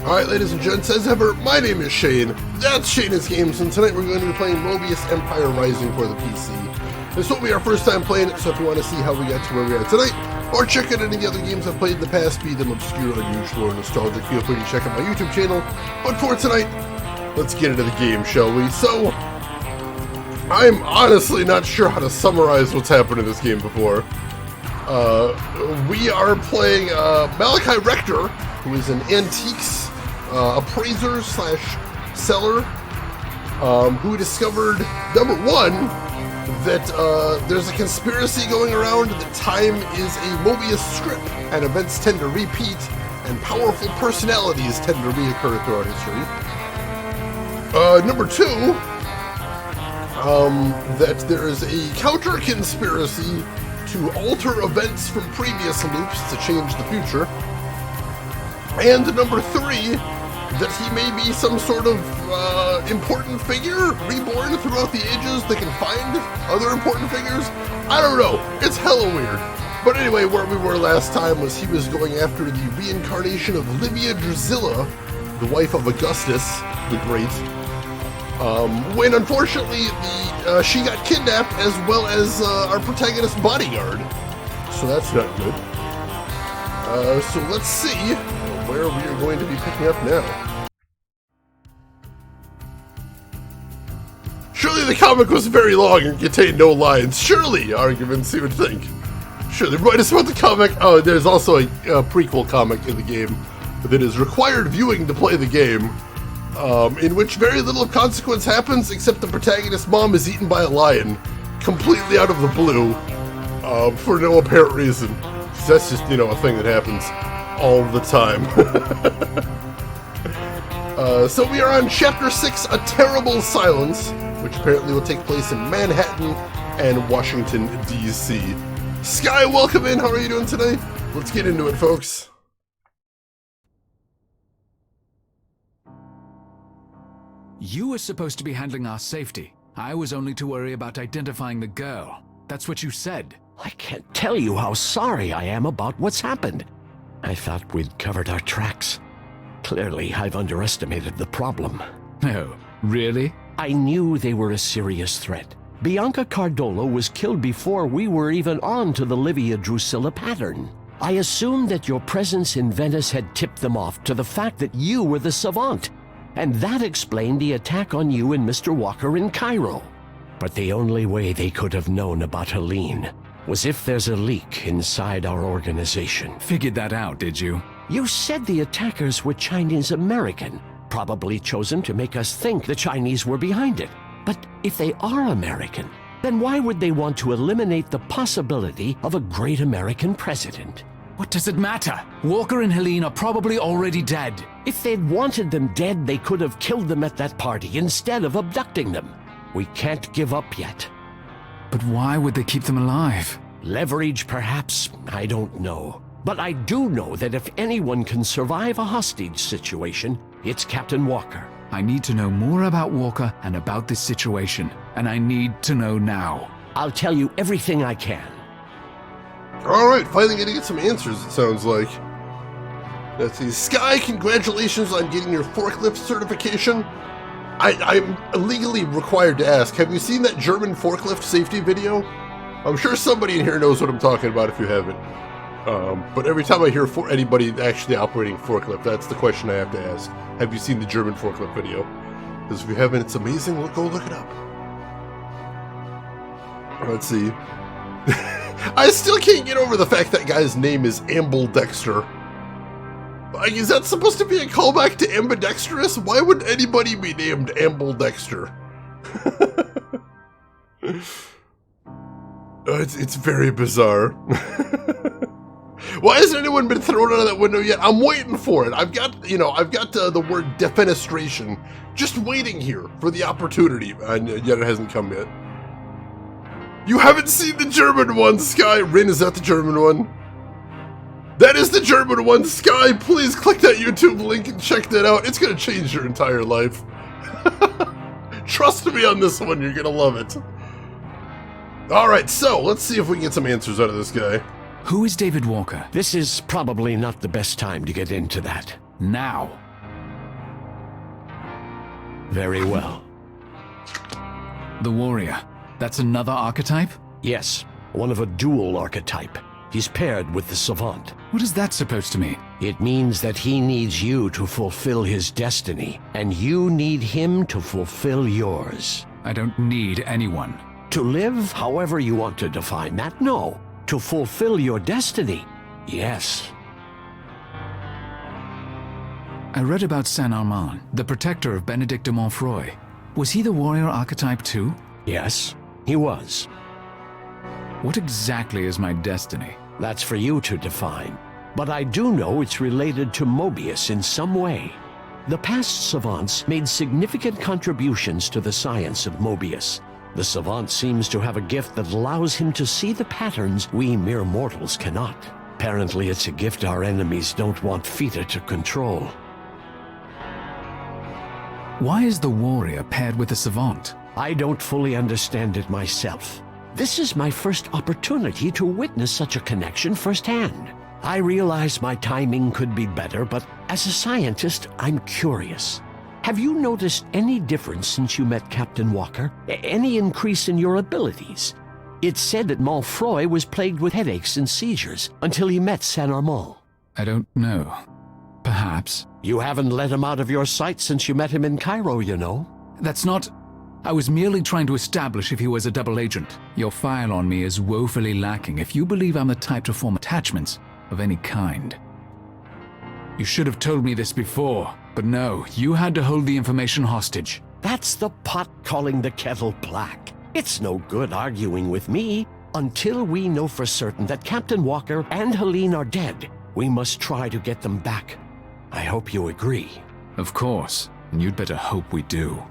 Alright, ladies and gents, as ever, my name is Shane. That's Shane's Games, and tonight we're going to be playing Moebius Empire Rising for the PC. This will be our first time playing it, so if you want to see how we got to where we are tonight, or check out any of the other games I've played in the past, be them obscure, unusual, or nostalgic, feel free to check out my YouTube channel. But for tonight, let's get into the game, shall we? So, I'm honestly not sure how to summarize what's happened in this game before. We are playing Malachi Rector, who is an antiques appraiser slash seller, who discovered, number one, that there's a conspiracy going around that time is a Moebius strip, and events tend to repeat, and powerful personalities tend to reoccur throughout history. Number two, that there is a counter-conspiracy to alter events from previous loops to change the future. And number three, that he may be some sort of important figure reborn throughout the ages that can find other important figures. I don't know. It's hella weird. But anyway, where we were last time was he was going after the reincarnation of Livia Drusilla, the wife of Augustus the Great, when unfortunately she got kidnapped, as well as our protagonist's bodyguard. So that's not good. So let's see where we are going to be picking up now. Surely the comic was very long and contained no lines. Surely, arguments you would think. Surely, write us about the comic. Oh, there's also a prequel comic in the game that is required viewing to play the game, in which very little of consequence happens except the protagonist's mom is eaten by a lion, completely out of the blue, for no apparent reason. That's just, you know, a thing that happens all the time. So we are on Chapter 6, A Terrible Silence, which apparently will take place in Manhattan and Washington, D.C. Sky, welcome in. How are you doing today? Let's get into it, folks. You were supposed to be handling our safety. I was only to worry about identifying the girl. That's what you said. I can't tell you how sorry I am about what's happened. I thought we'd covered our tracks. Clearly, I've underestimated the problem. No, really? I knew they were a serious threat. Bianca Cardolo was killed before we were even on to the Livia Drusilla pattern. I assumed that your presence in Venice had tipped them off to the fact that you were the savant, and that explained the attack on you and Mr. Walker in Cairo. But the only way they could have known about Helene was if there's a leak inside our organization. Figured that out, did you? You said the attackers were Chinese-American, probably chosen to make us think the Chinese were behind it. But if they are American, then why would they want to eliminate the possibility of a great American president? What does it matter? Walker and Helene are probably already dead. If they'd wanted them dead, they could have killed them at that party instead of abducting them. We can't give up yet. But why would they keep them alive? Leverage, perhaps? I don't know. But I do know that if anyone can survive a hostage situation, it's Captain Walker. I need to know more about Walker and about this situation, and I need to know now. I'll tell you everything I can. Alright, finally gonna get some answers, it sounds like. Let's see. Sky, congratulations on getting your forklift certification. I'm legally required to ask, have you seen that German forklift safety video? I'm sure somebody in here knows what I'm talking about if you haven't. But every time I hear anybody actually operating a forklift, that's the question I have to ask. Have you seen the German forklift video? Because if you haven't, it's amazing. Go look it up. Let's see. I still can't get over the fact that guy's name is Ambidexter. Like, is that supposed to be a callback to ambidextrous? Why would anybody be named Ambidexter? It's very bizarre. Why hasn't anyone been thrown out of that window yet? I'm waiting for it. I've got the word defenestration just waiting here for the opportunity, and yet it hasn't come yet. You haven't seen the German one, Sky. Rin, is that the German one? That is the German one, Sky. Please click that YouTube link and check that out. It's gonna change your entire life. Trust me on this one, you're gonna love it. Alright, so let's see if we can get some answers out of this guy. Who is David Walker? This is probably not the best time to get into that. Now. Very well. The warrior. That's another archetype? Yes, one of a dual archetype. He's paired with the savant. What is that supposed to mean? It means that he needs you to fulfill his destiny, and you need him to fulfill yours. I don't need anyone. To live however you want to define that, no. To fulfill your destiny, yes. I read about Saint Armand, the protector of Benedict de Montfroy. Was he the warrior archetype too? Yes, he was. What exactly is my destiny? That's for you to define. But I do know it's related to Moebius in some way. The past savants made significant contributions to the science of Moebius. The savant seems to have a gift that allows him to see the patterns we mere mortals cannot. Apparently it's a gift our enemies don't want Fita to control. Why is the warrior paired with the savant? I don't fully understand it myself. This is my first opportunity to witness such a connection firsthand. I realize my timing could be better, but as a scientist, I'm curious. Have you noticed any difference since you met Captain Walker? Any increase in your abilities? It's said that Montfroy was plagued with headaches and seizures until he met Saint Armand. I don't know. Perhaps. You haven't let him out of your sight since you met him in Cairo, you know. That's not... I was merely trying to establish if he was a double agent. Your file on me is woefully lacking if you believe I'm the type to form attachments of any kind. You should have told me this before, but no, you had to hold the information hostage. That's the pot calling the kettle black. It's no good arguing with me. Until we know for certain that Captain Walker and Helene are dead, we must try to get them back. I hope you agree. Of course, and you'd better hope we do.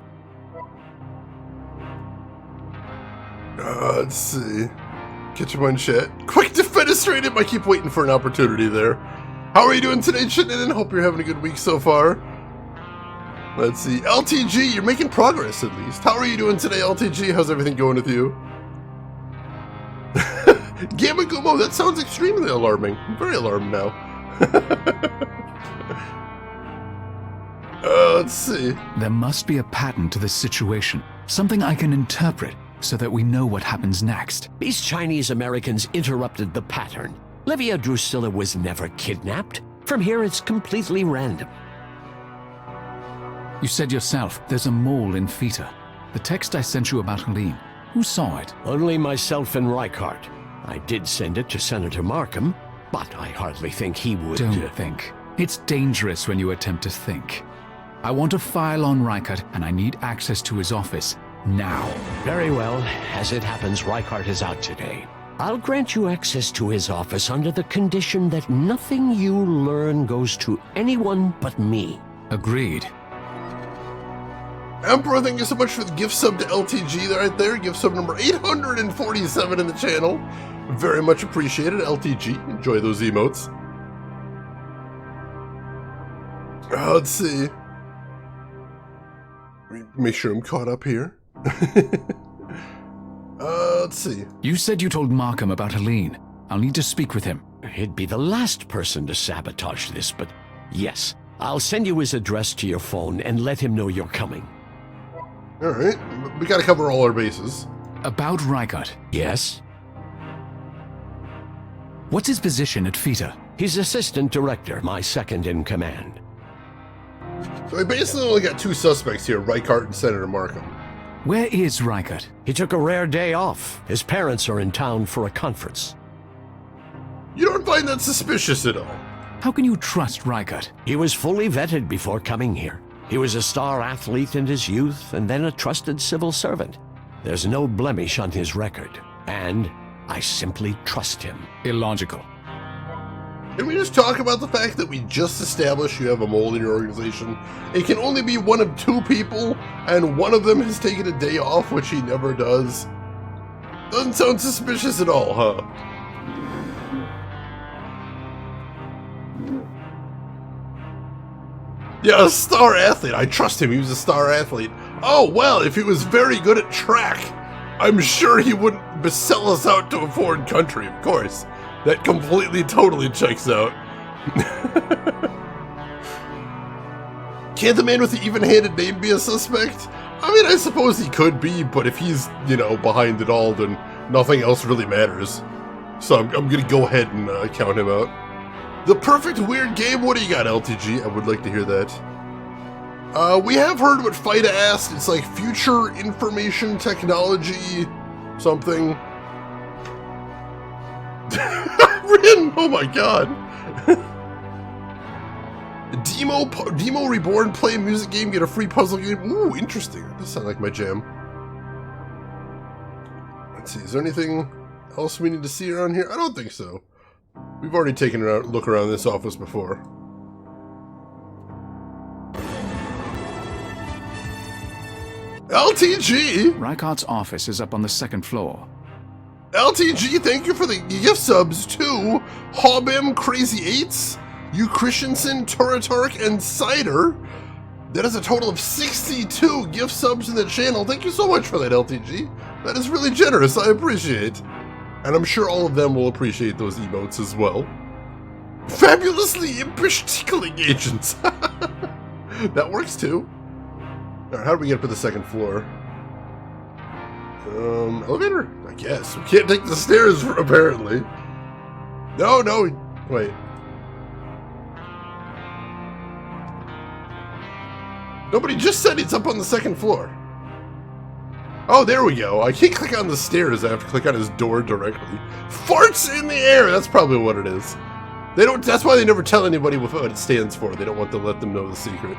Let's see. Catch him on chat. Quick defenestrate him! I keep waiting for an opportunity there. How are you doing today, Shannon? Hope you're having a good week so far. Let's see. LTG, you're making progress at least. How are you doing today, LTG? How's everything going with you? Gamma Gumo, that sounds extremely alarming. I'm very alarmed now. Let's see. There must be a pattern to this situation. Something I can interpret so that we know what happens next. These Chinese Americans interrupted the pattern. Livia Drusilla was never kidnapped. From here, it's completely random. You said yourself, there's a mole in Fita. The text I sent you about Helene, who saw it? Only myself and Reichart. I did send it to Senator Markham, but I hardly think he would... Don't think. It's dangerous when you attempt to think. I want a file on Reichart, and I need access to his office. Now. Very well. As it happens, Reichart is out today. I'll grant you access to his office under the condition that nothing you learn goes to anyone but me. Agreed. Emperor, thank you so much for the gift sub to LTG right there. Gift sub number 847 in the channel. Very much appreciated, LTG. Enjoy those emotes. Let's see. Make sure I'm caught up here. Let's see. You said you told Markham about Helene. I'll need to speak with him. He'd be the last person to sabotage this, but yes. I'll send you his address to your phone and let him know you're coming. Alright, we gotta cover all our bases. About Reichart. Yes? What's his position at Fita? He's assistant director, my second in command. So we basically only got two suspects here, Reichart and Senator Markham. Where is Reichart? He took a rare day off. His parents are in town for a conference. You don't find that suspicious at all? How can you trust Reichart? He was fully vetted before coming here. He was a star athlete in his youth and then a trusted civil servant. There's no blemish on his record, and I simply trust him. Illogical. Can we just talk about the fact that we just established you have a mole in your organization? It can only be one of two people, and one of them has taken a day off, which he never does. Doesn't sound suspicious at all, huh? Yeah, a star athlete. I trust him. He was a star athlete. Oh, well, if he was very good at track, I'm sure he wouldn't sell us out to a foreign country, of course. That completely, totally checks out. Can't the man with the even-handed name be a suspect? I mean, I suppose he could be, but if he's, you know, behind it all, then nothing else really matters. So I'm gonna go ahead and count him out. The perfect weird game, what do you got, LTG? I would like to hear that. We have heard what FIDA asked. It's like future information technology something. Rin, oh my god. Demo Reborn, play a music game, get a free puzzle game. Ooh, interesting. That does sound like my jam. Let's see, is there anything else we need to see around here? I don't think so. We've already taken a look around this office before. LTG! Reichardt's office is up on the second floor. LTG, thank you for the gift subs too. Hobim, Crazy Eights, you Christensen, Turatark, and Cider. That is a total of 62 gift subs in the channel. Thank you so much for that, LTG. That is really generous. I appreciate. And I'm sure all of them will appreciate those emotes as well. Fabulously impish tickling agents. That works too. Alright, how do we get up to the second floor? Elevator? I guess. We can't take the stairs, apparently. No, wait. Nobody just said it's up on the second floor. Oh, there we go. I can't click on the stairs. I have to click on his door directly. Farts in the air! That's probably what it is. They don't. That's why they never tell anybody what it stands for. They don't want to let them know the secret.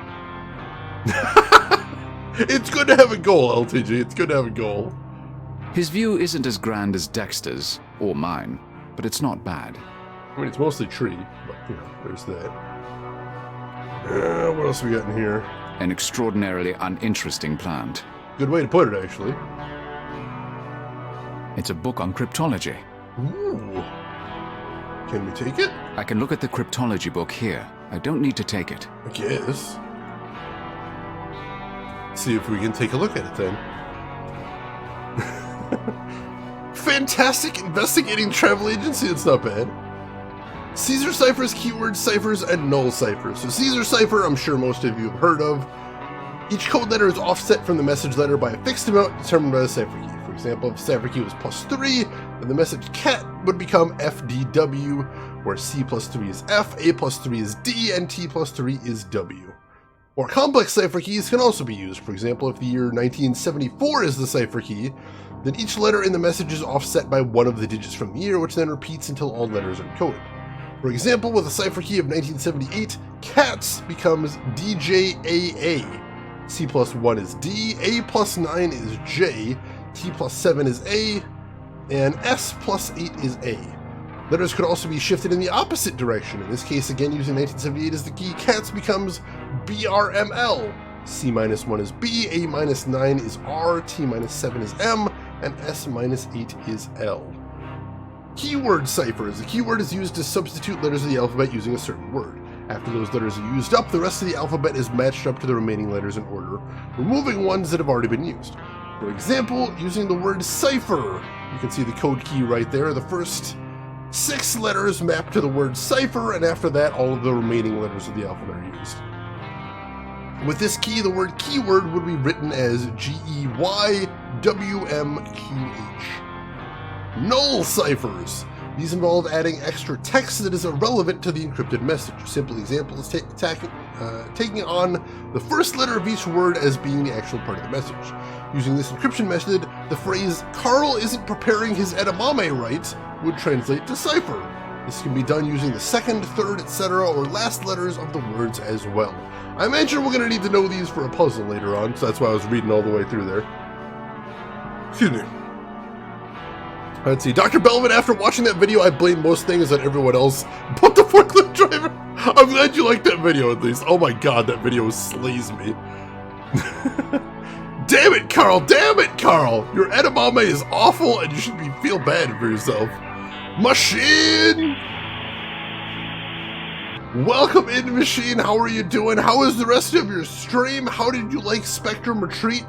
It's good to have a goal, LTG. It's good to have a goal. His view isn't as grand as Dexter's, or mine, but it's not bad. I mean, it's mostly tree, but, you know, there's that. What else we got in here? An extraordinarily uninteresting plant. Good way to put it, actually. It's a book on cryptology. Ooh. Can we take it? I can look at the cryptology book here. I don't need to take it. I guess. See if we can take a look at it then. Fantastic investigating travel agency. It's not bad. Caesar ciphers, keyword ciphers, and null ciphers. So Caesar cipher, I'm sure most of you have heard of. Each code letter is offset from the message letter by a fixed amount determined by the cipher key. For example, if cipher key was +3, then the message cat would become FDW, where C +3 is F, A +3 is D, and T +3 is W. More complex cipher keys can also be used. For example, if the year 1974 is the cipher key, then each letter in the message is offset by one of the digits from the year, which then repeats until all letters are encoded. For example, with a cipher key of 1978, CATS becomes DJAA. C +1 is D, A +9 is J, T +7 is A, and S +8 is A. Letters could also be shifted in the opposite direction. In this case, again using 1978 as the key, CATS becomes BRML. C -1 is B, A -9 is R, T -7 is M, and S -8 is L. Keyword ciphers. A keyword is used to substitute letters of the alphabet using a certain word. After those letters are used up, the rest of the alphabet is matched up to the remaining letters in order, removing ones that have already been used. For example, using the word cipher, you can see the code key right there. The first 6 letters map to the word cipher, and after that, all of the remaining letters of the alphabet are used. With this key, the word keyword would be written as GEYWMQH. Null ciphers. These involve adding extra text that is irrelevant to the encrypted message. A simple example is taking on the first letter of each word as being the actual part of the message. Using this encryption method, the phrase "Carl isn't preparing his edamame right" would translate to cipher. This can be done using the second, third, etc. or last letters of the words as well. I imagine we're going to need to know these for a puzzle later on, so that's why I was reading all the way through there. Excuse me. Let's see, Dr. Belvin, after watching that video, I blame most things on everyone else but the forklift driver. I'm glad you liked that video at least. Oh my god, that video slays me. Damn it, Carl! Damn it, Carl! Your edamame is awful and you should feel bad for yourself. Machine! Welcome in, Machine. How are you doing? How is the rest of your stream? How did you like Spectrum Retreat?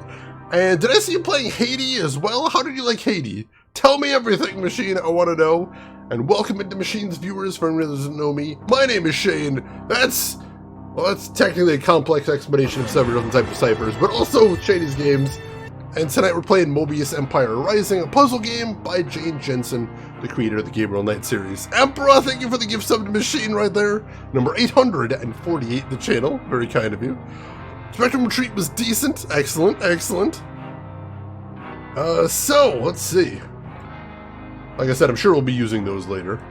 And did I see you playing Haiti as well? How did you like Haiti? Tell me everything, Machine. I want to know. And welcome into Machine's viewers for anyone who doesn't know me. My name is Shane. That's Well, that's technically a complex explanation of several different types of ciphers, but also Chinese games. And tonight we're playing Moebius Empire Rising, a puzzle game by Jane Jensen, the creator of the Gabriel Knight series. Emperor, thank you for the gift sub to Machine right there. Number 848 the channel. Very kind of you. Spectrum Retreat was decent. Excellent, excellent. So, let's see. Like I said, I'm sure we'll be using those later.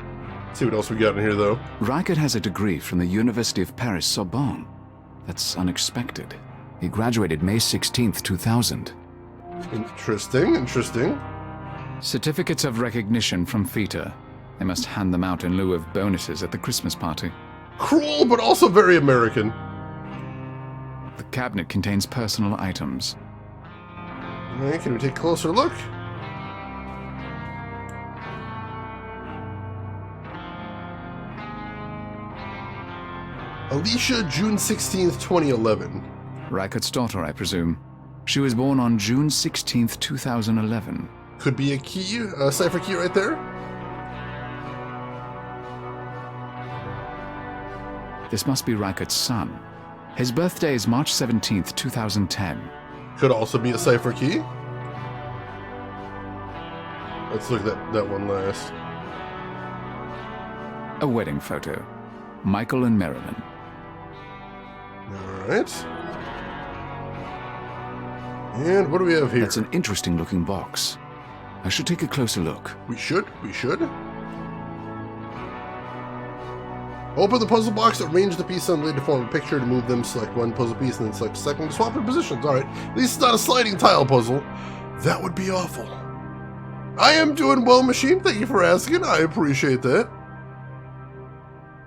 Let's see what else we got in here, though. Reichert has a degree from the University of Paris Sorbonne. That's unexpected. He graduated May 16th, 2000. Interesting, interesting. Certificates of recognition from FITA. They must hand them out in lieu of bonuses at the Christmas party. Cruel, but also very American. The cabinet contains personal items. Alright, can we take a closer look? Alicia, June 16th, 2011. Reichert's daughter, I presume. She was born on June 16th, 2011. Could be a key, a cipher key right there. This must be Reichert's son. His birthday is March 17th, 2010. Could also be a cipher key. Let's look at that one last. A wedding photo. Michael and Marilyn. Alright. And what do we have here? That's an interesting looking box. I should take a closer look. We should. Open the puzzle box, arrange the pieces on the lid to form a picture. To move them, select one puzzle piece and then select a second to swap their positions. Alright, at least it's not a sliding tile puzzle. That would be awful. I am doing well, Machine. Thank you for asking. I appreciate that.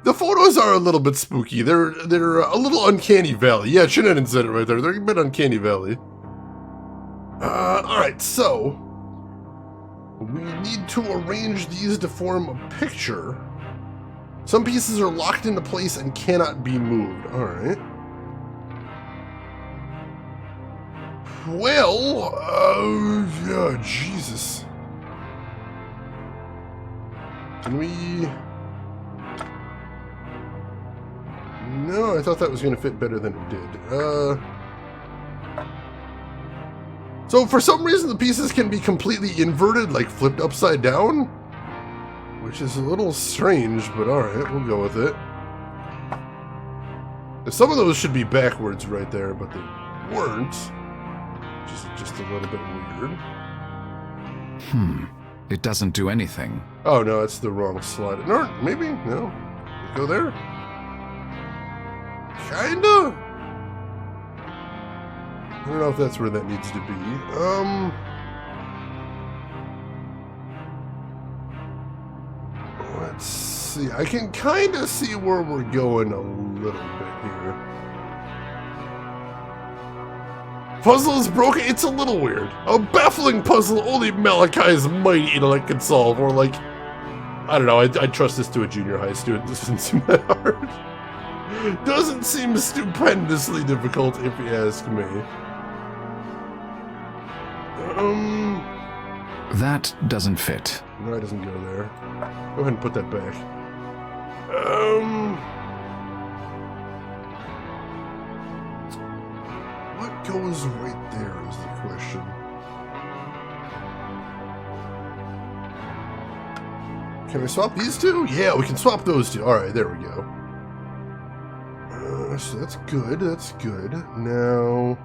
The photos are a little bit spooky. They're a little uncanny valley. Yeah, Shannon said it right there. They're a bit uncanny valley. Alright, so we need to arrange these to form a picture. Some pieces are locked into place and cannot be moved. Alright. Well, yeah, Jesus. Can we... No, I thought that was going to fit better than it did. So for some reason the pieces can be completely inverted, like flipped upside down, which is a little strange, but alright, we'll go with it. Some of those should be backwards right there, but they weren't, which is just a little bit weird. It doesn't do anything. Oh no, it's the wrong slide. No, maybe? No. Go there? Kinda? I don't know if that's where that needs to be. Let's see. I can kind of see where we're going a little bit here. Puzzle is broken. It's a little weird. A baffling puzzle only Malachi's mighty intellect can solve. Or like, I don't know. I'd trust this to a junior high student. This doesn't seem that hard. Doesn't seem stupendously difficult if you ask me. That doesn't fit. No, it doesn't go there. Go ahead and put that back. What goes right there is the question. Can we swap these two? Yeah, we can swap those two. Alright, there we go. So that's good, that's good. Now...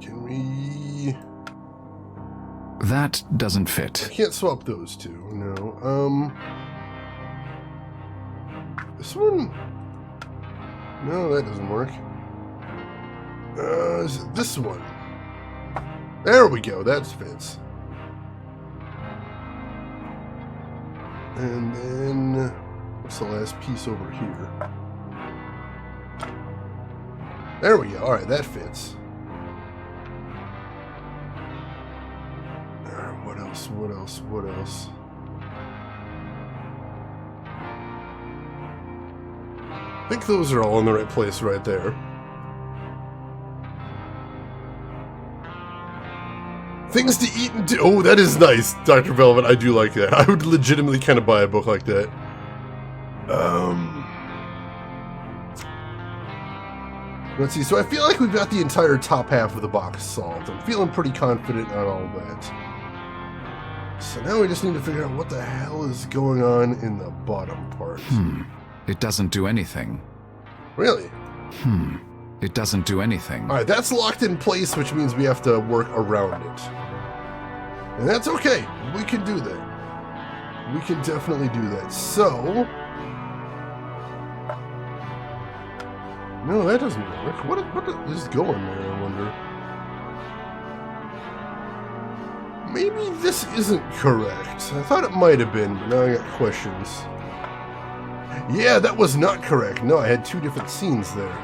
Can we... That doesn't fit. I can't swap those two, no. This one? No, that doesn't work. Is it this one? There we go, that fits. And then, what's the last piece over here? There we go, alright, that fits. What else? I think those are all in the right place right there. Things to eat and do. Oh, that is nice, Dr. Velvet. I do like that. I would legitimately kind of buy a book like that. Let's see. So I feel like we've got the entire top half of the box solved. I'm feeling pretty confident on all that. So now we just need to figure out what the hell is going on in the bottom part. It doesn't do anything. Really? It doesn't do anything. All right, that's locked in place, which means we have to work around it. And that's okay. We can do that. We can definitely do that. So... No, that doesn't work. What is going there, I wonder? Maybe this isn't correct. I thought it might have been, but now I got questions. Yeah, that was not correct. No, I had two different scenes there.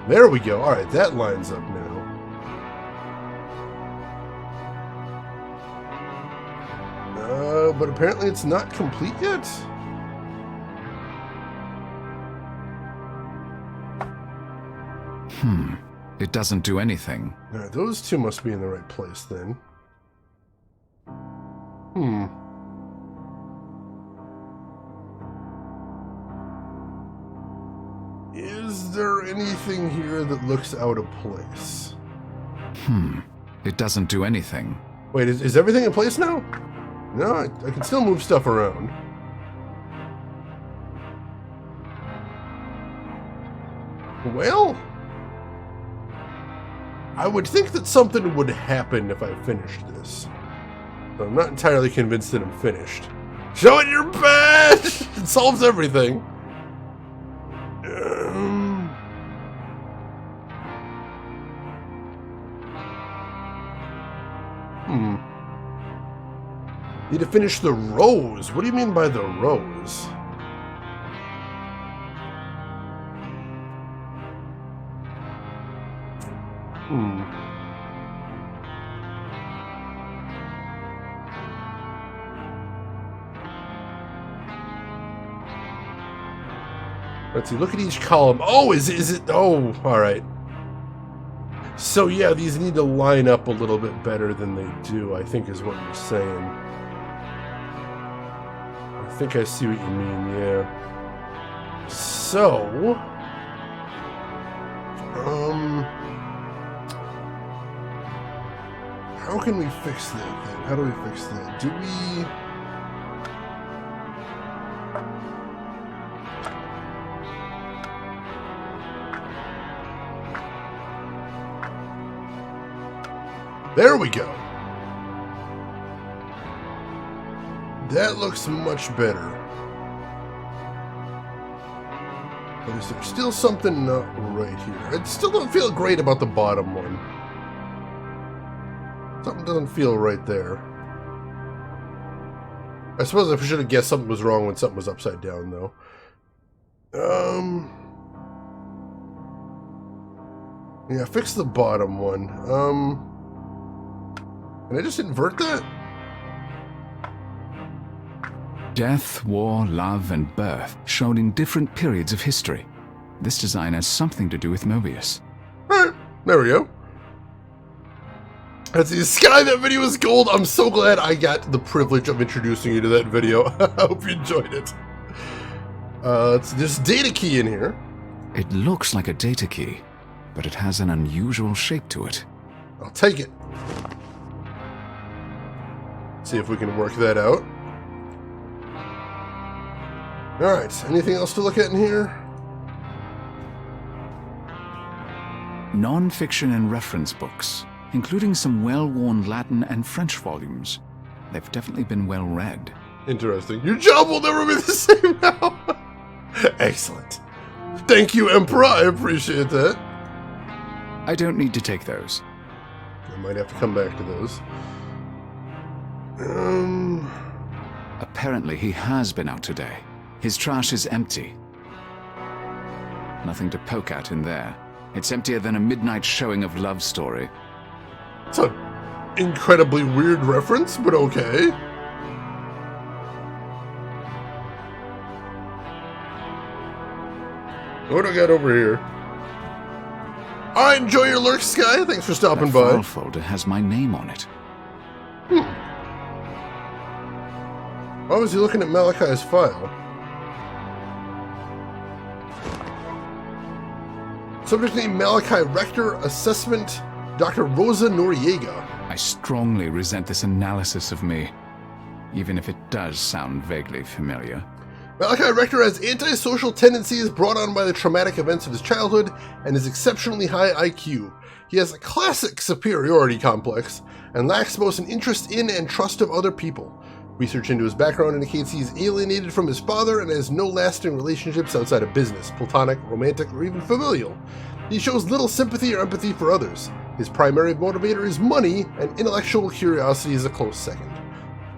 There we go. Alright, that lines up now. But apparently it's not complete yet. It doesn't do anything. Alright, those two must be in the right place then. Is there anything here that looks out of place? It doesn't do anything. Wait, is everything in place now? No, I can still move stuff around. Well... I would think that something would happen if I finished this. But I'm not entirely convinced that I'm finished. Show it your badge! It solves everything. Need to finish the rows. What do you mean by the rows? Let's see, look at each column. Oh, is it? Oh, all right. So yeah, these need to line up a little bit better than they do, I think is what you're saying. I think I see what you mean, yeah. So... how can we fix that then? How do we fix that? Do we... There we go. That looks much better. But is there still something not right here? I still don't feel great about the bottom one. Something doesn't feel right there. I suppose I should have guessed something was wrong when something was upside down, though. Yeah, fix the bottom one. Can I just invert that? Death, war, love, and birth shown in different periods of history. This design has something to do with Moebius. Alright, there we go. That's the Sky, that video was gold. I'm so glad I got the privilege of introducing you to that video. I hope you enjoyed it. There's data key in here. It looks like a data key, but it has an unusual shape to it. I'll take it. See if we can work that out. Alright, anything else to look at in here? Non-fiction and reference books, including some well-worn Latin and French volumes. They've definitely been well read. Interesting. Your job will never be the same now. Excellent. Thank you, Emperor. I appreciate that. I don't need to take those. I might have to come back to those. Apparently he has been out today. His trash is empty. Nothing to poke at in there. It's emptier than a midnight showing of Love Story. It's an incredibly weird reference, but okay. What do I got over here? Alright, enjoy your lurk, Sky. Thanks for stopping by. The file folder has my name on it. Why was he looking at Malachi's file? Subject name Malachi Rector. Assessment Dr. Rosa Noriega. I strongly resent this analysis of me, even if it does sound vaguely familiar. Malachi Rector has antisocial tendencies brought on by the traumatic events of his childhood and his exceptionally high IQ. He has a classic superiority complex and lacks both an interest in and trust of other people. Research into his background indicates he is alienated from his father and has no lasting relationships outside of business, platonic, romantic, or even familial. He shows little sympathy or empathy for others. His primary motivator is money, and intellectual curiosity is a close second.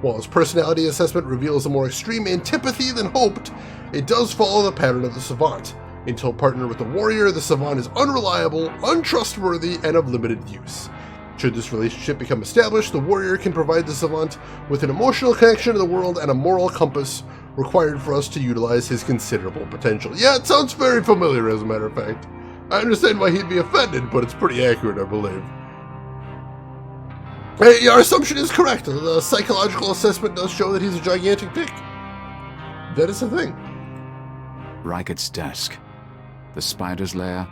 While his personality assessment reveals a more extreme antipathy than hoped, it does follow the pattern of the savant. Until partnered with the warrior, the savant is unreliable, untrustworthy, and of limited use. Should this relationship become established, the warrior can provide the savant with an emotional connection to the world and a moral compass required for us to utilize his considerable potential. Yeah, it sounds very familiar, as a matter of fact. I understand why he'd be offended, but it's pretty accurate, I believe. Hey, our assumption is correct. The psychological assessment does show that he's a gigantic dick. That is the thing. Reichert's desk, the spider's lair,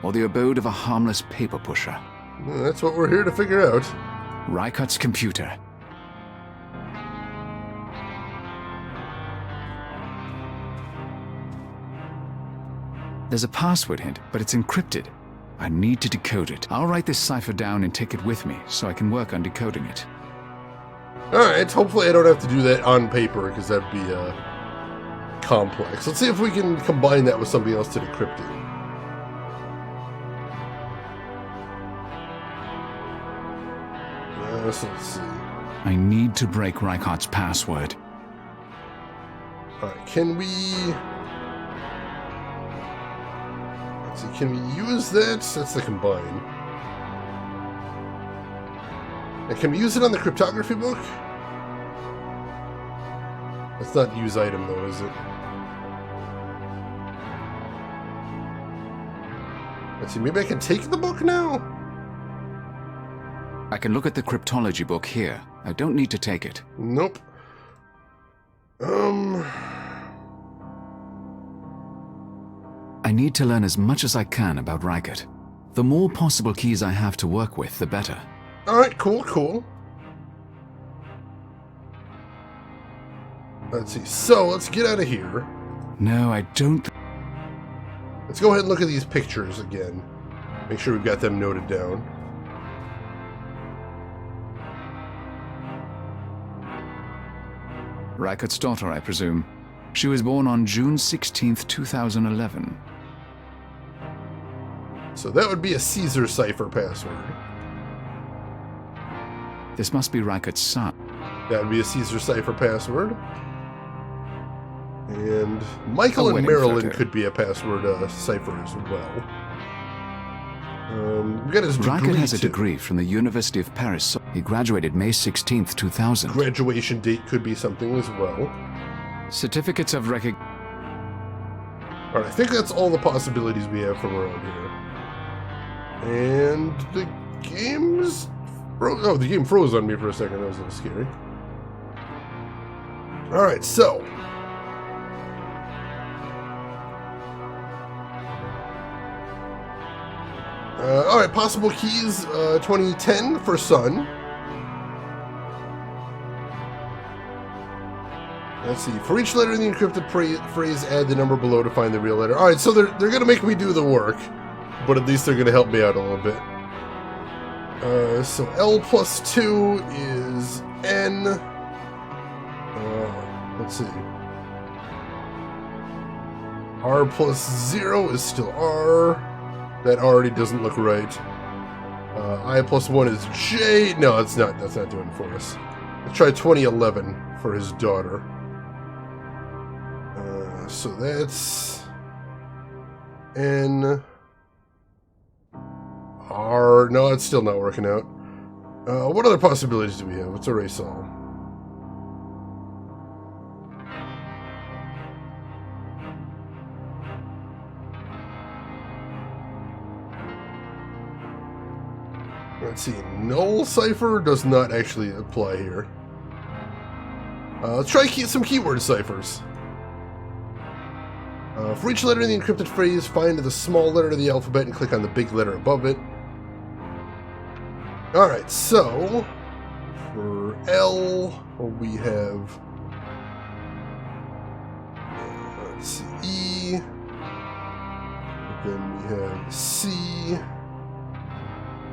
or the abode of a harmless paper pusher. Well, that's what we're here to figure out. Reichert's computer. There's a password hint, but it's encrypted. I need to decode it. I'll write this cipher down and take it with me so I can work on decoding it. Alright, hopefully I don't have to do that on paper, because that'd be complex. Let's see if we can combine that with something else to decrypt it. So let's see. I need to break Reichert's password. Alright, can we... Let's see, can we use that? That's the combine. And can we use it on the cryptography book? That's not use item though, is it? Let's see, maybe I can take the book now? I can look at the cryptology book here. I don't need to take it. Nope. I need to learn as much as I can about Reichert. The more possible keys I have to work with, the better. Alright, cool. Let's see. So, let's get out of here. No, I don't... Let's go ahead and look at these pictures again. Make sure we've got them noted down. Reichert's daughter, I presume. She was born on June 16th, 2011. So that would be a Caesar cipher password. This must be Reichert's son. That would be a Caesar cipher password. And Michael A and wedding Marilyn photo. could be a password cipher as well. We got his degree. Reichert has a too. degree from the University of Paris. He graduated May 16th, 2000. Graduation date could be something as well. Certificates of recognition. Alright, I think that's all the possibilities we have from around here. And the game's... Oh, the game froze on me for a second. That was a little scary. Alright, so... Alright, possible keys, 2010 for Sun. Let's see. For each letter in the encrypted phrase, add the number below to find the real letter. Alright, so they're going to make me do the work, but at least they're going to help me out a little bit. So L plus 2 is N. Let's see. R plus 0 is still R. That already doesn't look right. I plus 1 is J. No, that's not doing it for us. Let's try 2011 for his daughter. So that's N. R. No, it's still not working out. What other possibilities do we have? Let's erase all. Let's see. Null cipher does not actually apply here. Let's try some keyword ciphers. For each letter in the encrypted phrase, find the small letter of the alphabet and click on the big letter above it. Alright, so for L, we have let's see, E, then we have C,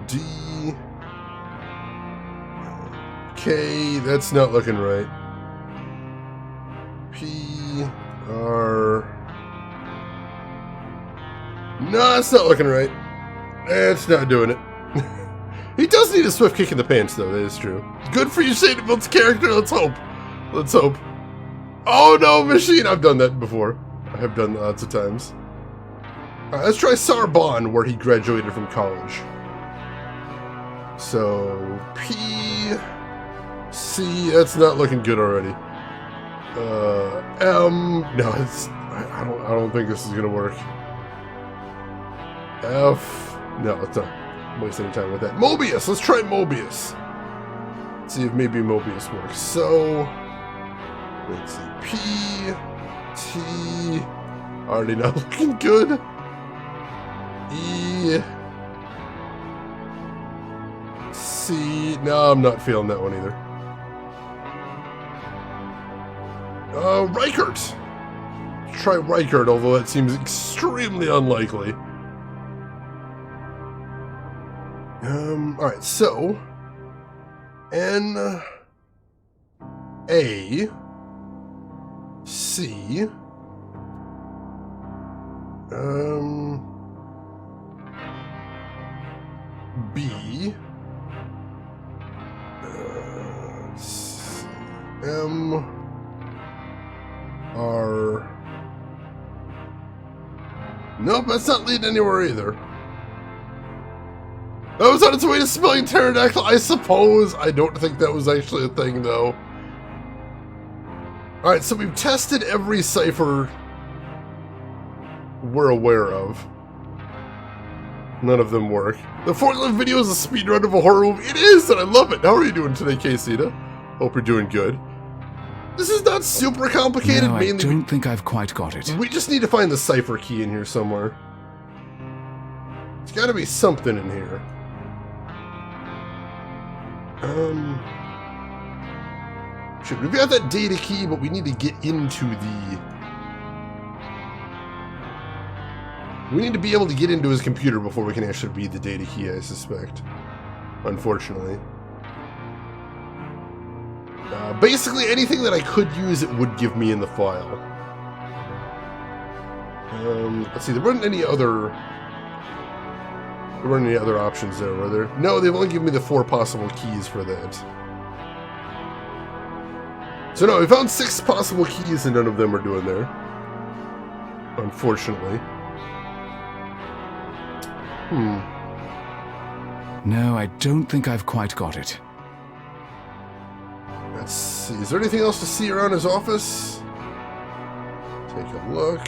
D, K, that's not looking right. P, R, no, that's not looking right. It's not doing it. He does need a swift kick in the pants, though, that is true. Good for you, Shane, it builds character, let's hope. Let's hope. Oh no, machine! I've done that before. I have done that lots of times. Alright, let's try Sorbonne, where he graduated from college. So, P, C, that's not looking good already. M, no, it's, I don't think this is gonna work. F, no, it's not. Waste any time with that. Moebius! Let's try Moebius. Let's see if maybe Moebius works. So, let's see. P, T, already not looking good. E, C, no, I'm not feeling that one either. Reichert! Let's try Reichert, although that seems extremely unlikely. Alright, so N, A, C, B, C, M, R. Nope, that's not leading anywhere either. That was on its way to spelling pterodactyl, I suppose. I don't think that was actually a thing, though. Alright, so we've tested every cipher we're aware of. None of them work. The forklift video is a speedrun of a horror movie. It is, and I love it. How are you doing today, Casita? Hope you're doing good. This is not super complicated. No, I mainly don't think I've quite got it. we just need to find the cipher key in here somewhere. There's got to be something in here. Shit, we've got that data key, but we need to get into the... We need to be able to get into his computer before we can actually read the data key, I suspect. Unfortunately. Basically, anything that I could use, it would give me in the file. Let's see, there weren't any other... There weren't any other options there, were there? No, they've only given me the 4 possible keys for that. So no, we found 6 possible keys and none of them are doing there. Unfortunately. No, I don't think I've quite got it. Let's see, is there anything else to see around his office? Take a look.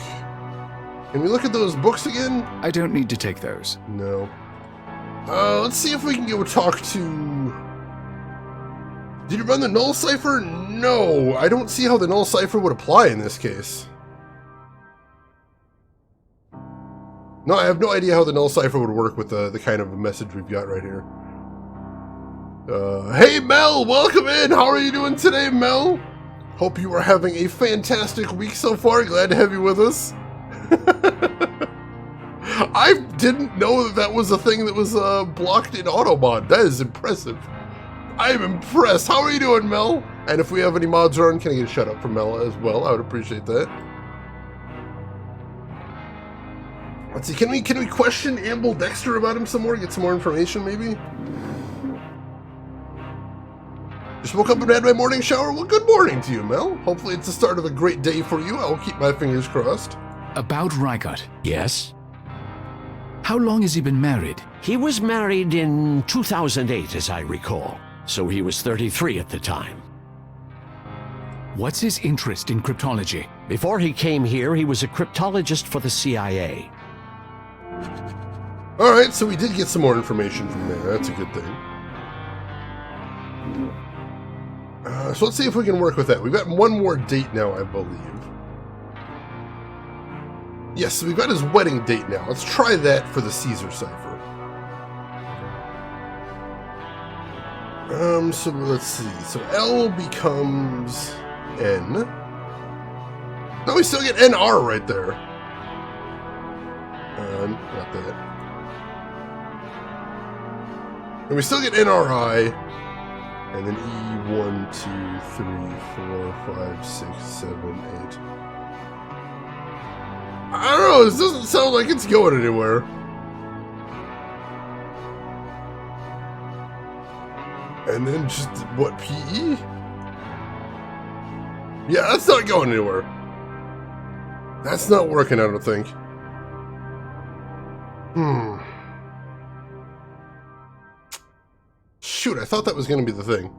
Can we look at those books again? I don't need to take those. No. Let's see if we can go talk to... Did you run the null cipher? No, I don't see how the null cipher would apply in this case. No, I have no idea how the null cipher would work with the kind of message we've got right here. Hey Mel, welcome in! How are you doing today, Mel? Hope you are having a fantastic week so far. Glad to have you with us. I didn't know that that was a thing that was blocked in Automod. That is impressive. I am impressed. How are you doing, Mel? And if we have any mods around, can I get a shout out from Mel as well? I would appreciate that. Let's see, can we question Amble Dexter about him some more? Get some more information, maybe? Just woke up and had my morning shower? Well, good morning to you, Mel. Hopefully it's the start of a great day for you. I'll keep my fingers crossed. About Reichert. Yes? How long has he been married? He was married in 2008, as I recall. So he was 33 at the time. What's his interest in cryptology? Before he came here, he was a cryptologist for the CIA. Alright, so we did get some more information from there. That's a good thing. So let's see if we can work with that. We've got one more date now, I believe. Yes, so we've got his wedding date now. Let's try that for the Caesar cipher. So let's see. So L becomes N. No, we still get NR right there. Not that. And we still get NRI. And then E, 1, 2, 3, 4, 5, 6, 7, 8. I don't know, this doesn't sound like it's going anywhere. And then just, what, PE? Yeah, that's not going anywhere. That's not working, I don't think. Shoot, I thought that was going to be the thing.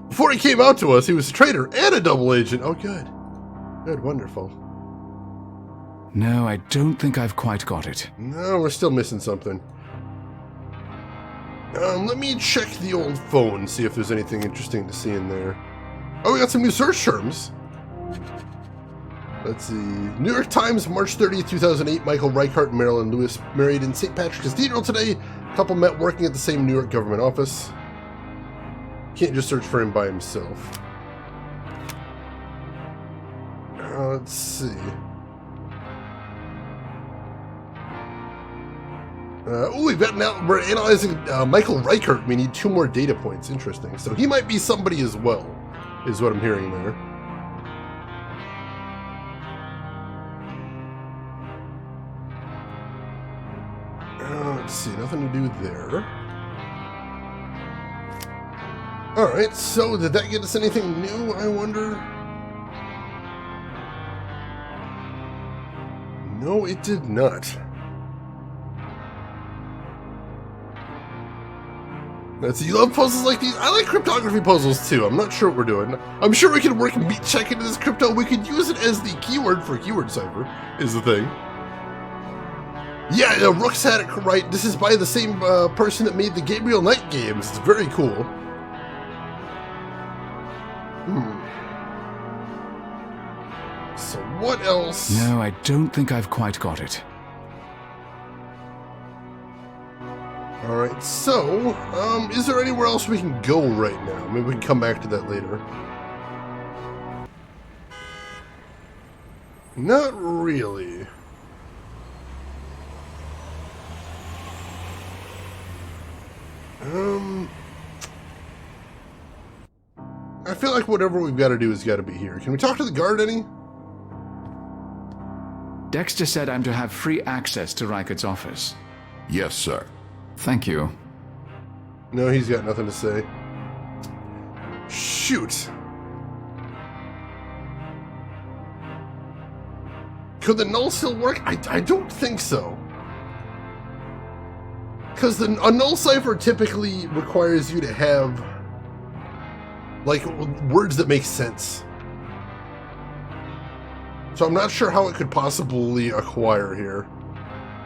Before he came out to us, he was a traitor and a double agent. Oh, good. Good, wonderful. No, I don't think I've quite got it. No, we're still missing something. Let me check the old phone, see if there's anything interesting to see in there. Oh, we got some new search terms. Let's see. New York Times, March 30th, 2008. Michael Reichart and Marilyn Lewis married in St. Patrick's Cathedral today. Couple met working at the same New York government office. Can't just search for him by himself. Let's see. We're analyzing Michael Reichart. We need 2 more data points. Interesting. So he might be somebody as well, is what I'm hearing there. Let's see, nothing to do there. Alright, so did that get us anything new, I wonder? No, it did not. Let's see, you love puzzles like these? I like cryptography puzzles too. I'm not sure what we're doing. I'm sure we can work meat check into this crypto. We could use it as the keyword for keyword cipher, is the thing. Yeah, Rook's had it right. This is by the same person that made the Gabriel Knight games. It's very cool. So what else? No, I don't think I've quite got it. Alright, so, is there anywhere else we can go right now? Maybe we can come back to that later. Not really. I feel like whatever we've got to do has got to be here. Can we talk to the guard any? Dexter said I'm to have free access to Reichert's office. Yes, sir. Thank you. No, he's got nothing to say. Shoot. Could the null still work? I don't think so. Because a null cipher typically requires you to have, like, words that make sense. So I'm not sure how it could possibly acquire here.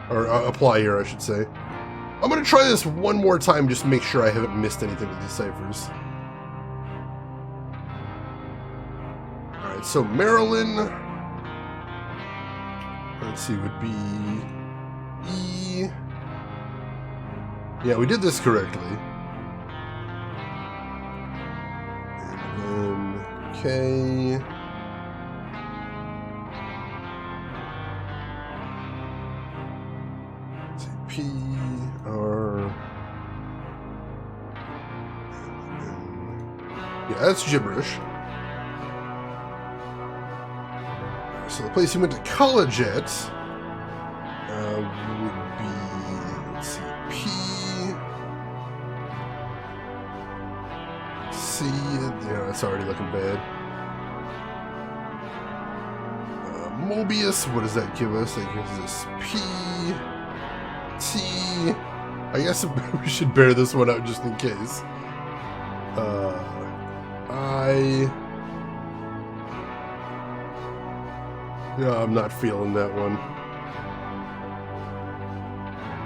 Or apply here, I should say. I'm going to try this one more time just to make sure I haven't missed anything with these ciphers. Alright, so Marilyn, let's see, would be E. Yeah, we did this correctly. And then K. Let's see, P, R. Yeah, that's gibberish. So the place he went to college at would be, let's see, P, C, yeah, that's already looking bad. Moebius, what does that give us? That gives us P, T. I guess we should bear this one out just in case. I. No, I'm not feeling that one.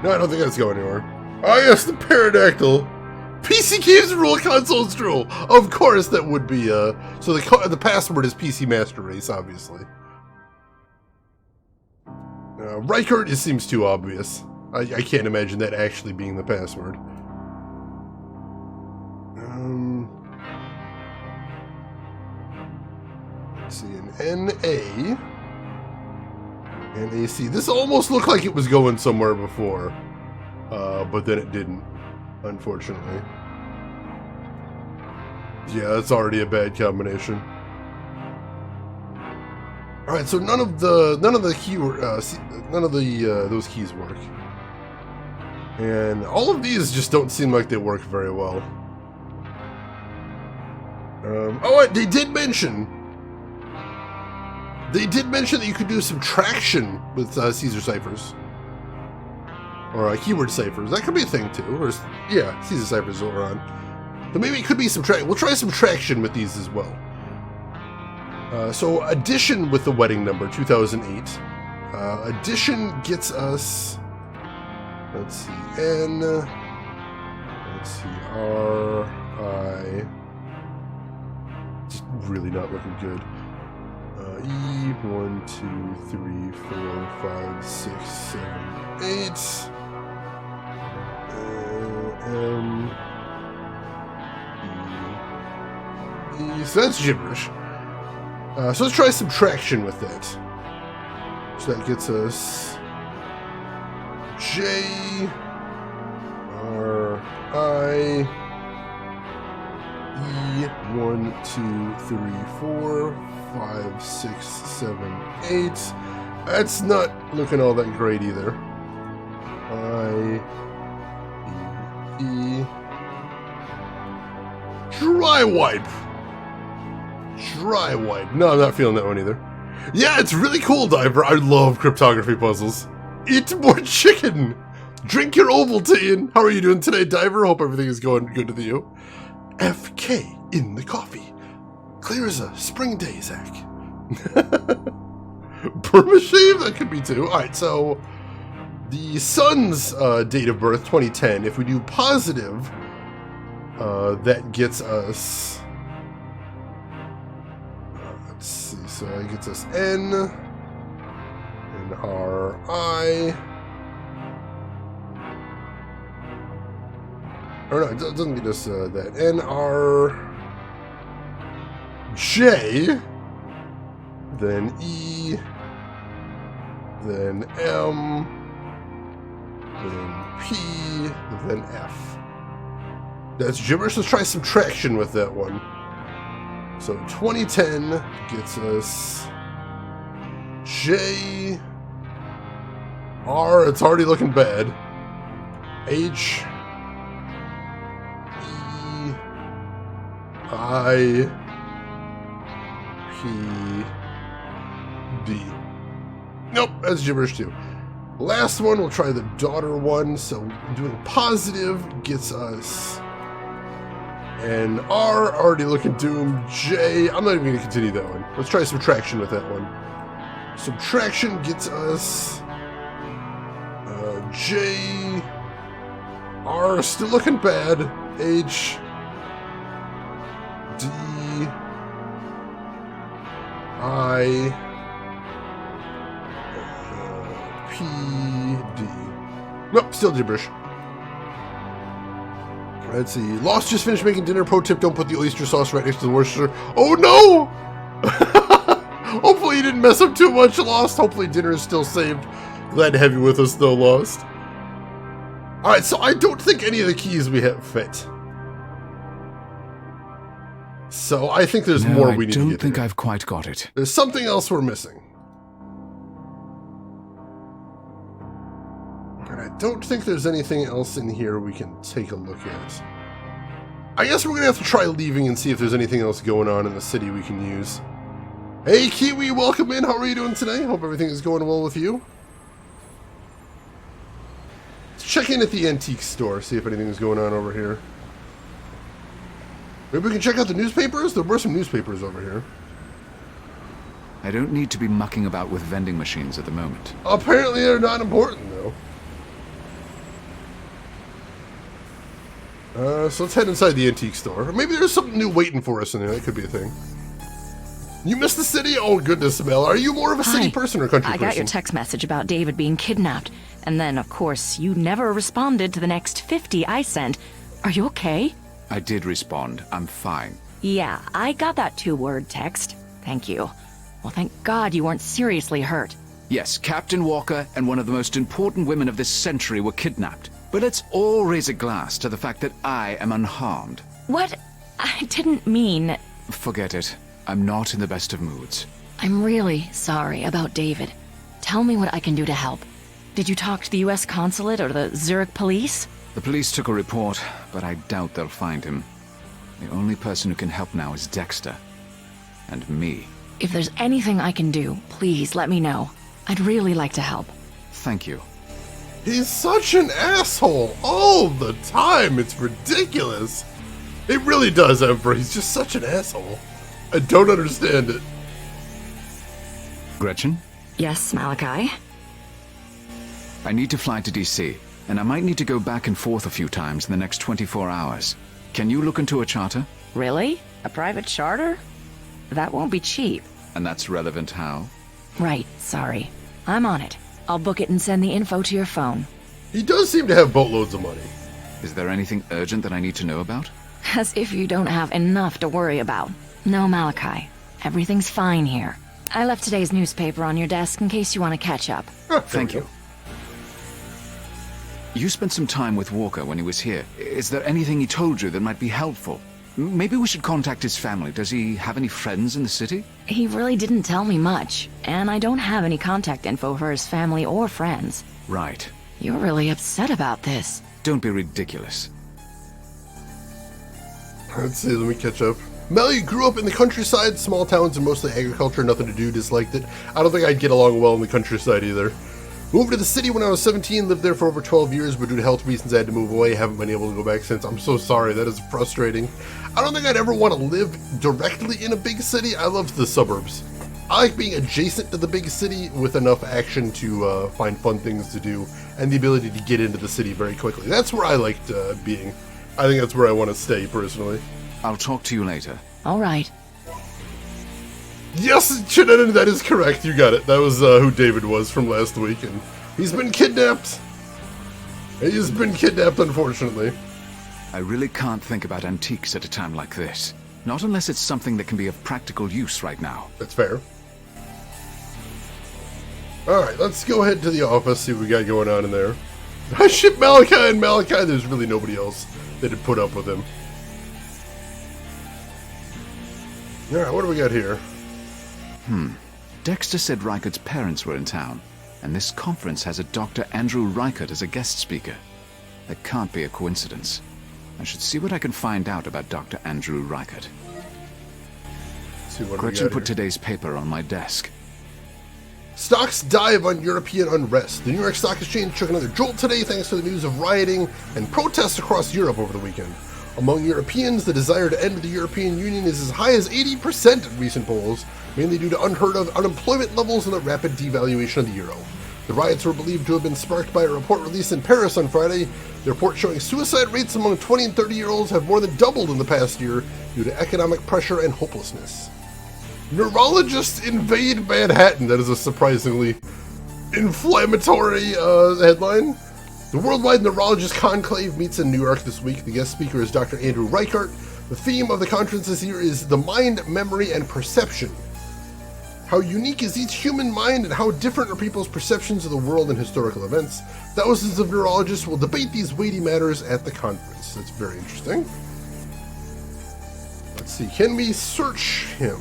No, I don't think that's going anywhere. Oh yes, the pterodactyl. PC games rule, consoles rule. Of course, that would be so the password is PC Master Race, obviously. Reichert, it seems too obvious. I can't imagine that actually being the password. Let's see, an NA. NAC. This almost looked like it was going somewhere before. But then it didn't, unfortunately. Yeah, that's already a bad combination. All right, so none of the keyword, none of the those keys work, and all of these just don't seem like they work very well. Oh, they did mention that you could do subtraction with Caesar ciphers or keyword ciphers. That could be a thing too. Or yeah, Caesar ciphers is what we're on. So maybe it could be subtract. We'll try subtraction with these as well. So addition with the wedding number 2008. Addition gets us. Let's see, N. Let's see, R, I. Just really not looking good. E, 1, 2, 3, 4, 5, 6, 7, 8. M. E. So that's gibberish. So let's try subtraction with that. So that gets us J, R, I, E, 1, 2, 3, 4, 5, 6, 7, 8. That's not looking all that great either. I, E, dry wipe. Dry wipe. No, I'm not feeling that one either. Yeah, it's really cool, Diver. I love cryptography puzzles. Eat more chicken. Drink your Ovaltine. How are you doing today, Diver? Hope everything is going good with you. FK in the coffee. Clear as a spring day, Zach. Burma shave? That could be too. Alright, so the sun's date of birth, 2010. If we do positive, that gets us... let's see, so that gets us N, and R, I. Or no, it doesn't get us that. N, R, J, then E, then M, then P, then F. That's gibberish. Let's try subtraction with that one. So 2010 gets us J, R, it's already looking bad, H, E, I, P, D. Nope, that's gibberish too. Last one, we'll try the daughter one. So doing positive gets us and R, already looking doomed. J, I'm not even going to continue that one. Let's try subtraction with that one. Subtraction gets us J, R, still looking bad. H, D, I, P, D. Nope, still gibberish. Let's see. Lost just finished making dinner. Pro tip, don't put the oyster sauce right next to the Worcestershire. Oh no! Hopefully you didn't mess up too much, Lost. Hopefully dinner is still saved. Glad to have you with us though, Lost. Alright, so I don't think any of the keys we have fit. So I think there's more we need to get. I don't think I've quite got it. There's something else we're missing. And I don't think there's anything else in here we can take a look at. I guess we're going to have to try leaving and see if there's anything else going on in the city we can use. Hey, Kiwi, welcome in. How are you doing today? Hope everything is going well with you. Let's check in at the antique store, see if anything's going on over here. Maybe we can check out the newspapers? There were some newspapers over here. I don't need to be mucking about with vending machines at the moment. Apparently they're not important, though. So let's head inside the antique store. Maybe there's something new waiting for us in there. That could be a thing. You missed the city? Oh, goodness, Mel. Are you more of a city Hi. person or country I person? got your text message about David being kidnapped. And then, of course, you never responded to the next 50 I sent. Are you okay? I did respond. I'm fine. Yeah, I got that 2-word text. Thank you. Well, thank God you weren't seriously hurt. Yes, Captain Walker and one of the most important women of this century were kidnapped. But let's all raise a glass to the fact that I am unharmed. What? I didn't mean... Forget it. I'm not in the best of moods. I'm really sorry about David. Tell me what I can do to help. Did you talk to the U.S. consulate or the Zurich police? The police took a report, but I doubt they'll find him. The only person who can help now is Dexter. And me. If there's anything I can do, please let me know. I'd really like to help. Thank you. He's such an asshole all the time. It's ridiculous. It really does, Emperor. He's just such an asshole. I don't understand it. Gretchen? Yes, Malachi? I need to fly to DC, and I might need to go back and forth a few times in the next 24 hours. Can you look into a charter? Really? A private charter? That won't be cheap. And that's relevant how? Right, sorry. I'm on it. I'll book it and send the info to your phone. He does seem to have boatloads of money. Is there anything urgent that I need to know about? As if you don't have enough to worry about. No, Malachi. Everything's fine here. I left today's newspaper on your desk in case you want to catch up. Thank you. You spent some time with Walker when he was here. Is there anything he told you that might be helpful? Maybe we should contact his family. Does he have any friends in the city? He really didn't tell me much, and I don't have any contact info for his family or friends. Right. You're really upset about this. Don't be ridiculous. Let's see, let me catch up. Mel, you grew up in the countryside, small towns and mostly agriculture, nothing to do, disliked it. I don't think I'd get along well in the countryside either. Moved to the city when I was 17, lived there for over 12 years, but due to health reasons I had to move away, haven't been able to go back since. I'm so sorry, that is frustrating. I don't think I'd ever want to live directly in a big city. I loved the suburbs. I like being adjacent to the big city with enough action to find fun things to do, and the ability to get into the city very quickly. That's where I liked being. I think that's where I want to stay, personally. I'll talk to you later. All right. Yes, Shannon, that is correct. You got it. That was who David was from last week, and he's been kidnapped. He's been kidnapped, unfortunately. I really can't think about antiques at a time like this. Not unless it's something that can be of practical use right now. That's fair. Alright, let's go ahead to the office, see what we got going on in there. I ship Malachi, and Malachi, there's really nobody else that had put up with him. Alright, what do we got here? Dexter said Reichert's parents were in town, and this conference has a Dr. Andrew Reichert as a guest speaker. That can't be a coincidence. I should see what I can find out about Dr. Andrew Reichert. See what Gretchen we got put here. today's paper on my desk. Stocks dive on European unrest. The New York Stock Exchange took another jolt today thanks to the news of rioting and protests across Europe over the weekend. Among Europeans, the desire to end the European Union is as high as 80% in recent polls, mainly due to unheard of unemployment levels and the rapid devaluation of the euro. The riots were believed to have been sparked by a report released in Paris on Friday. The report showing suicide rates among 20 and 30-year-olds have more than doubled in the past year due to economic pressure and hopelessness. Neurologists invade Manhattan. That is a surprisingly inflammatory headline. The Worldwide Neurologist Conclave meets in New York this week. The guest speaker is Dr. Andrew Reichert. The theme of the conference this year is the mind, memory, and perception. How unique is each human mind and how different are people's perceptions of the world and historical events? Thousands of neurologists will debate these weighty matters at the conference. That's very interesting. Let's see, can we search him?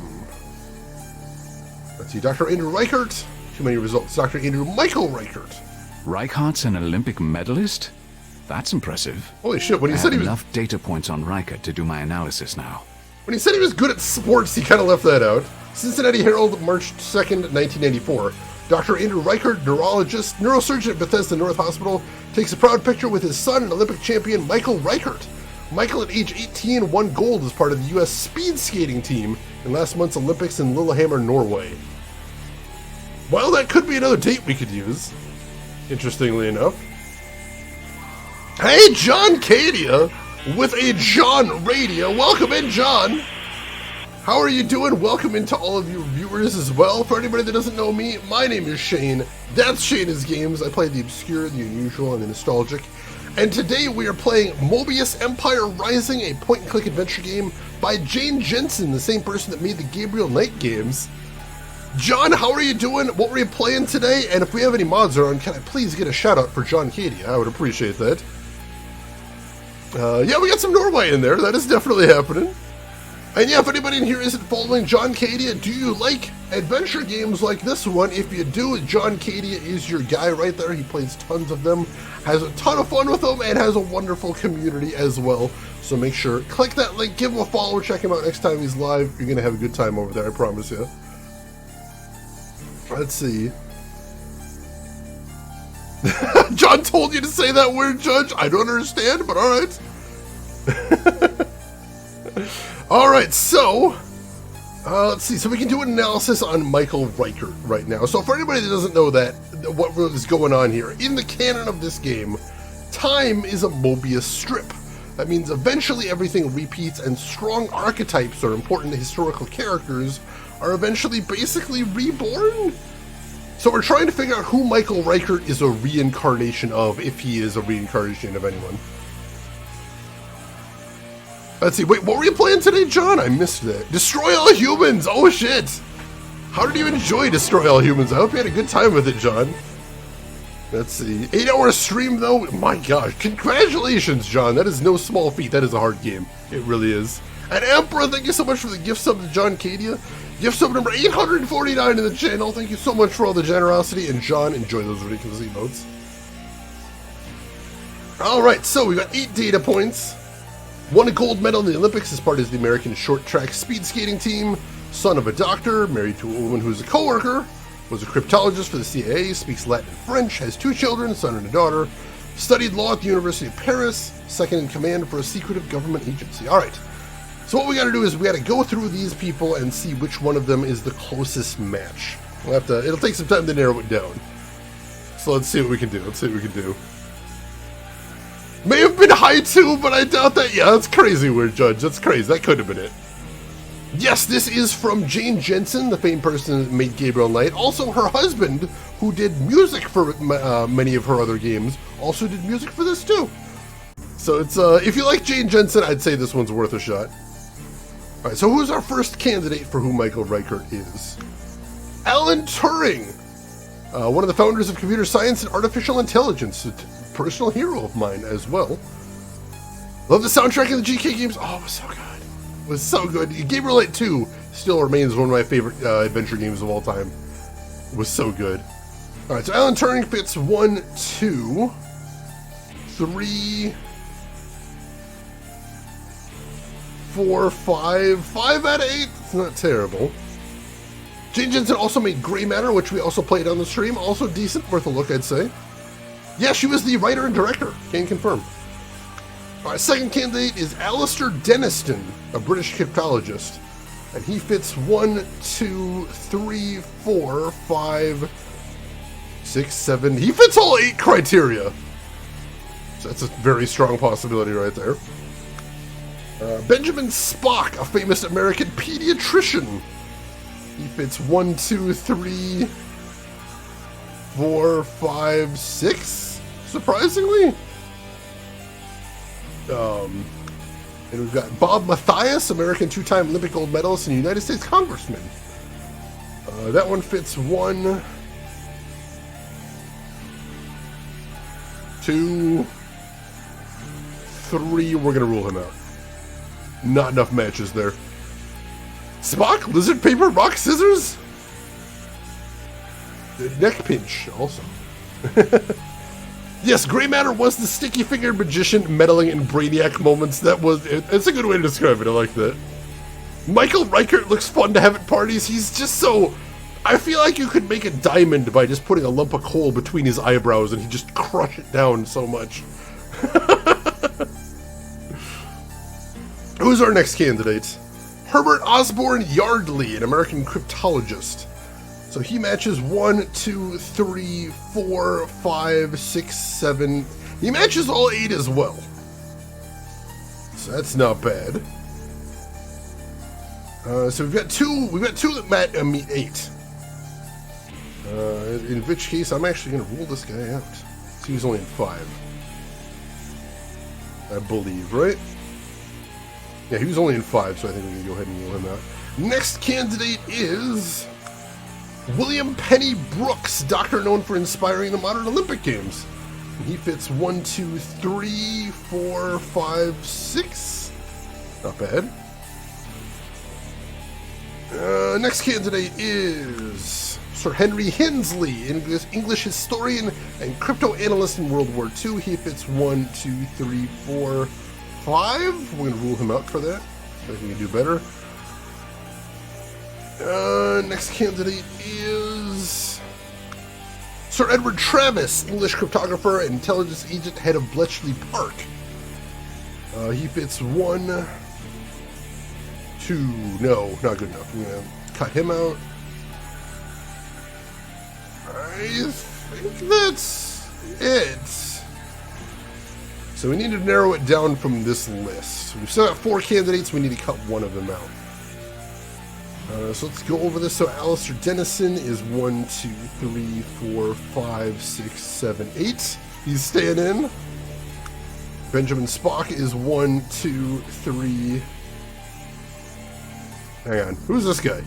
Let's see, Dr. Andrew Reichert. Too many results. Dr. Andrew Michael Reichert. Reichert's an Olympic medalist? That's impressive. Holy shit, when I he have said he was enough data points on Reichert to do my analysis now. when he said he was good at sports, he kind of left that out. Cincinnati Herald, March 2nd, 1994. Dr. Andrew Reichert, neurologist, neurosurgeon at Bethesda North Hospital, takes a proud picture with his son and Olympic champion Michael Reichert. Michael, at age 18, won gold as part of the U.S. speed skating team in last month's Olympics in Lillehammer, Norway. Well, that could be another date we could use, interestingly enough. Hey, John Cadia with a John Radio. Welcome in, John. How are you doing? Welcome into all of you viewers as well. For anybody that doesn't know me, my name is Shane. That's Shane's Games. I play the obscure, the unusual, and the nostalgic. And today we are playing Moebius Empire Rising, a point-and-click adventure game by Jane Jensen, the same person that made the Gabriel Knight games. John, how are you doing? What were you playing today? And if we have any mods around, can I please get a shout-out for John Katie? I would appreciate that. Yeah, we got some Norway in there. That is definitely happening. And yeah, if anybody in here isn't following John Cadia, do you like adventure games like this one? If you do, John Cadia is your guy right there. He plays tons of them, has a ton of fun with them, and has a wonderful community as well. So make sure, click that link, give him a follow, check him out next time he's live. You're going to have a good time over there, I promise you. Let's see. John told you to say that word, Judge. I don't understand, but all right. All right, so let's see. So we can do an analysis on Michael Reichert right now. So for anybody that doesn't know that, what is going on here, in the canon of this game, time is a Moebius strip. That means eventually everything repeats, and strong archetypes or important historical characters are eventually basically reborn. So we're trying to figure out who Michael Reichert is a reincarnation of, if he is a reincarnation of anyone. Let's see, wait, what were you playing today, John? I missed that. Destroy All Humans! Oh shit! How did you enjoy Destroy All Humans? I hope you had a good time with it, John. Let's see, 8-hour stream though? My gosh, congratulations, John. That is no small feat. That is a hard game. It really is. And Emperor, thank you so much for the gift sub to John Cadia. Gift sub number 849 in the channel. Thank you so much for all the generosity. And John, enjoy those ridiculous emotes. Alright, so we got 8 data points. Won a gold medal in the Olympics as part of the American short track speed skating team. Son of a doctor, married to a woman who's a co-worker. Was a cryptologist for the CIA, speaks Latin and French, has 2 children, a son and a daughter. Studied law at the University of Paris, second in command for a secretive government agency. Alright, so what we gotta do is we gotta go through these people and see which one of them is the closest match. We'll have to, it'll take some time to narrow it down. So let's see what we can do, May have been high too, but I doubt that. Yeah, that's crazy, Weird Judge. That's crazy. That could have been it. Yes, this is from Jane Jensen, the famed person that made Gabriel Knight. Also, her husband, who did music for many of her other games, also did music for this too. So it's if you like Jane Jensen, I'd say this one's worth a shot. All right, so who's our first candidate for who Michael Reichert is? Alan Turing, one of the founders of computer science and artificial intelligence. Personal hero of mine as well. Love the soundtrack in the GK games. Oh, it was so good. It was so good. Gabriel Knight 2 still remains one of my favorite adventure games of all time. It was so good. Alright, so Alan Turing fits 1, 2, 3, 4, 5. 5 out of 8. It's not terrible. Jane Jensen also made Gray Matter, which we also played on the stream. Also decent, worth a look, I'd say. Yeah, she was the writer and director. Can confirm. Our second candidate is Alistair Denniston, a British cryptologist. And he fits 1, 2, 3, 4, 5, 6, 7. He fits all 8 criteria. So that's a very strong possibility right there. Benjamin Spock, a famous American pediatrician. He fits 1, 2, 3, 4, 5, 6. Surprisingly. And we've got Bob Mathias, American 2-time Olympic gold medalist and United States Congressman. That one fits 1, 2, 3. We're gonna rule him out. Not enough matches there. Spock, lizard, paper, rock, scissors. The neck pinch also. Yes, Gray Matter was the sticky-fingered magician meddling in Brainiac moments. It's a good way to describe it. I like that. Michael Reichert looks fun to have at parties. He's just so... I feel like you could make a diamond by just putting a lump of coal between his eyebrows and he'd just crush it down so much. Who's our next candidate? Herbert Osborne Yardley, an American cryptologist. So he matches 1, 2, 3, 4, 5, 6, 7. He matches all 8 as well. So that's not bad. So we've got two that meet 8. In which case, I'm actually going to rule this guy out. So he's only in 5. I believe, right? Yeah, he was only in 5, so I think we can go ahead and rule him out. Next candidate is William Penny Brooks, doctor known for inspiring the modern Olympic Games. He fits 1, 2, 3, 4, 5, 6. Not bad. Next candidate is Sir Henry Hensley, English historian and crypto analyst in World War II. He fits 1, 2, 3, 4, 5. We're going to rule him out for that. I think we can do better. Next candidate is Sir Edward Travis, English cryptographer and intelligence agent, head of Bletchley Park. He fits 1, 2. No, not good enough. I'm going to cut him out. I think that's it. So we need to narrow it down from this list. We've still got 4 candidates. We need to cut one of them out. So let's go over this. So Alistair Dennison is 1, 2, 3, 4, 5, 6, 7, 8. He's staying in. Benjamin Spock is 1, 2, 3. Hang on. Who's this guy?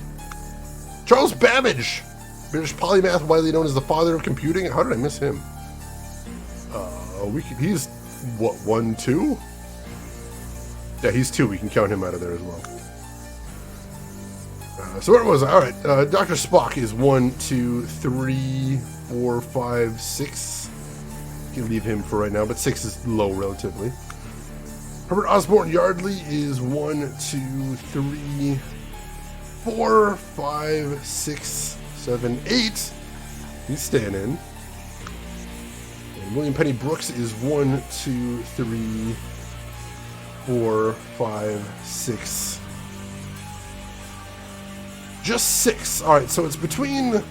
Charles Babbage, British polymath, widely known as the father of computing. How did I miss him? He's what, 1, 2? Yeah, he's 2. We can count him out of there as well. So where was I? All right, Dr. Spock is 1, 2, 3, 4, 5, 6. You can leave him for right now, but 6 is low relatively. Herbert Osborne Yardley is 1, 2, 3, 4, 5, 6, 7, 8. He's staying in. And William Penny Brooks is 1, 2, 3, 4, 5, 6. Just 6. Alright, so it's between,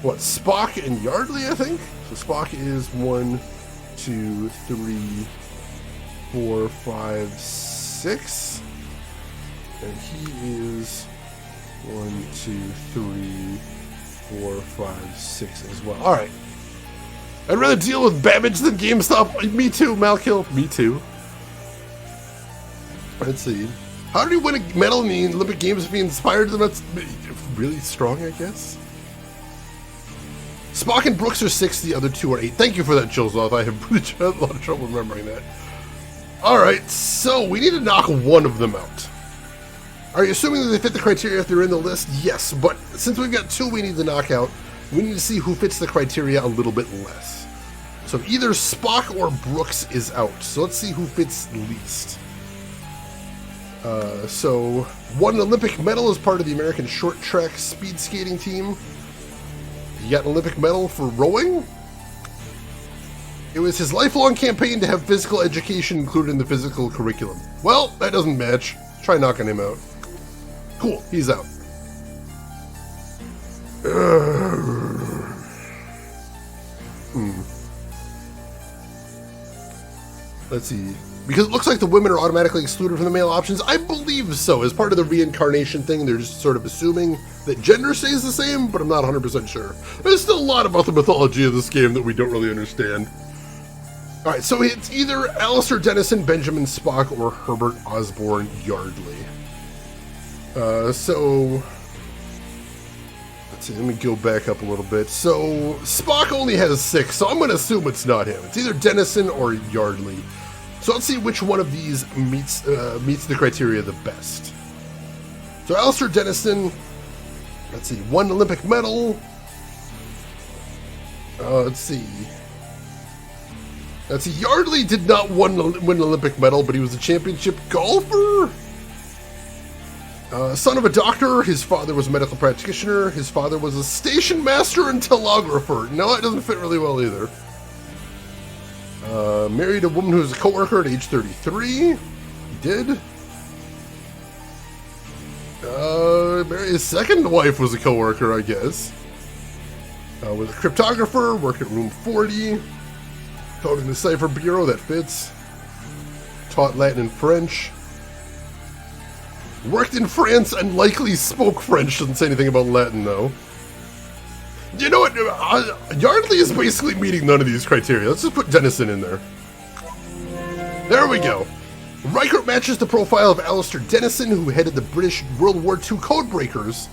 what, Spock and Yardley, I think? So Spock is 1, 2, 3, 4, 5, 6. And he is 1, 2, 3, 4, 5, 6 as well. Alright. I'd rather deal with Babbage than GameStop. Me too, Malkill. Me too. Let's see. How did he win a medal in the Olympic Games if he inspired them? That's really strong, I guess. Spock and Brooks are 6, the other 2 are 8. Thank you for that, Chillsoft. I have really had a lot of trouble remembering that. Alright, so we need to knock one of them out. Are you assuming that they fit the criteria if they're in the list? Yes, but since we've got 2 we need to knock out, we need to see who fits the criteria a little bit less. So either Spock or Brooks is out. So let's see who fits least. So, won an Olympic medal as part of the American short track speed skating team. He got an Olympic medal for rowing. It was his lifelong campaign to have physical education included in the physical curriculum. Well, that doesn't match. Try knocking him out. Cool, he's out. Let's see. Because it looks like the women are automatically excluded from the male options. I believe so. As part of the reincarnation thing, they're just sort of assuming that gender stays the same, but I'm not 100% sure. There's still a lot about the mythology of this game that we don't really understand. Alright, so it's either Alistair Dennison, Benjamin Spock, or Herbert Osborne Yardley. So... let's see, let me go back up a little bit. So, Spock only has 6, so I'm going to assume it's not him. It's either Dennison or Yardley. So let's see which one of these meets the criteria the best. So Alistair Dennison, let's see, 1 Olympic medal. Let's see. Yardley did not win an Olympic medal, but he was a championship golfer. Son of a doctor, his father was a medical practitioner. His father was a station master and telegrapher. No, that doesn't fit really well either. Married a woman who was a co-worker at age 33. He did. His second wife was a co-worker, I guess. Was a cryptographer, worked at room 40. Taught in the Cipher Bureau, that fits. Taught Latin and French. Worked in France and likely spoke French. Doesn't say anything about Latin, though. You know what? Yardley is basically meeting none of these criteria. Let's just put Dennison in there. There we go. Reichert matches the profile of Alistair Dennison, who headed the British World War II Codebreakers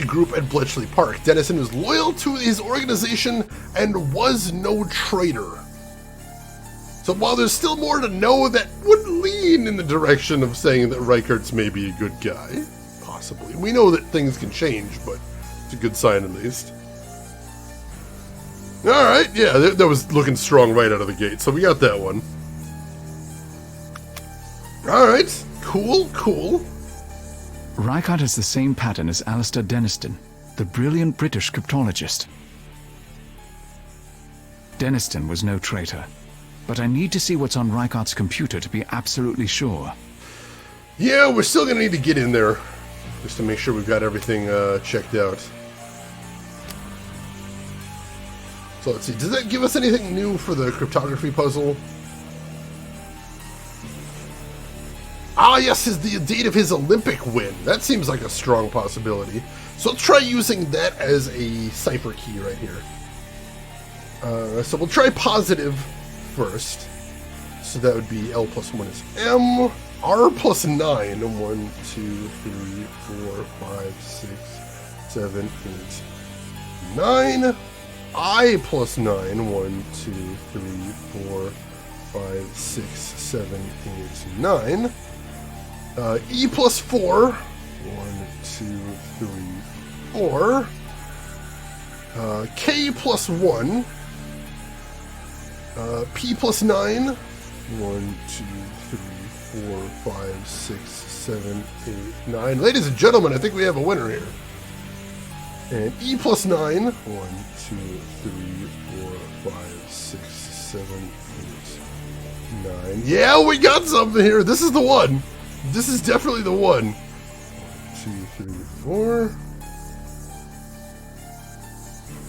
group at Bletchley Park. Dennison was loyal to his organization and was no traitor. So while there's still more to know, that would lean in the direction of saying that Reichert's maybe a good guy. Possibly. We know that things can change, but it's a good sign at least. Alright, yeah, that was looking strong right out of the gate, so we got that one. Alright, cool. Reichert has the same pattern as Alistair Denniston, the brilliant British cryptologist. Denniston was no traitor, but I need to see what's on Reichert's computer to be absolutely sure. Yeah, we're still gonna need to get in there, just to make sure we've got everything checked out. So let's see, does that give us anything new for the cryptography puzzle? Ah, yes, is the date of his Olympic win. That seems like a strong possibility. So let's try using that as a cipher key right here. So we'll try positive first. So that would be L plus 1 is M. R plus 9. 1, 2, 3, 4, 5, 6, 7, 8, 9. I plus 9. 1, 2, 3, 4, 5, 6, 7, 8, 9. E plus 4. 1, 2, 3, 4. K plus 1. P plus 9. 1, 2, 3, 4, 5, 6, 7, 8, 9. Ladies and gentlemen, I think we have a winner here. And E plus 9. 1, 2, 3, 4, 5, 6, 7, 8, 9. Yeah, we got something here. This is the one. This is definitely the one. 2, 3, 4.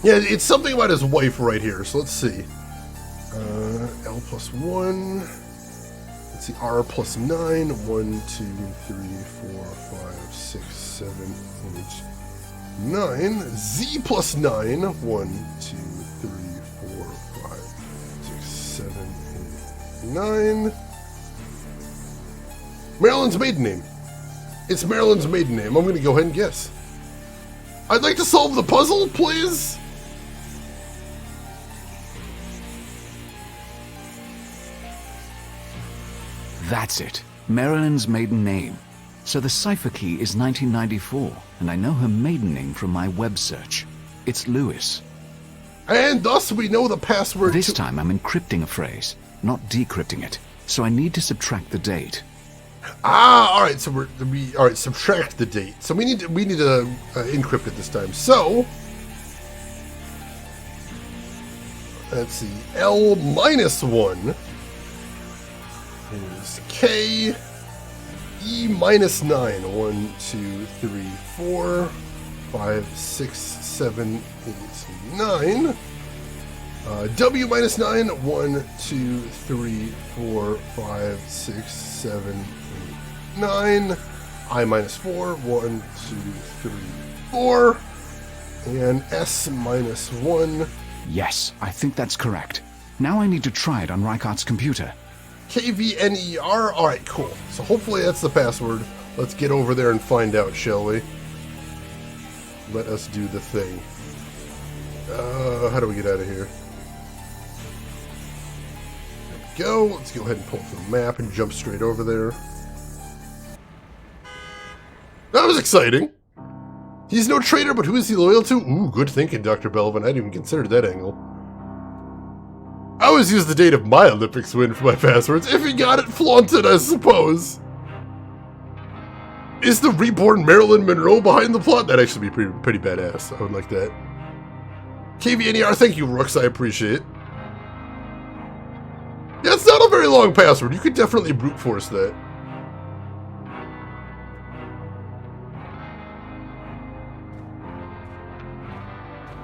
Yeah, it's something about his wife right here. So let's see. L plus 1. Let's see. R plus 9. 1, 2, 3, 4, 5, 6, 7, 8, 9. Z plus 9. 1, 2, 3, 4, 5, 6, 7, 8, 9. Marilyn's maiden name. It's Marilyn's maiden name. I'm going to go ahead and guess. I'd like to solve the puzzle, please. That's it. Marilyn's maiden name. So the cipher key is 1994, and I know her maiden name from my web search. It's Lewis. And thus we know the password. This time I'm encrypting a phrase, not decrypting it. So I need to subtract the date. Ah, all right. So we all right. Subtract the date. So we need to encrypt it this time. So let's see. L minus 1 is K. E minus 9. 1, 2, 3, 4, 5, 6, 7, 8, 9. W minus 9. 1, 2, 3, 4, 5, 6, 7, 8, 9. I minus 4. 1, 2, 3, 4. And S minus 1. Yes, I think that's correct. Now I need to try it on Reichert's computer. KVNER. All right, cool. So hopefully that's the password. Let's get over there and find out, shall we? Let us do the thing. How do we get out of here? There we go. Let's go ahead and pull up the map and jump straight over there. That was exciting. He's no traitor, but who is he loyal to? Ooh, good thinking, Dr. Belvin. I didn't even consider that angle. I always use the date of my Olympics win for my passwords. If he got it, flaunt it, I suppose. Is the reborn Marilyn Monroe behind the plot? That'd actually be pretty badass. I would like that. KVNER, thank you, Rooks. I appreciate it. Yeah, it's not a very long password. You could definitely brute force that.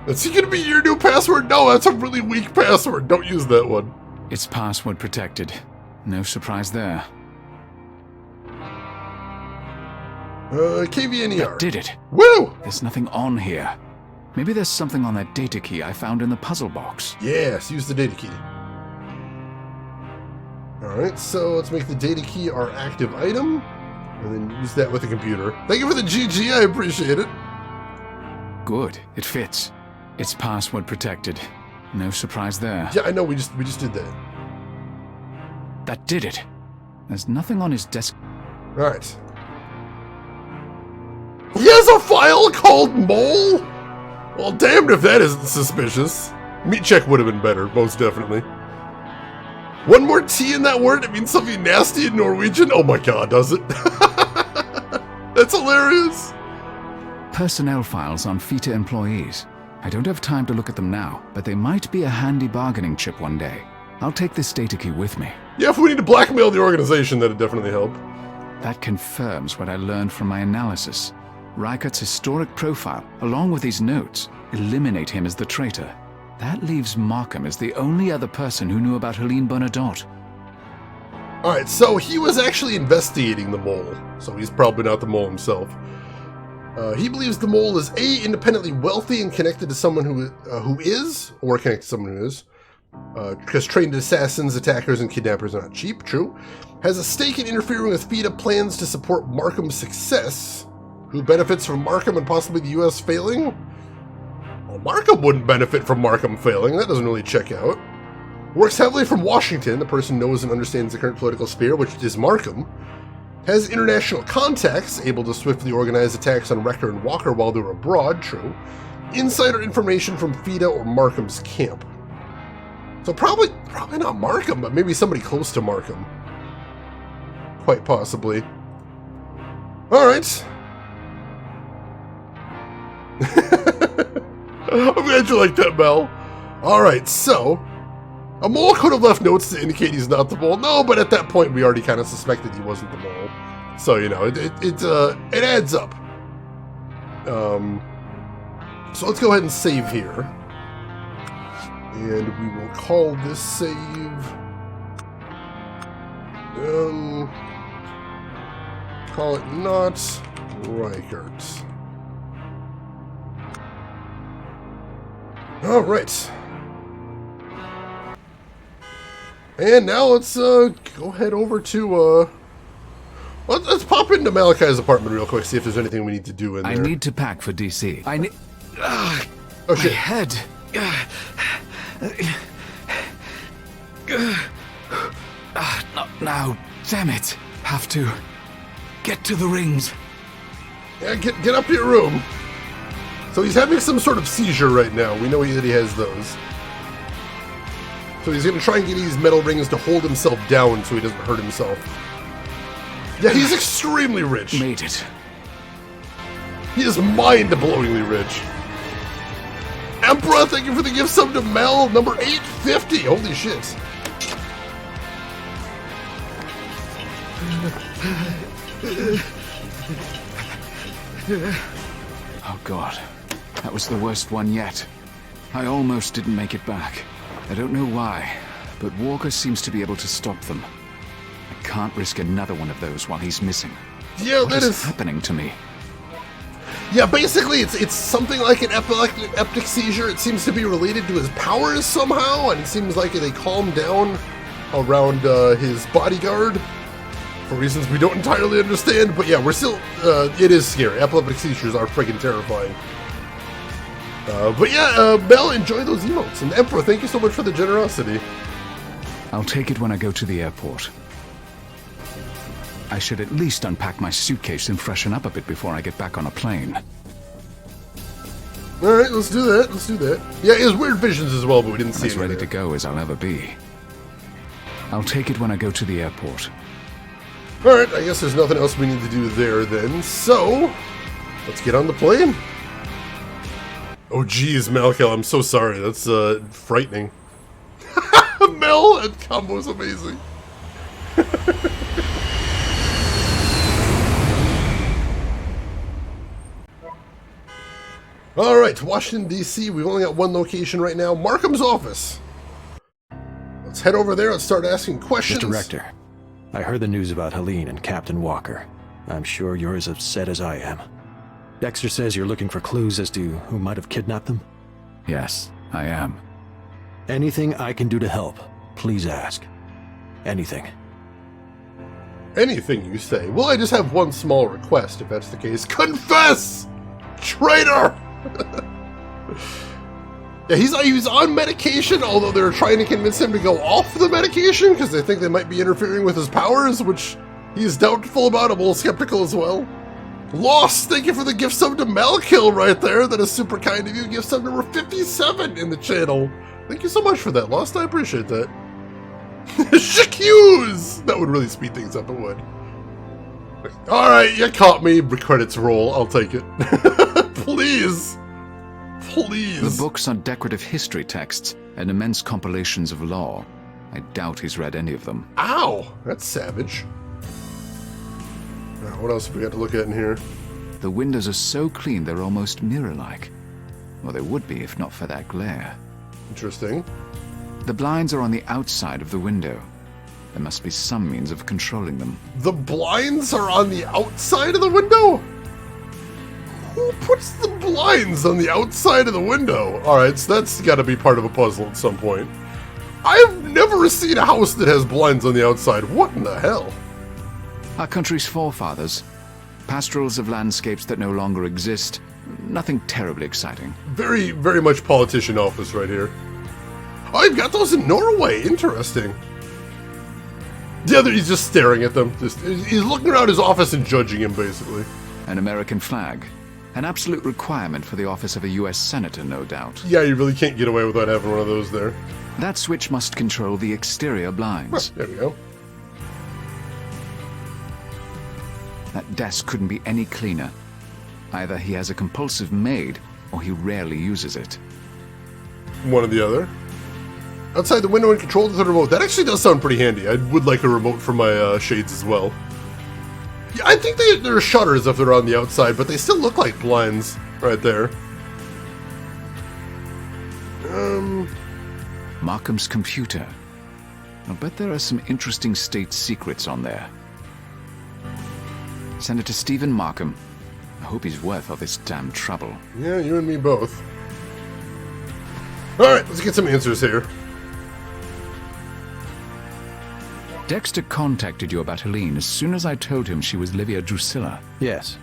Is he gonna be your new password? No, that's a really weak password. Don't use that one. It's password protected. No surprise there. KVNER. That did it. Woo! There's nothing on here. Maybe there's something on that data key I found in the puzzle box. Yes, use the data key. Alright, so let's make the data key our active item, and then use that with the computer. Thank you for the GG, I appreciate it. Good, it fits. It's password protected. No surprise there. Yeah, I know, we just did that. That did it. There's nothing on his desk. Alright. He has a file called Mole? Well, damned if that isn't suspicious. Meat check would have been better, most definitely. One more T in that word, it means something nasty in Norwegian? Oh my god, does it? That's hilarious. Personnel files on FITA employees. I don't have time to look at them now, but they might be a handy bargaining chip one day. I'll take this data key with me. Yeah, if we need to blackmail the organization, that'd definitely help. That confirms what I learned from my analysis. Reichert's historic profile, along with his notes, eliminate him as the traitor. That leaves Markham as the only other person who knew about Helene Bernadotte. Alright, so he was actually investigating the mole, so he's probably not the mole himself. He believes the mole is A, independently wealthy and connected to someone who is, or connected to someone who is, because trained assassins, attackers, and kidnappers are not cheap, true, has a stake in interfering with FITA plans to support Markham's success, who benefits from Markham and possibly the US failing? Well, Markham wouldn't benefit from Markham failing, that doesn't really check out. Works heavily from Washington, the person knows and understands the current political sphere, which is Markham. Has international contacts, able to swiftly organize attacks on Wrecker and Walker while they're abroad, true. Insider information from FITA or Markham's camp. So probably not Markham, but maybe somebody close to Markham. Quite possibly. Alright. I'm glad you like that, Mel. Alright, so... a mole could have left notes to indicate he's not the mole. No, but at that point we already kind of suspected he wasn't the mole. So, you know, it adds up. So let's go ahead and save here. And we will call this save... call it not Reichert. Alright. And now let's go head over to let's pop into Malachi's apartment real quick, see if there's anything we need to do in there. I need to pack for DC. I need... oh my shit. head. Now, damn it. Have to get to the rings. Yeah, get up to your room. So he's having some sort of seizure right now. We know that he has those. So he's going to try and get these metal rings to hold himself down so he doesn't hurt himself. Yeah, he's extremely rich. Made it. He is mind-blowingly rich. Emperor, thank you for the gift sub to Mel, number 850. Holy shit. Oh god, that was the worst one yet. I almost didn't make it back. I don't know why, but Walker seems to be able to stop them. I can't risk another one of those while he's missing. Yeah, What is happening to me? Yeah, basically it's something like an epileptic seizure. It seems to be related to his powers somehow, and it seems like they calm down around his bodyguard for reasons we don't entirely understand. But yeah, we're still, it is scary. Epileptic seizures are freaking terrifying. But yeah, Mel, enjoy those emotes. And Emperor, thank you so much for the generosity. I'll take it when I go to the airport. I should at least unpack my suitcase and freshen up a bit before I get back on a plane. Alright, let's do that. Let's do that. Yeah, he has weird visions as well, but we didn't see it. As ready to go as I'll ever be. I'll take it when I go to the airport. Alright, I guess there's nothing else we need to do there then. So, let's get on the plane. Oh geez, Malkel, I'm so sorry. That's frightening. Mel, that combo's amazing. Alright, Washington, D.C. We've only got one location right now. Markham's office. Let's head over there and start asking questions. Mr. Rector, I heard the news about Helene and Captain Walker. I'm sure you're as upset as I am. Dexter says you're looking for clues as to who might have kidnapped them. Yes, I am. Anything I can do to help, please ask. Anything. Anything you say. Well, I just have one small request, if that's the case. Confess! Traitor! Yeah, he's on medication, although they're trying to convince him to go off the medication because they think they might be interfering with his powers, which he's doubtful about. I'm a little skeptical as well. Lost, thank you for the gift sub to Malkill right there. That is super kind of you. Gift sub number 57 in the channel. Thank you so much for that, Lost. I appreciate that. Shicuse! That would really speed things up, it would. Alright, you caught me. Credits roll. I'll take it. Please. Please. The books are decorative history texts and immense compilations of law. I doubt he's read any of them. Ow! That's savage. What else have we got to look at in here? The windows are so clean they're almost mirror-like. Well, they would be if not for that glare. Interesting. The blinds are on the outside of the window. There must be some means of controlling them. The blinds are on the outside of the window? Who puts the blinds on the outside of the window? Alright, so that's got to be part of a puzzle at some point. I've never seen a house that has blinds on the outside. What in the hell? Our country's forefathers. Pastorals of landscapes that no longer exist. Nothing terribly exciting. Very, very much politician office right here. Oh, you've got those in Norway. Interesting. The other, he's just staring at them. He's looking around his office and judging him, basically. An American flag. An absolute requirement for the office of a U.S. senator, no doubt. Yeah, you really can't get away without having one of those there. That switch must control the exterior blinds. Huh, there we go. That desk couldn't be any cleaner. Either he has a compulsive maid, or he rarely uses it. One or the other. Outside the window and controlled with a remote. That actually does sound pretty handy. I would like a remote for my shades as well. Yeah, I think they're shutters if they're on the outside, but they still look like blinds right there. Markham's computer. I'll bet there are some interesting state secrets on there. Senator Stephen Markham. I hope he's worth all this damn trouble. Yeah, you and me both. Alright, let's get some answers here. Dexter contacted you about Helene as soon as I told him she was Livia Drusilla. Yes.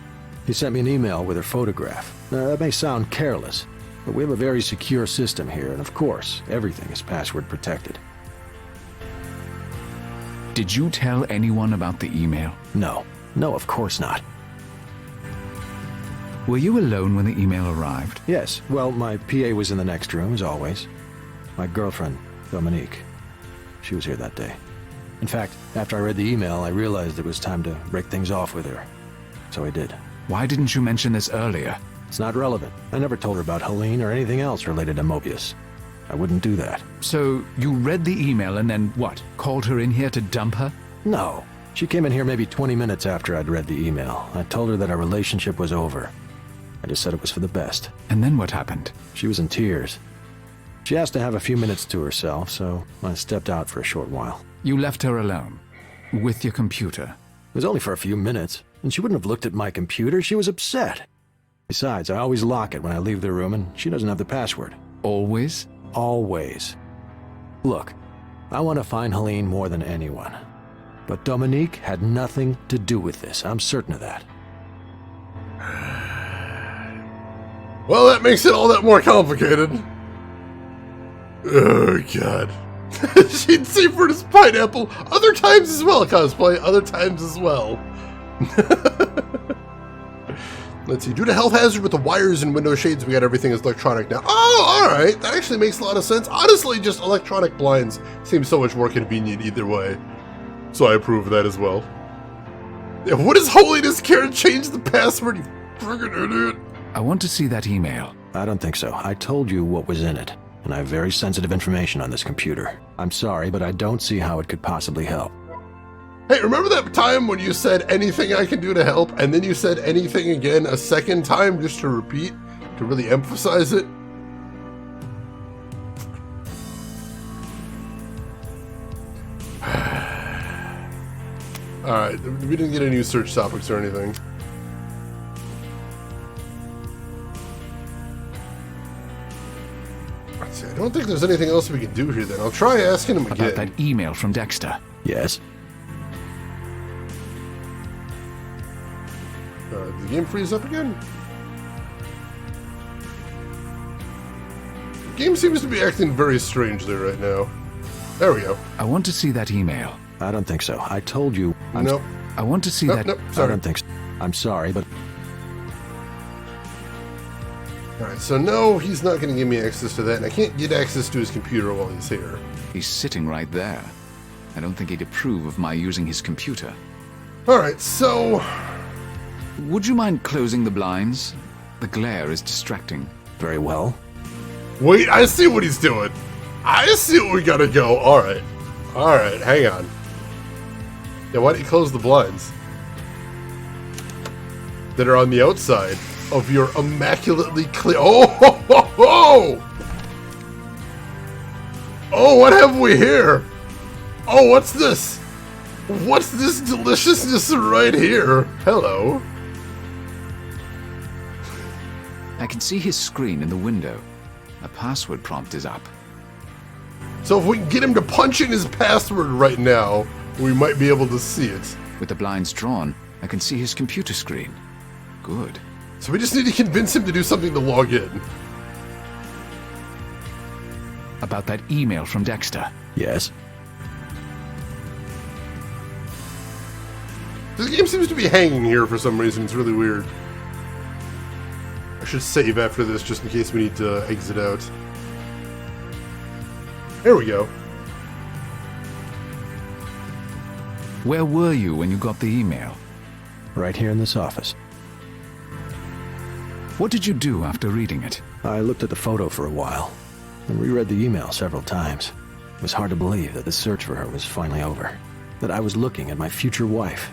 He sent me an email with her photograph. That may sound careless, but we have a very secure system here, and of course, everything is password protected. Did you tell anyone about the email? No. No, of course not. Were you alone when the email arrived? Yes, well, my PA was in the next room, as always. My girlfriend, Dominique. She was here that day. In fact, after I read the email, I realized it was time to break things off with her. So I did. Why didn't you mention this earlier? It's not relevant. I never told her about Helene or anything else related to Moebius. I wouldn't do that. So, you read the email and then, what, called her in here to dump her? No. She came in here maybe 20 minutes after I'd read the email. I told her that our relationship was over. I just said it was for the best. And then what happened? She was in tears. She asked to have a few minutes to herself, so I stepped out for a short while. You left her alone? With your computer? It was only for a few minutes, and she wouldn't have looked at my computer. She was upset. Besides, I always lock it when I leave the room, and she doesn't have the password. Always? Always. Look, I want to find Helene more than anyone. But Dominique had nothing to do with this. I'm certain of that. Well, that makes it all that more complicated. Oh, God. She'd see for his pineapple. Other times as well, cosplay. Other times as well. Let's see. Due to health hazard with the wires and window shades, we got everything as electronic now. Oh, alright. That actually makes a lot of sense. Honestly, just electronic blinds seems so much more convenient either way. So I approve of that as well. Yeah, what does Holiness care to change the password, you friggin' idiot? I want to see that email. I don't think so. I told you what was in it, and I have very sensitive information on this computer. I'm sorry, but I don't see how it could possibly help. Hey, remember that time when you said anything I can do to help, and then you said anything again a second time just to repeat, to really emphasize it? Alright, we didn't get any new search topics or anything. Let's see, I don't think there's anything else we can do here then. I'll try asking him again. About that email from Dexter. Yes? Did the game freeze up again? The game seems to be acting very strangely right now. There we go. I want to see that email. I don't think so. I told you. Nope. I want to see that. Nope, I sorry. don't think so. I'm sorry, but Alright, so no, he's not going to give me access to that, and I can't get access to his computer while he's here. He's sitting right there. I don't think he'd approve of my using his computer. Alright, so... Would you mind closing the blinds? The glare is distracting. very well. Wait, I see what he's doing. I see what we gotta go. Alright. Alright, hang on. Yeah, why don't you close the blinds? That are on the outside of your immaculately clear... Oh, ho, ho, ho! Oh, what have we here? Oh, what's this? What's this deliciousness right here? Hello. I can see his screen in the window. A password prompt is up. So if we can get him to punch in his password right now, we might be able to see it. With the blinds drawn, I can see his computer screen. Good. So we just need to convince him to do something to log in. About that email from Dexter. Yes? This game seems to be hanging here for some reason. It's really weird. I should save after this just in case we need to exit out. There we go. Where were you when you got the email? Right here in this office. What did you do after reading it? I looked at the photo for a while, and reread the email several times. It was hard to believe that the search for her was finally over. That I was looking at my future wife.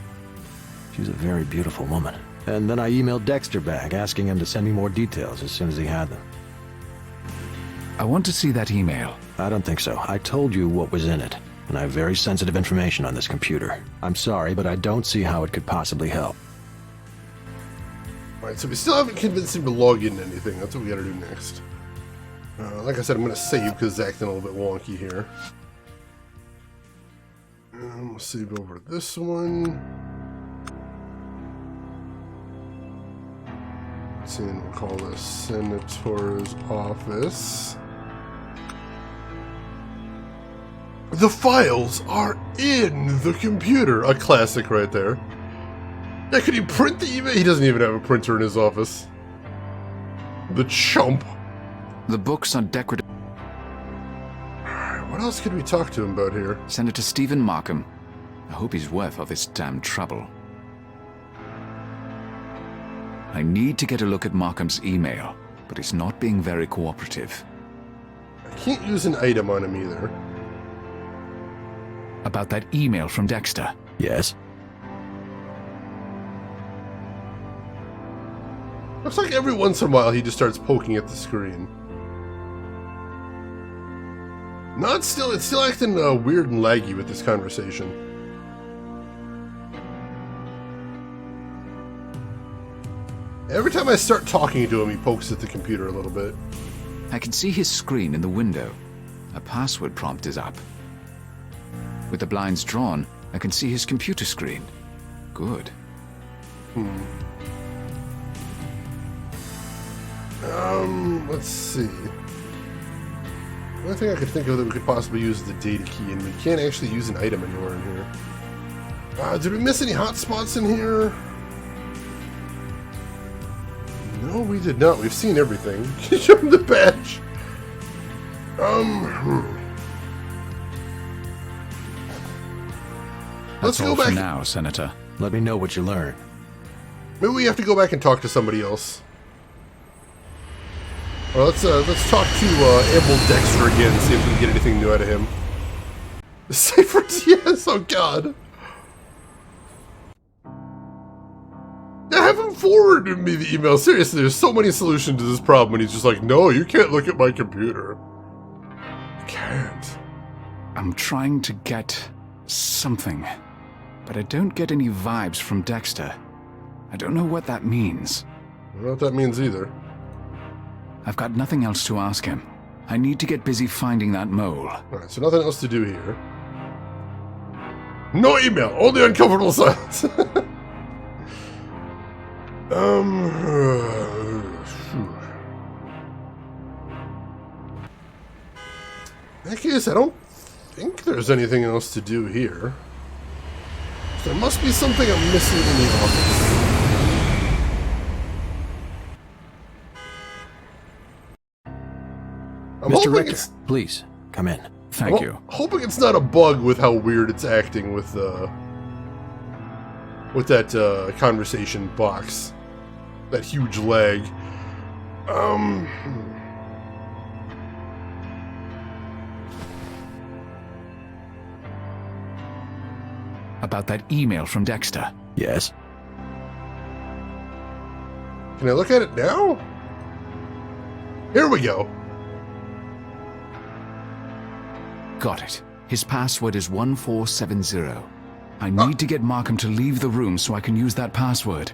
She was a very beautiful woman. And then I emailed Dexter back, asking him to send me more details as soon as he had them. I want to see that email. I don't think so. I told you what was in it, and I have very sensitive information on this computer. I'm sorry, but I don't see how it could possibly help. Alright, so we still haven't convinced him to log in to anything. That's what we gotta do next. Like I said, I'm gonna save because it's acting a little bit wonky here. We'll save over this one. Let's see, we'll call this Senator's office. The files are in the computer. A classic right there. Yeah, could he print the email? He doesn't even have a printer in his office. The chump. The books are decorative. What else could we talk to him about here? Senator Stephen Markham. I hope he's worth all this damn trouble. I need to get a look at Markham's email, but he's not being very cooperative. I can't use an item on him either. About that email from Dexter. Yes? Looks like every once in a while he just starts poking at the screen. No, it's still acting weird and laggy with this conversation. Every time I start talking to him, he pokes at the computer a little bit. I can see his screen in the window. A password prompt is up. With the blinds drawn, I can see his computer screen. Good. Let's see. One thing I could think of that we could possibly use is the data key, and we can't actually use an item anywhere in here. Did we miss any hotspots in here? No, we did not. We've seen everything. Show him the badge. Let's That's go all back. for now, Senator. Let me know what you learn. Maybe we have to go back and talk to somebody else. Well, let's talk to Amble Dexter again, see if we can get anything new out of him. Cipher yes, oh god. Now have him forward me the email. Seriously, there's so many solutions to this problem, and he's just like, no, you can't look at my computer. I can't. I'm trying to get something. but I don't get any vibes from Dexter. I don't know what that means. I don't know what that means either. I've got nothing else to ask him. I need to get busy finding that mole. Alright, so nothing else to do here. No email, only uncomfortable silence. In that case, I don't think there's anything else to do here. There must be something I'm missing in the office. Mr. Richter, please, come in. Thank you. Hoping it's not a bug with how weird it's acting with that conversation box. That huge lag. About that email from Dexter. Yes? Can I look at it now? Here we go. Got it. His password is 1470. I need to get Markham to leave the room so I can use that password.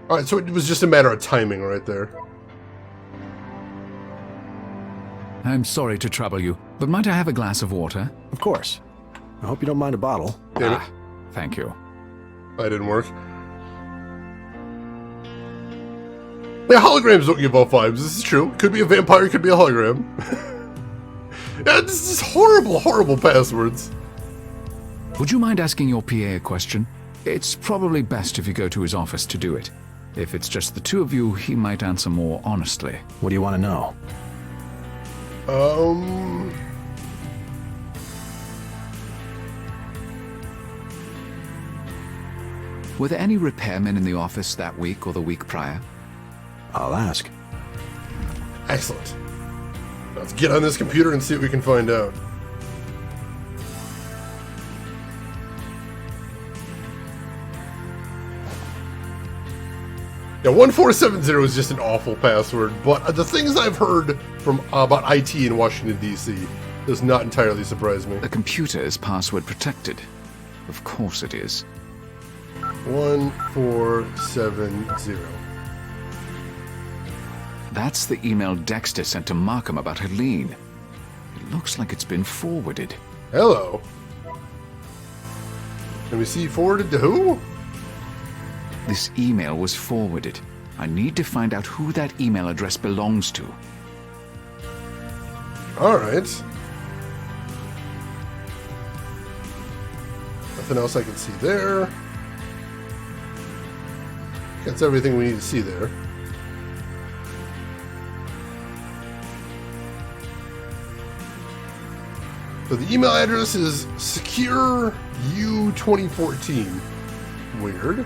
Alright, so it was just a matter of timing right there. I'm sorry to trouble you, but might I have a glass of water? Of course. I hope you don't mind a bottle. Damn it. Thank you. That didn't work. Yeah, holograms don't give off vibes. This is true. Could be a vampire, could be a hologram. Yeah, this is horrible, horrible passwords. Would you mind asking your PA a question? It's probably best if you go to his office to do it. If it's just the two of you, he might answer more honestly. What do you want to know? Were there any repairmen in the office that week or the week prior? I'll ask. Excellent. Let's get on this computer and see what we can find out. Yeah, 1470 is just an awful password, but the things I've heard from about IT in Washington, D.C. does not entirely surprise me. The computer is password protected. Of course it is. 1470. That's the email Dexter sent to Markham about Helene. It looks like it's been forwarded. Hello. Let me see, forwarded to who? This email was forwarded. I need to find out who that email address belongs to. Alright. Nothing else I can see there. That's everything we need to see there. So the email address is SecureU2014. Weird.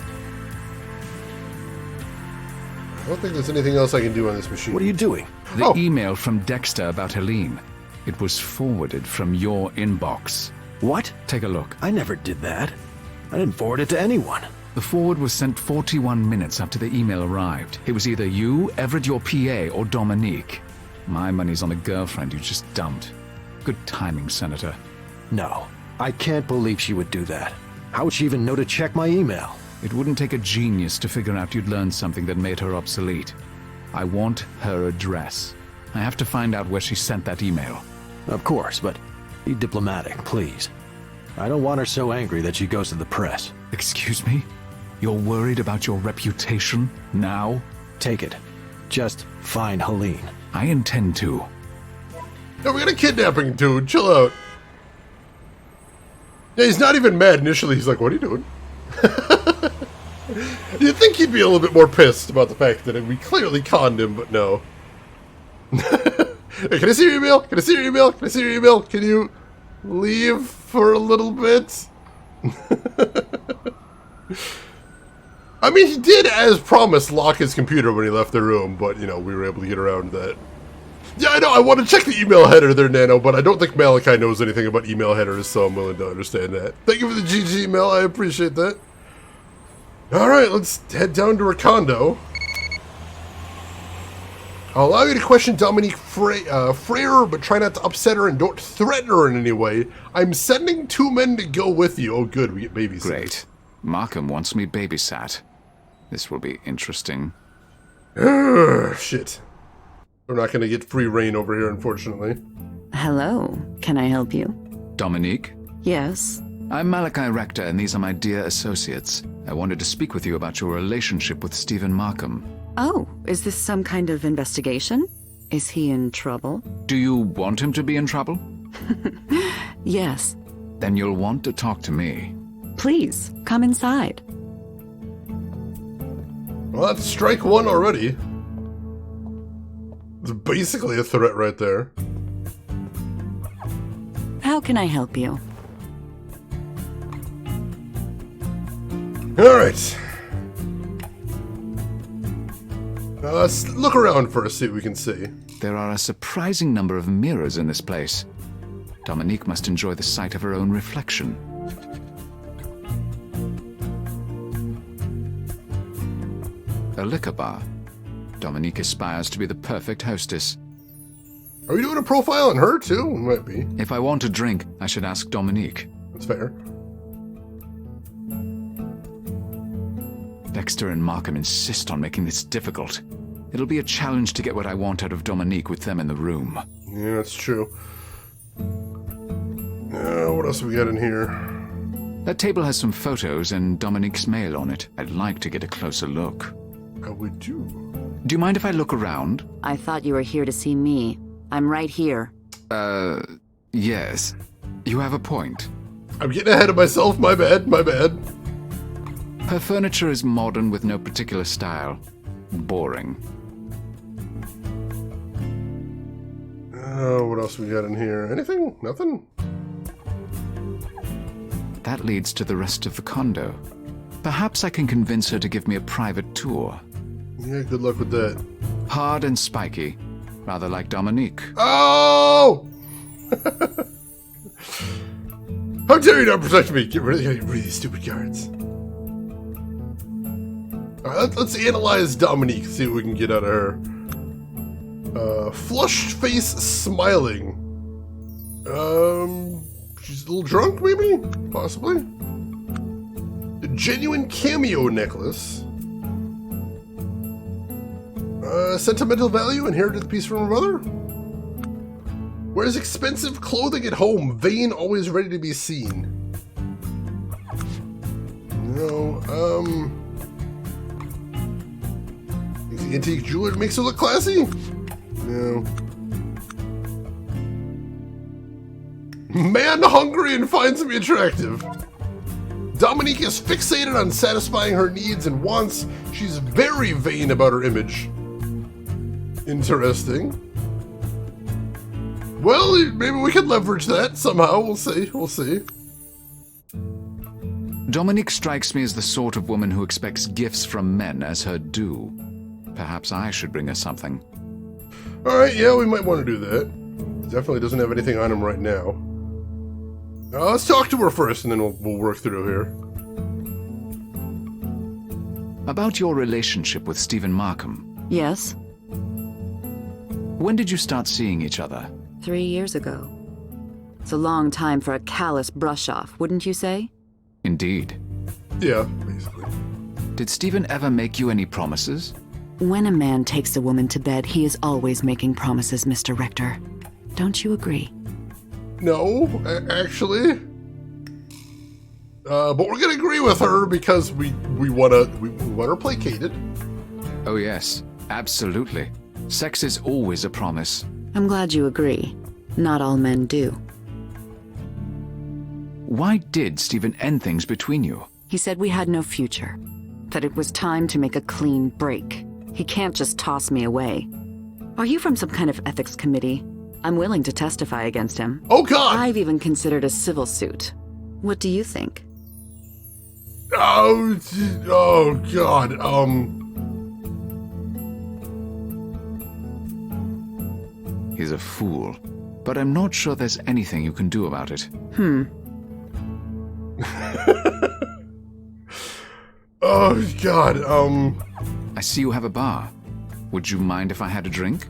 I don't think there's anything else I can do on this machine. What are you doing? The email from Dexter about Helene. It was forwarded from your inbox. What? Take a look. I never did that. I didn't forward it to anyone. The forward was sent 41 minutes after the email arrived. It was either you, Everett, your PA, or Dominique. My money's on the girlfriend you just dumped. Good timing, Senator. No, I can't believe she would do that. How would she even know to check my email? It wouldn't take a genius to figure out you'd learned something that made her obsolete. I want her address. I have to find out where she sent that email. Of course, but be diplomatic, please. I don't want her so angry that she goes to the press. Excuse me? You're worried about your reputation now? Take it. Just find Helene. I intend to. No, we got a kidnapping, dude. Chill out. Yeah, he's not even mad initially. He's like, what are you doing? You'd think he'd be a little bit more pissed about the fact that we clearly conned him, but no. Hey, can I see your email? Can I see your email? Can I see your email? Can you leave for a little bit? I mean, he did, as promised, lock his computer when he left the room, but, you know, we were able to get around that. Yeah, I know, I want to check the email header there, Nano, but I don't think Malachi knows anything about email headers, so I'm willing to understand that. Thank you for the GG email, I appreciate that. Alright, let's head down to her condo. I'll allow you to question Dominique Freire, but try not to upset her and don't threaten her in any way. I'm sending 2 men to go with you. Oh, good, we get babysitters. Great. Markham wants me babysat. This will be interesting. Shit. We're not going to get free reign over here, unfortunately. Hello, can I help you? Dominique? Yes. I'm Malachi Rector, and these are my dear associates. I wanted to speak with you about your relationship with Stephen Markham. Oh, is this some kind of investigation? Is he in trouble? Do you want him to be in trouble? Yes. Then you'll want to talk to me. Please, come inside. Well, that's strike 1 already. It's basically a threat right there. How can I help you? Alright. Let's look around first, see what we can see. There are a surprising number of mirrors in this place. Dominique must enjoy the sight of her own reflection. A liquor bar. Dominique aspires to be the perfect hostess. Are we doing a profile on her, too? We might be. If I want a drink, I should ask Dominique. That's fair. Dexter and Markham insist on making this difficult. It'll be a challenge to get what I want out of Dominique with them in the room. Yeah, that's true. What else have we got in here? That table has some photos and Dominique's mail on it. I'd like to get a closer look. I would do. Do you mind if I look around? I thought you were here to see me. I'm right here. Yes. You have a point. I'm getting ahead of myself, my bad. Her furniture is modern with no particular style. Boring. What else we got in here? Anything? Nothing? That leads to the rest of the condo. Perhaps I can convince her to give me a private tour. Yeah, good luck with that. Hard and spiky. Rather like Dominique. Oh! How dare you not protect me? Get rid of these stupid guards. Alright, let's analyze Dominique, see what we can get out of her. Flushed face smiling. She's a little drunk, maybe? Possibly. A genuine cameo necklace. Sentimental value, inherited the piece from her mother. Wears expensive clothing at home, vain, always ready to be seen. No, the antique jeweler makes her look classy? No. Man hungry and finds me attractive. Dominique is fixated on satisfying her needs and wants. She's very vain about her image. Interesting. Well, maybe we could leverage that somehow. We'll see. Dominique strikes me as the sort of woman who expects gifts from men as her due. Perhaps I should bring her something. Alright, yeah, we might want to do that. Definitely doesn't have anything on him right now. Let's talk to her first, and then we'll work through here. About your relationship with Stephen Markham. Yes, When did you start seeing each other? 3 years ago. It's a long time for a callous brush-off, wouldn't you say? Indeed. Yeah, basically. Did Stephen ever make you any promises? When a man takes a woman to bed, he is always making promises, Mr. Rector. Don't you agree? No, actually. But we're gonna agree with her because we want her placated. Oh yes, absolutely. Sex is always a promise. I'm glad you agree. Not all men do. Why did Stephen end things between you? He said we had no future. That it was time to make a clean break. He can't just toss me away. Are you from some kind of ethics committee? I'm willing to testify against him. Oh God! I've even considered a civil suit. What do you think? Oh God. He's a fool. But I'm not sure there's anything you can do about it. Oh God. I see you have a bar. Would you mind if I had a drink?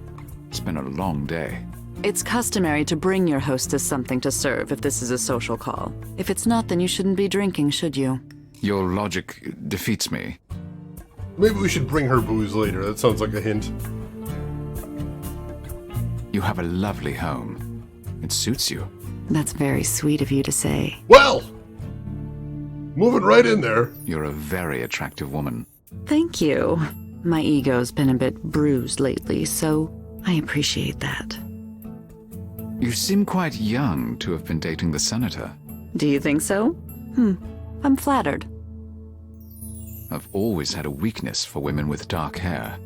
It's been a long day. It's customary to bring your hostess something to serve if this is a social call. If it's not, then you shouldn't be drinking, should you? Your logic defeats me. Maybe we should bring her booze later. That sounds like a hint. You have a lovely home. It suits you. That's very sweet of you to say. Well! Moving right in there. You're a very attractive woman. Thank you. My ego's been a bit bruised lately, so I appreciate that. You seem quite young to have been dating the senator. Do you think so? I'm flattered. I've always had a weakness for women with dark hair.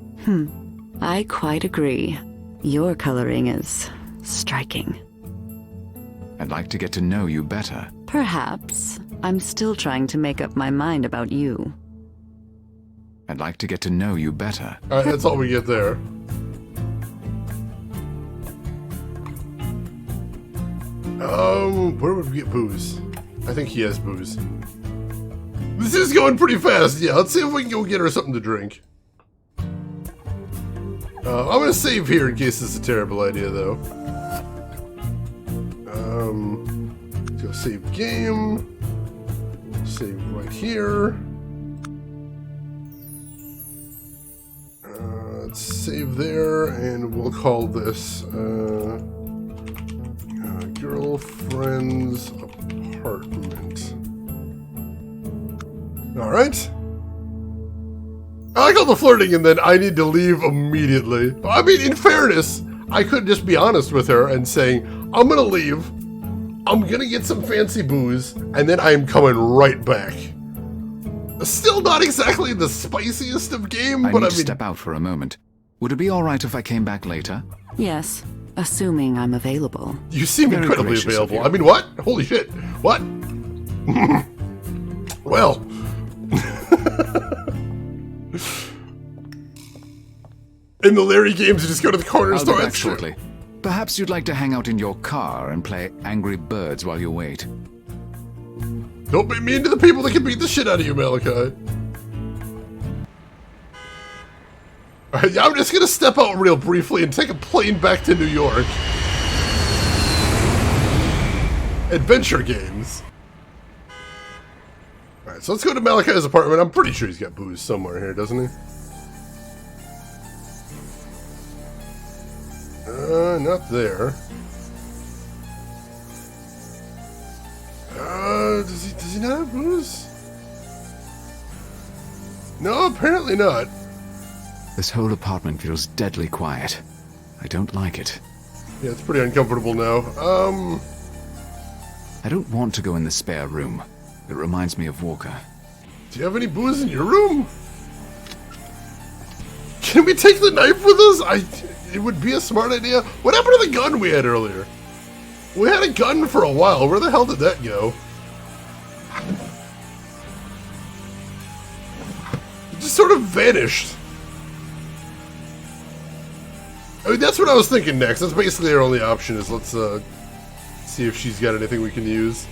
I quite agree. Your coloring is striking. I'd like to get to know you better. Perhaps. I'm still trying to make up my mind about you. I'd like to get to know you better. Alright, that's all we get there. Where would we get booze? I think he has booze. This is going pretty fast. Yeah, let's see if we can go get her something to drink. I'm gonna save here in case this is a terrible idea, though. Let's go save game. Save right here. Let's save there, and we'll call this girlfriend's apartment. Alright. I like all the flirting and then I need to leave immediately. I mean, in fairness, I could just be honest with her and saying, I'm gonna leave, I'm gonna get some fancy booze, and then I am coming right back. Still not exactly the spiciest of game, I but need I to mean... step out for a moment. Would it be alright if I came back later? Yes, assuming I'm available. You seem Very incredibly gracious of available. you. I mean, what? Holy shit. What? Well. In the Larry games, you just go to the corner I'll store. be back That's true. shortly. Perhaps you'd like to hang out in your car and play Angry Birds while you wait. Don't be mean to the people that can beat the shit out of you, Malachi. Alright, I'm just gonna step out real briefly and take a plane back to New York. Adventure games. Alright, so let's go to Malachi's apartment. I'm pretty sure he's got booze somewhere here, doesn't he? Not there. Does he not have booze? No, apparently not. This whole apartment feels deadly quiet. I don't like it. Yeah, it's pretty uncomfortable now. I don't want to go in the spare room. It reminds me of Walker. Do you have any booze in your room? Can we take the knife with us? It would be a smart idea. What happened to the gun we had earlier? We had a gun for a while. Where the hell did that go? It just sort of vanished. I mean, that's what I was thinking next. That's basically our only option is let's see if she's got anything we can use.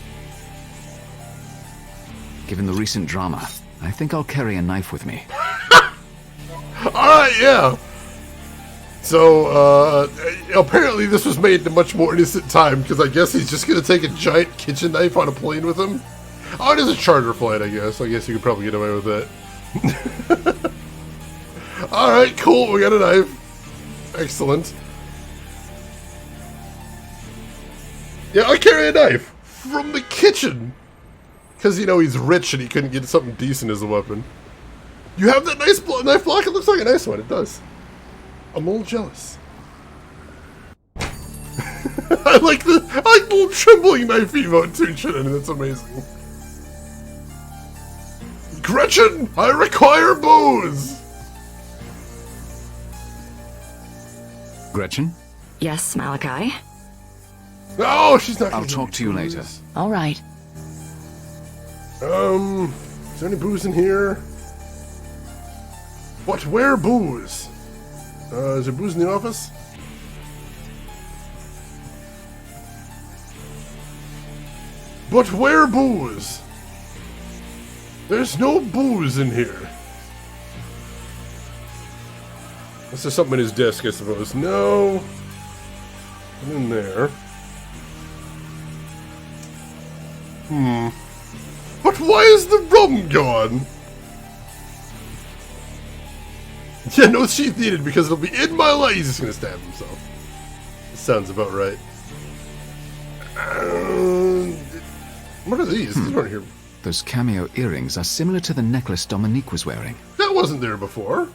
Given the recent drama, I think I'll carry a knife with me. Alright, yeah. So, apparently this was made in a much more innocent time, because I guess he's just going to take a giant kitchen knife on a plane with him. Oh, it is a charter flight, I guess. I guess you could probably get away with that. Alright, cool, we got a knife. Excellent. Yeah, I carry a knife from the kitchen. Because, you know, he's rich and he couldn't get something decent as a weapon. You have that nice knife block? It looks like a nice one. It does. I'm a little jealous. I like the little trembling knife emote too, Shannon. That's amazing. Gretchen, I require booze. Gretchen? Yes, Malachi? No, she's not. I'll gonna talk give to you me later. booze. All right. Is there any booze in here? What? Where booze? Is there booze in the office? But where booze? There's no booze in here. Is there something in his desk, I suppose? No. Nothing in there. But why is the rum gone? Yeah, no sheath needed because it'll be in my light. He's just gonna stab himself. Sounds about right. What are these? These aren't here. Those cameo earrings are similar to the necklace Dominique was wearing. That wasn't there before.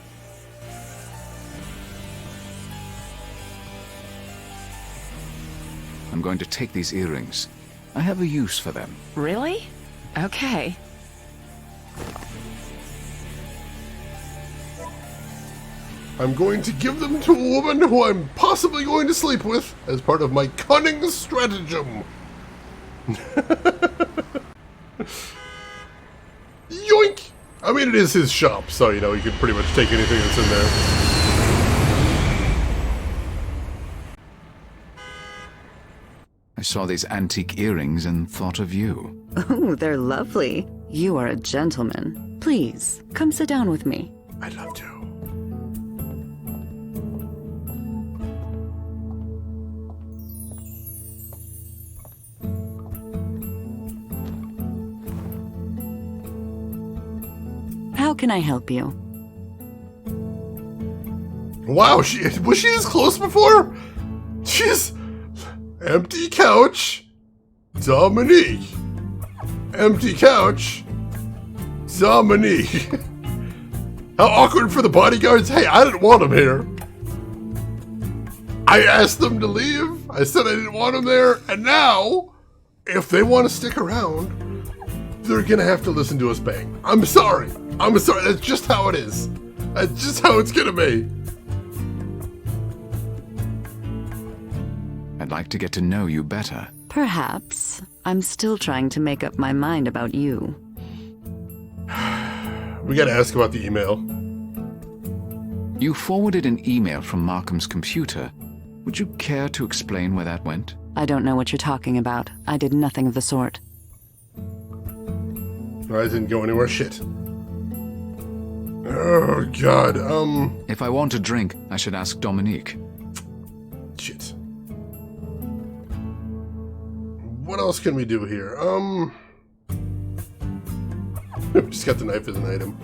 I'm going to take these earrings. I have a use for them. Really? Okay. I'm going to give them to a woman who I'm possibly going to sleep with as part of my cunning stratagem. Yoink! I mean, it is his shop, so, you know, he can pretty much take anything that's in there. I saw these antique earrings and thought of you. Oh, they're lovely. You are a gentleman. Please, come sit down with me. I'd love to. How can I help you? Wow, was she this close before? She's empty couch, Dominique. Empty couch, Dominique. How awkward for the bodyguards. Hey, I didn't want them here. I asked them to leave. I said I didn't want them there. And now, if they want to stick around, they're gonna have to listen to us bang. I'm sorry. I'm sorry. That's just how it is. That's just how it's gonna be. I'd like to get to know you better. Perhaps. I'm still trying to make up my mind about you. We gotta ask about the email. You forwarded an email from Markham's computer. Would you care to explain where that went? I don't know what you're talking about. I did nothing of the sort. I didn't go anywhere. Shit. Oh, God. If I want a drink, I should ask Dominique. Shit. What else can we do here? Just got the knife as an item.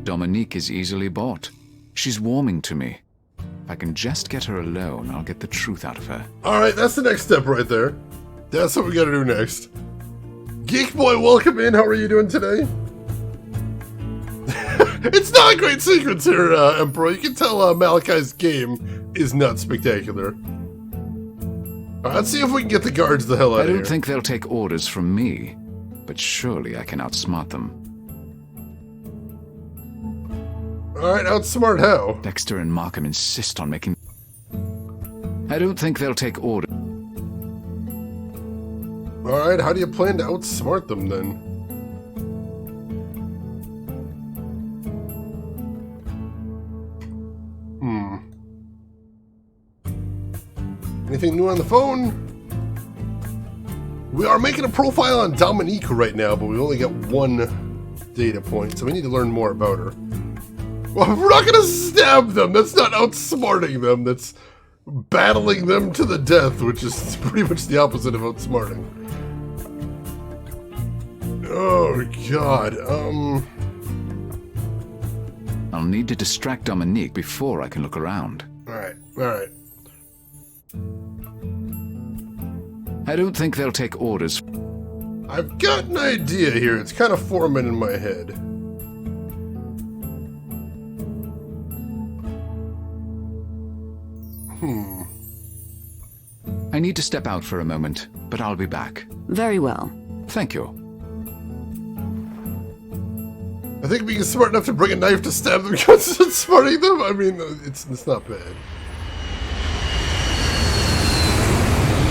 Dominique is easily bought. She's warming to me. If I can just get her alone, I'll get the truth out of her. Alright, that's the next step right there. That's what we gotta do next. Geek Boy, welcome in. How are you doing today? It's not great secrets here, Emperor. You can tell Malachi's game is not spectacular. Alright, let's see if we can get the guards the hell out I of here. don't think they'll take orders from me, but surely I can outsmart them. Alright, outsmart how? Dexter and Markham insist on making... I don't think they'll take orders. Alright, how do you plan to outsmart them then? Anything new on the phone? We are making a profile on Dominique right now, but we only got one data point, so we need to learn more about her. Well, we're not gonna stab them. That's not outsmarting them. That's battling them to the death, which is pretty much the opposite of outsmarting. Oh, God. I'll need to distract Dominique before I can look around. Alright, alright. I don't think they'll take orders. I've got an idea here. It's kind of forming in my head. I need to step out for a moment, but I'll be back. Very well. Thank you. I think being smart enough to bring a knife to stab them counts as smarting them. I mean, it's not bad.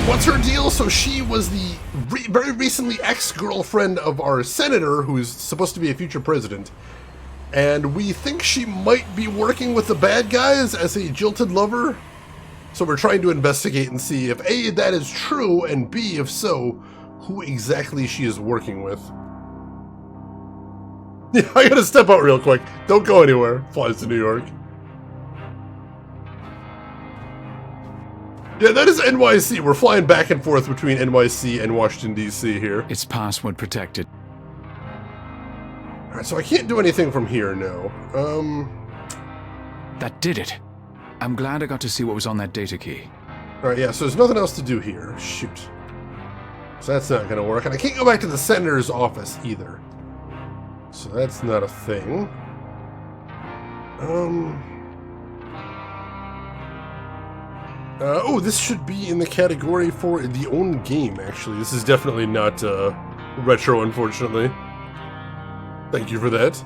What's her deal? So she was the very recently ex-girlfriend of our senator, who's supposed to be a future president. And we think she might be working with the bad guys as a jilted lover. So we're trying to investigate and see if A, that is true, and B, if so, who exactly she is working with. Yeah, I gotta step out real quick. Don't go anywhere. Flies to New York. Yeah, that is NYC. We're flying back and forth between NYC and Washington, D.C. here. It's password protected. Alright, so I can't do anything from here, no. That did it. I'm glad I got to see what was on that data key. Alright, yeah, so there's nothing else to do here. Shoot. So that's not gonna work. And I can't go back to the senator's office either. So that's not a thing. Oh, this should be in the category for the own game, actually. This is definitely not retro, unfortunately. Thank you for that.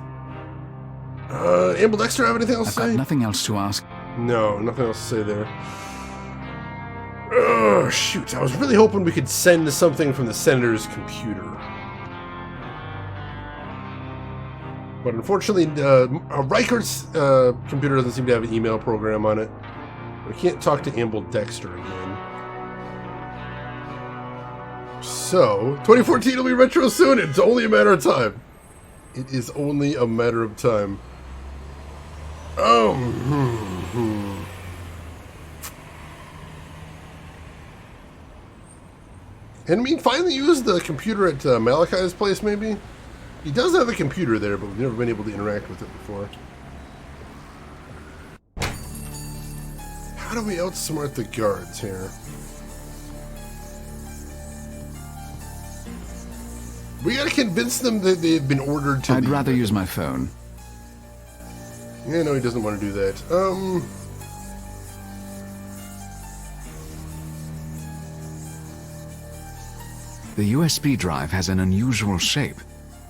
Ambidexter, have anything else I've to got say? nothing else to ask. No, nothing else to say there. Oh, shoot. I was really hoping we could send something from the senator's computer. But unfortunately, Reichert's computer doesn't seem to have an email program on it. We can't talk to Ambidexter again. So, 2014 will be retro soon. It's only a matter of time. It is only a matter of time. And we finally use the computer at Malachi's place, maybe? He does have a computer there, but we've never been able to interact with it before. How do we outsmart the guards here? We gotta convince them that they've been ordered to I'd leave. rather use my phone. Yeah, no, he doesn't want to do that. The USB drive has an unusual shape.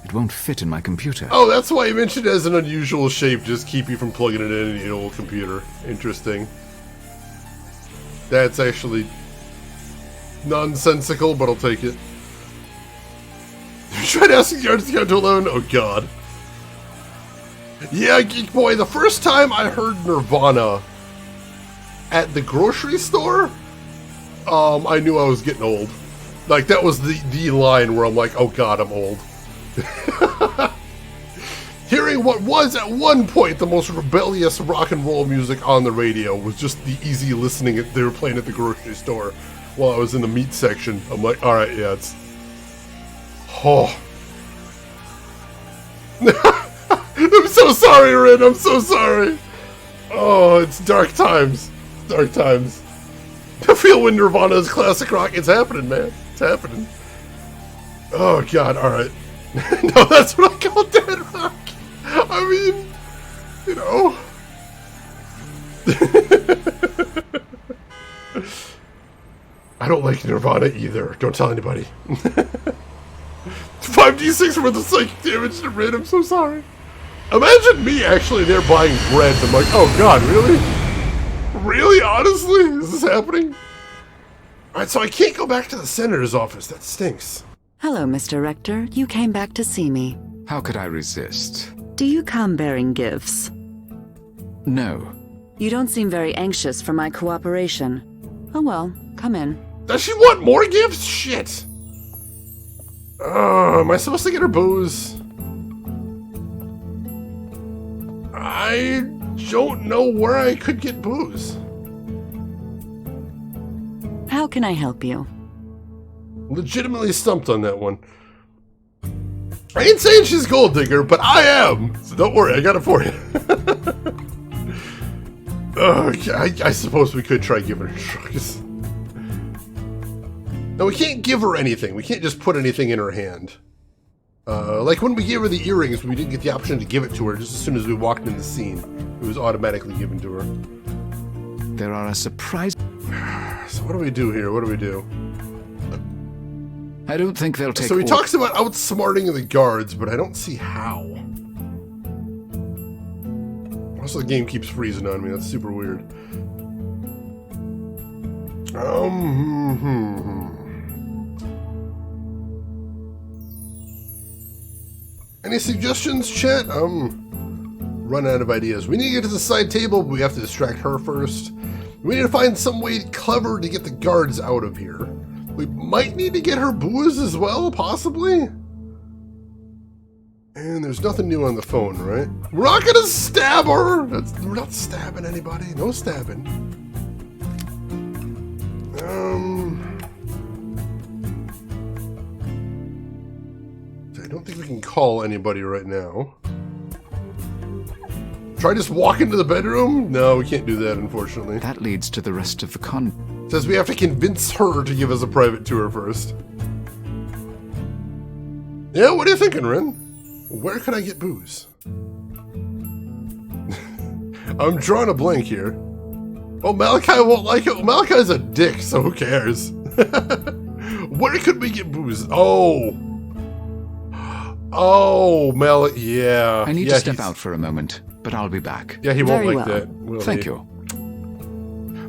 It won't fit in my computer. Oh, that's why you mentioned it as an unusual shape, just keep you from plugging it in an old computer. Interesting. That's actually nonsensical, but I'll take it. You tried asking guards to count to 11? Oh, God. Yeah, Geek Boy, the first time I heard Nirvana at the grocery store, I knew I was getting old. Like, that was the line where I'm like, oh, God, I'm old. Hearing what was at one point the most rebellious rock and roll music on the radio was just the easy listening they were playing at the grocery store while I was in the meat section. I'm like, alright, yeah, it's... Oh. I'm so sorry, Rin, I'm so sorry. Oh, it's dark times. Dark times. I feel when Nirvana is classic rock. It's happening, man. It's happening. Oh, God, alright. No, that's what I call dead rock. I mean, you know. I don't like Nirvana either. Don't tell anybody. 5d6 worth of psychic damage to Rin. I'm so sorry. Imagine me actually there buying bread. I'm like, oh God, really? Really? Honestly? Is this happening? Alright, so I can't go back to the senator's office. That stinks. Hello, Mr. Rector. You came back to see me. How could I resist? Do you come bearing gifts? No. You don't seem very anxious for my cooperation. Oh well, come in. Does she want more gifts? Shit. Am I supposed to get her booze? I don't know where I could get booze. How can I help you? Legitimately stumped on that one. I ain't saying she's gold digger, but I am. So don't worry, I got it for you. I suppose we could try giving her drugs. No, we can't give her anything. We can't just put anything in her hand. Like when we gave her the earrings, we didn't get the option to give it to her just as soon as we walked in the scene. It was automatically given to her. There are a surprise... So what do we do here? What do we do? I don't think they'll take... So he talks about outsmarting the guards, but I don't see how. Also, the game keeps freezing on me. That's super weird. Any suggestions, chat? Run out of ideas. We need to get to the side table, but we have to distract her first. We need to find some way clever to get the guards out of here. We might need to get her booze as well, possibly. And there's nothing new on the phone, right? We're not gonna stab her! We're not stabbing anybody. No stabbing. I don't think we can call anybody right now. Try just walk into the bedroom? No, we can't do that, unfortunately. That leads to the rest of the con... Says we have to convince her to give us a private tour first. Yeah, what are you thinking, Ren? Where can I get booze? I'm drawing a blank here. Oh, Malachi won't like it. Malachi's a dick, so who cares? Where could we get booze? Oh, yeah. I need to step out for a moment, but I'll be back. Yeah, he won't Very like well. that. Will Thank he? you.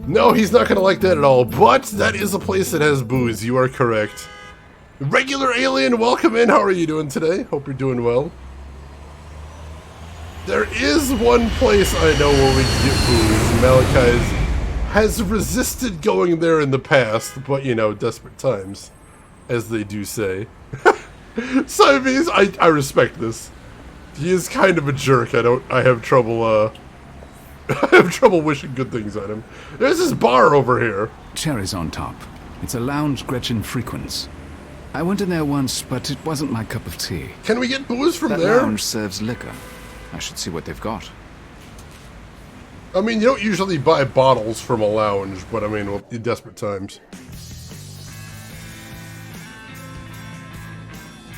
No, he's not going to like that at all. But that is a place that has booze. You are correct. Regular alien, welcome in. How are you doing today? Hope you're doing well. There is one place I know where we can get booze. Malachi has resisted going there in the past, but you know, desperate times, as they do say. Siamese, I respect this. He is kind of a jerk. I have trouble I have trouble wishing good things on him. There's this bar over here. Cherries on top. It's a lounge Gretchen frequents. I went in there once, but it wasn't my cup of tea. Can we get booze from That there? lounge serves liquor. I should see what they've got. I mean, you don't usually buy bottles from a lounge, but I mean, well, in desperate times.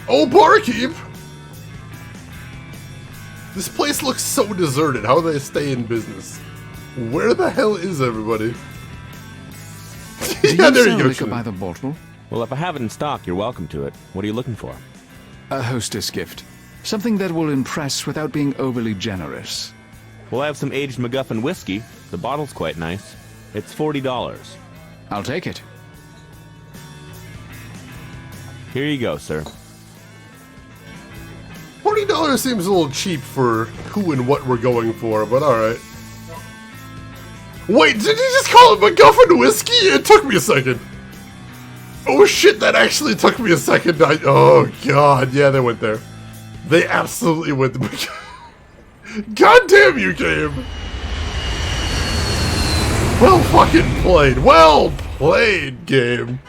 Oh, barkeep! This place looks so deserted. How do they stay in business? Where the hell is everybody? Do Yeah, you there sell you go. liquor by the bottle? Well, if I have it in stock, you're welcome to it. What are you looking for? A hostess gift. Something that will impress without being overly generous. Well, I have some aged MacGuffin whiskey. The bottle's quite nice. It's $40. I'll take it. Here you go, sir. $40 seems a little cheap for who and what we're going for, but alright. Wait, did you just call it MacGuffin whiskey? It took me a second. Oh shit, that actually took me a second. Oh god, yeah, they went there. They absolutely went there. God damn you, game. Well fucking played. Well played, game.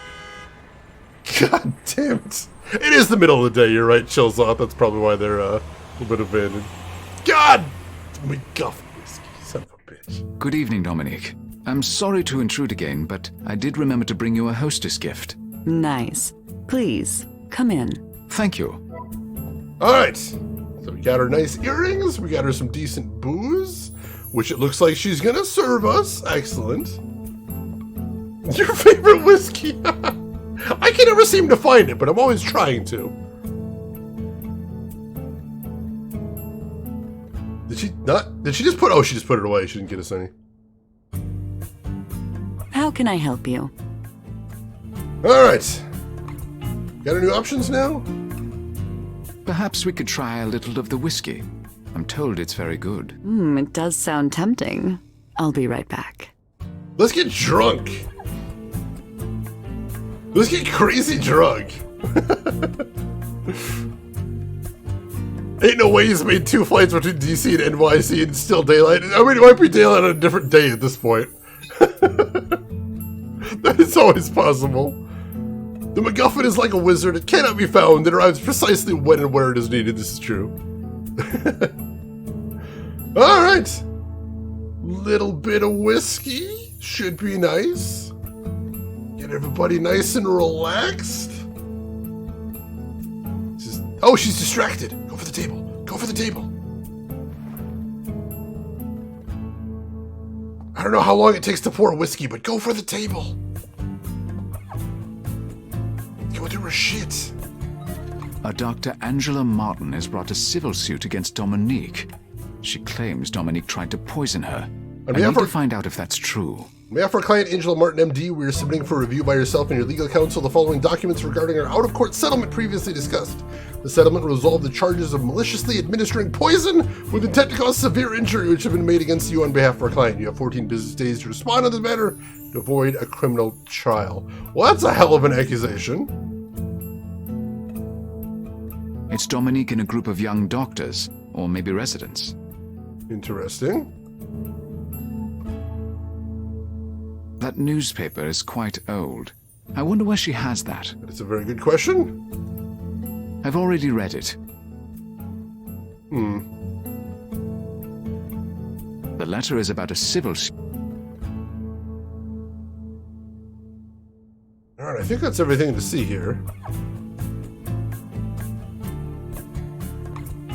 God damn it. It is the middle of the day, you're right, chills off. That's probably why they're a little bit abandoned. God! MacGuffin whiskey, son of a bitch. Good evening, Dominique. I'm sorry to intrude again, but I did remember to bring you a hostess gift. Nice. Please, come in. Thank you. Alright, so we got her nice earrings, we got her some decent booze, which it looks like she's gonna serve us. Excellent. Your favorite whiskey? I can never seem to find it, but I'm always trying to. Did she not? Did she just put? Oh, she just put it away. She didn't get us any. How can I help you? Alright. Got any new options now? Perhaps we could try a little of the whiskey. I'm told it's very good. It does sound tempting. I'll be right back. Let's get drunk. Let's get crazy drunk. Ain't no way he's made 2 flights between DC and NYC and it's still daylight. I mean, it might be daylight on a different day at this point. That is always possible. The MacGuffin is like a wizard. It cannot be found. It arrives precisely when and where it is needed. This is true. Alright. Little bit of whiskey. Should be nice. Get everybody nice and relaxed. Oh, she's distracted. Go for the table. Go for the table. I don't know how long it takes to pour whiskey, but go for the table. Go do her shit. A Dr. Angela Martin has brought a civil suit against Dominique. She claims Dominique tried to poison her. I need to find out if that's true. On behalf of our client, Angela Martin, MD, we are submitting for review by yourself and your legal counsel the following documents regarding our out-of-court settlement previously discussed. The settlement resolved the charges of maliciously administering poison with intent to cause severe injury which have been made against you on behalf of our client. You have 14 business days to respond on this matter to avoid a criminal trial. Well, that's a hell of an accusation. It's Dominique and a group of young doctors, or maybe residents. Interesting. That newspaper is quite old. I wonder where she has that. That's a very good question. I've already read it. The letter is about a civil suit. Alright, I think that's everything to see here.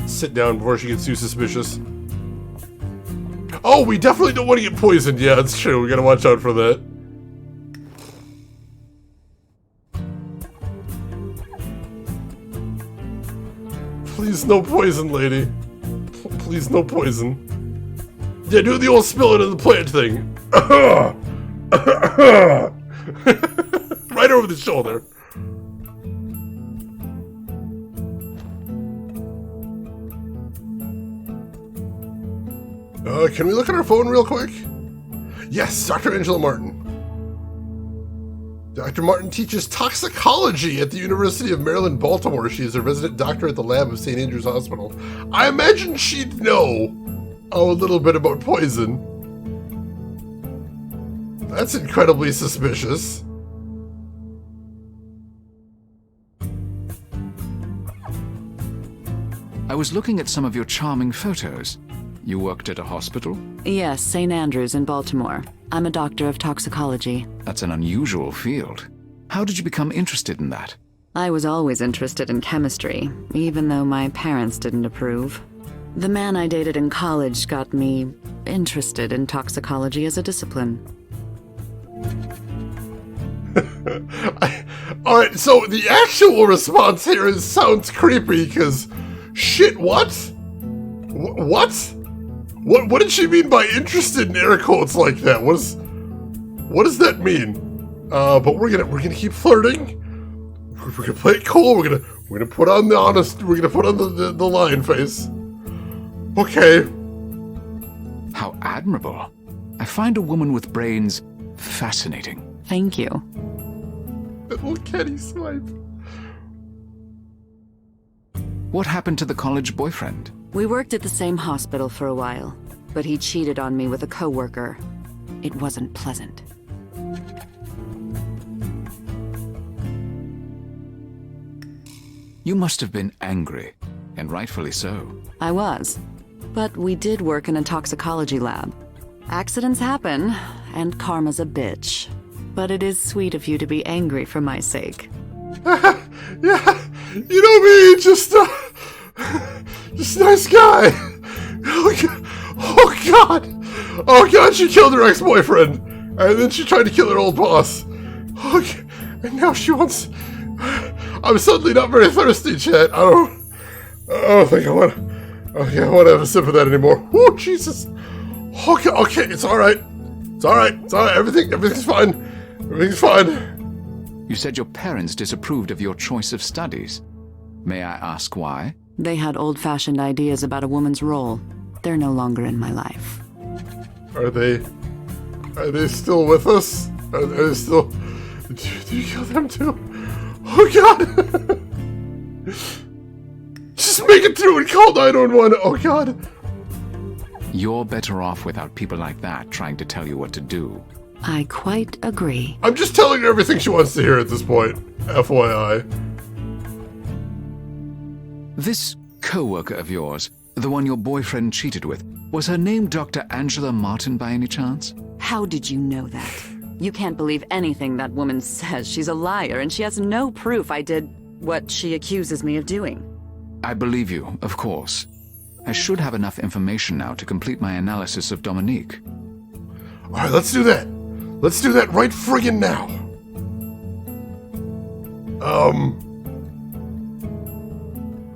Sit down before she gets too suspicious. Oh, we definitely don't want to get poisoned. Yeah, that's true. We gotta watch out for that. Please, no poison, lady. Please, no poison. Yeah, do the old spill it in the plant thing. Right over the shoulder. Can we look at our phone real quick? Yes, Dr. Angela Martin. Dr. Martin teaches toxicology at the University of Maryland, Baltimore. She is a resident doctor at the lab of St. Andrew's Hospital. I imagine she'd know a little bit about poison. That's incredibly suspicious. I was looking at some of your charming photos. You worked at a hospital? Yes, St. Andrews in Baltimore. I'm a doctor of toxicology. That's an unusual field. How did you become interested in that? I was always interested in chemistry, even though my parents didn't approve. The man I dated in college got me interested in toxicology as a discipline. Alright, so the actual response here sounds creepy, because... Shit, what? What? What did she mean by interested in air quotes like that? What does that mean? But we're gonna keep flirting. We're gonna play it cool. We're gonna put on the honest. We're gonna put on the lion face. Okay. How admirable. I find a woman with brains fascinating. Thank you. That little Kenny swipe. What happened to the college boyfriend? We worked at the same hospital for a while, but he cheated on me with a coworker. It wasn't pleasant. You must have been angry, and rightfully so. I was. But we did work in a toxicology lab. Accidents happen, and karma's a bitch. But it is sweet of you to be angry for my sake. Yeah, you know me, just a nice guy. Oh God, she killed her ex-boyfriend, and then she tried to kill her old boss. Okay, and now she wants... I'm suddenly not very thirsty, chat. I don't think I want to have a sip of that anymore. Oh, Jesus. Okay, it's alright. It's alright. Everything's fine. Everything's fine. You said your parents disapproved of your choice of studies. May I ask why? They had old-fashioned ideas about a woman's role. They're no longer in my life. Are they still with us? Are they still... Did you kill them too? Oh God! Just make it through and call 911. Oh God! You're better off without people like that trying to tell you what to do. I quite agree. I'm just telling her everything she wants to hear at this point. FYI. This co-worker of yours, the one your boyfriend cheated with, was her name Dr. Angela Martin by any chance? How did you know that? You can't believe anything that woman says. She's a liar, and she has no proof I did what she accuses me of doing. I believe you, of course. I should have enough information now to complete my analysis of Dominique. Alright, let's do that. Let's do that right friggin' now.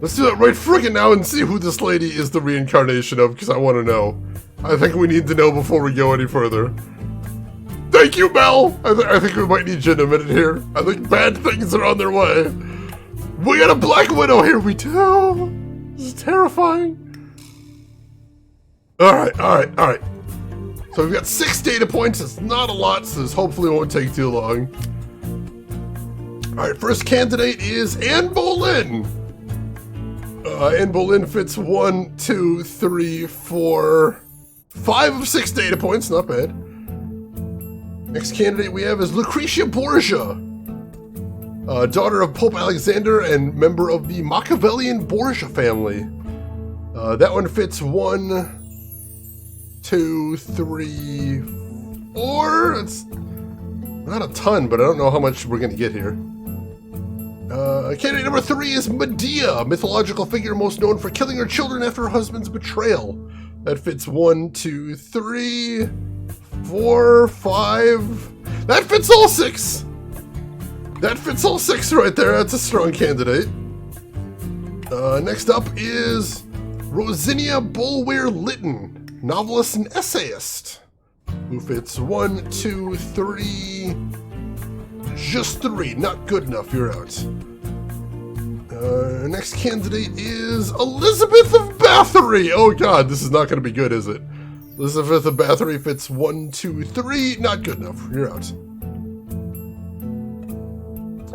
Let's do that right friggin' now and see who this lady is the reincarnation of, because I want to know. I think we need to know before we go any further. Thank you, Mel. I think we might need you in a minute here. I think bad things are on their way. We got a Black Widow here, we do. This is terrifying. All right. So we've got 6 data points. It's not a lot, so this hopefully won't take too long. All right, first candidate is Anne Boleyn. Anne Boleyn fits 1, 2, 3, 4, 5 of 6 data points. Not bad. Next candidate we have is Lucretia Borgia, daughter of Pope Alexander and member of the Machiavellian Borgia family. That one fits 1, 2, 3, 4. It's not a ton, but I don't know how much we're going to get here. Candidate number 3 is Medea, a mythological figure most known for killing her children after her husband's betrayal. That fits 1, 2, 3, 4, 5. That fits all 6. That fits all 6 right there. That's a strong candidate. Next up is Rosinia Bulwer-Lytton, novelist and essayist, who fits 1, 2, 3, just 3. Not good enough. You're out. Next candidate is Elizabeth of Bathory. Oh god, this is not going to be good, is it? Elizabeth of Bathory fits 1, 2, 3. Not good enough. You're out.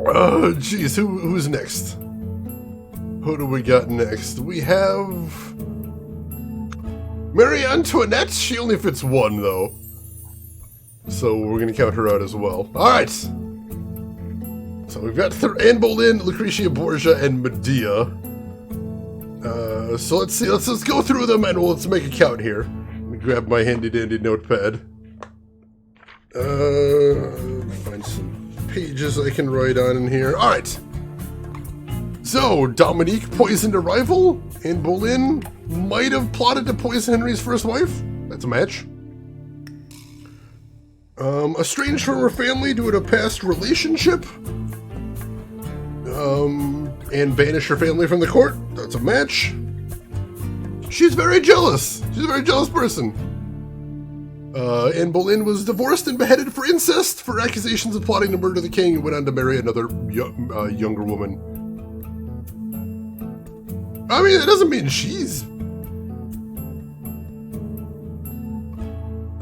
Oh, jeez. Who's next? Who do we got next? We have Marie Antoinette. She only fits 1, though. So we're going to count her out as well. All right. So we've got Anne Boleyn, Lucretia Borgia, and Medea. So let's see. Let's go through them and let's make a count here. Let me grab my handy-dandy notepad. Find some pages I can write on in here. All right. So Dominique poisoned a rival. Anne Boleyn might have plotted to poison Henry's first wife. That's a match. Estranged from her family due to a past relationship. And banish her family from the court. That's a match. She's very jealous. She's a very jealous person. Anne Boleyn was divorced and beheaded for incest for accusations of plotting to murder the king and went on to marry another younger woman. I mean, that doesn't mean she's...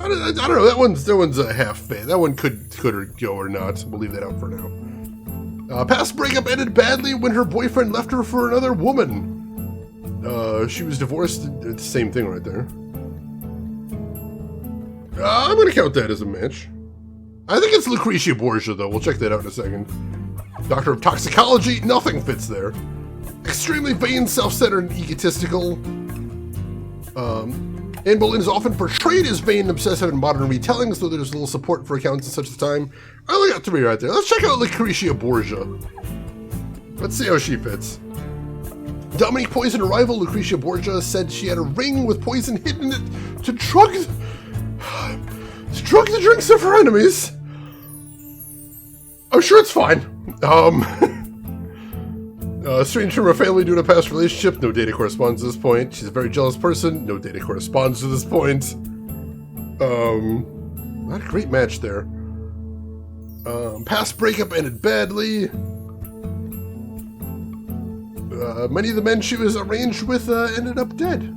I don't know. That one's a half fan. That one could go or not. We'll leave that out for now. Past breakup ended badly when her boyfriend left her for another woman. She was divorced. It's the same thing right there. I'm going to count that as a match. I think it's Lucretia Borgia, though. We'll check that out in a second. Doctor of Toxicology. Nothing fits there. Extremely vain, self-centered, and egotistical. Anne Boleyn is often portrayed as vain and obsessive in modern retellings, though there's little support for accounts in such a time. I only got 3 right there. Let's check out Lucretia Borgia. Let's see how she fits. Dominique poisoned a rival. Lucretia Borgia said she had a ring with poison hidden in it to drug the drinks of her enemies. I'm sure it's fine. Estranged from her family due to a past relationship. No data corresponds to this point. She's a very jealous person. No data corresponds to this point. Not a great match there. Past breakup ended badly. Many of the men she was arranged with ended up dead.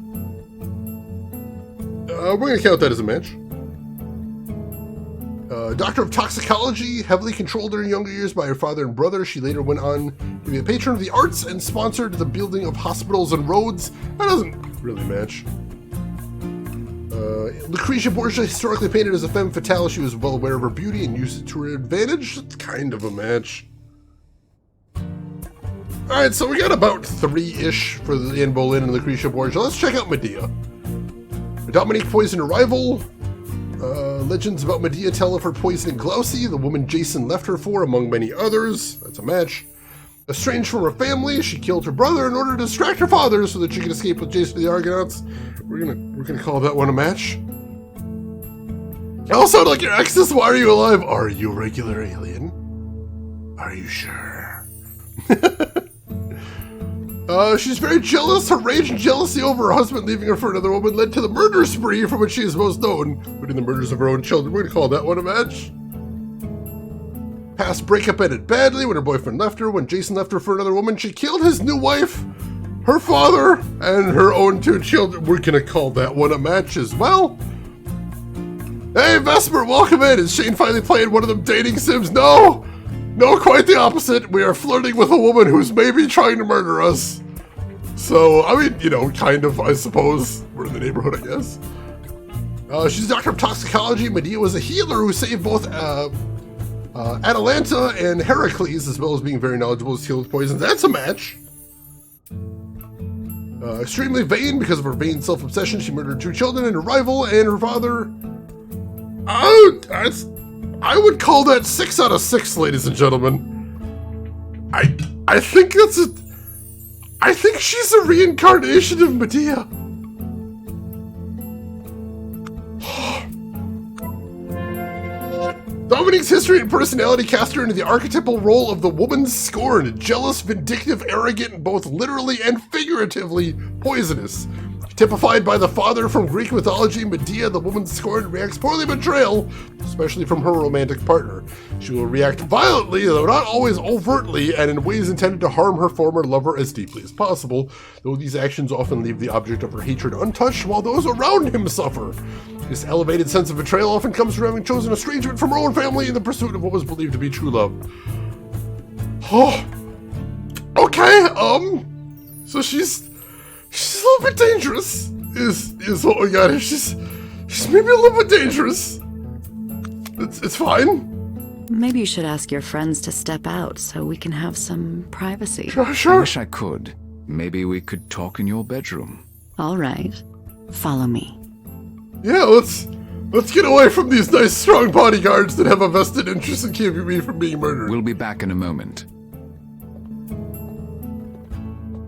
We're going to count that as a match. Doctor of Toxicology, heavily controlled in her younger years by her father and brother. She later went on to be a patron of the arts and sponsored the building of hospitals and roads. That doesn't really match. Lucretia Borgia, historically painted as a femme fatale, she was well aware of her beauty and used it to her advantage. It's kind of a match. Alright, so we got about 3-ish for the Anne Boleyn and Lucretia Borgia. Let's check out Medea. Dominique poisoned a rival. Legends about Medea tell of her poisoning Glauce, the woman Jason left her for, among many others. That's a match. Estranged from her family, she killed her brother in order to distract her father so that she could escape with Jason to the Argonauts. We're gonna call that one a match. Also, like your exes, why are you alive? Are you a regular alien? Are you sure? She's very jealous. Her rage and jealousy over her husband leaving her for another woman led to the murder spree for which she is most known, including the murders of her own children. We're gonna call that one a match. Past breakup ended badly when her boyfriend left her. When Jason left her for another woman, she killed his new wife, her father, and her own 2 children. We're gonna call that one a match as well. Hey, Vesper, welcome in. Is Shane finally playing one of them dating sims? No! No, quite the opposite. We are flirting with a woman who's maybe trying to murder us. So, I mean, you know, kind of, I suppose. We're in the neighborhood, I guess. She's a doctor of toxicology. Medea was a healer who saved both Atalanta and Heracles, as well as being very knowledgeable as healed poisons. That's a match. Extremely vain because of her vain self-obsession. She murdered 2 children and her rival and her father. I would call that 6 out of 6, ladies and gentlemen. I think that's a... I think she's a reincarnation of Medea. Dominique's history and personality cast her into the archetypal role of the woman scorned, jealous, vindictive, arrogant, and both literally and figuratively poisonous. Typified by the father from Greek mythology, Medea, the woman scorned, reacts poorly to betrayal, especially from her romantic partner. She will react violently, though not always overtly, and in ways intended to harm her former lover as deeply as possible, though these actions often leave the object of her hatred untouched while those around him suffer. This elevated sense of betrayal often comes from having chosen estrangement from her own family in the pursuit of what was believed to be true love. Oh, okay, so she's a little bit dangerous, is what we got here. She's maybe a little bit dangerous. It's fine. Maybe you should ask your friends to step out so we can have some privacy. Sure. I wish I could. Maybe we could talk in your bedroom. All right. Follow me. Yeah, let's get away from these nice, strong bodyguards that have a vested interest in keeping me from being murdered. We'll be back in a moment.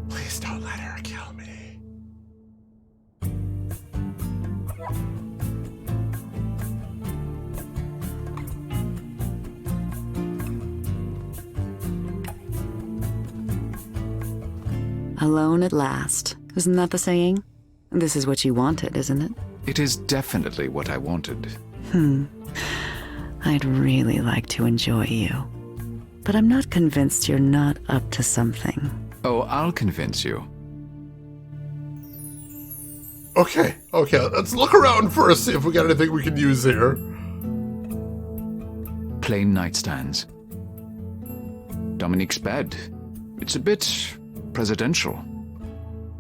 Please don't let her kill me. Alone at last. Isn't that the saying? This is what you wanted, isn't it? It is definitely what I wanted. I'd really like to enjoy you. But I'm not convinced you're not up to something. Oh, I'll convince you. Okay, let's look around first, see if we got anything we can use here. Plain nightstands. Dominique's bed. It's a bit presidential.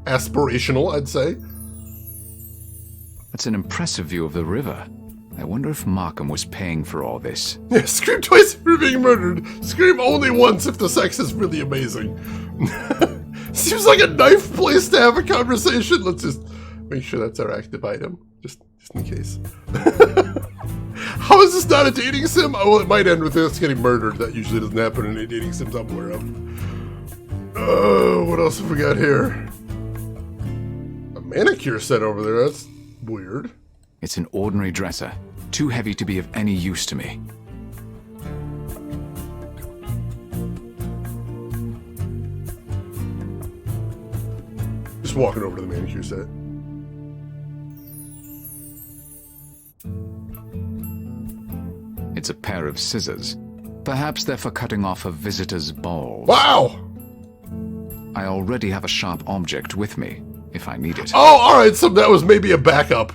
Aspirational, I'd say. That's an impressive view of the river. I wonder if Markham was paying for all this. Yeah, scream twice if you're being murdered. Scream only once if the sex is really amazing. Seems like a nice place to have a conversation. Let's just make sure that's our active item, just in case. How is this not a dating sim? Oh, well, it might end with us getting murdered. That usually doesn't happen in any dating sims I'm aware of. What else have we got here? A manicure set over there. That's weird. It's an ordinary dresser, too heavy to be of any use to me. Just walking over to the manicure set. It's a pair of scissors. Perhaps they're for cutting off a visitor's balls. Wow! I already have a sharp object with me, if I need it. Oh, alright, so that was maybe a backup.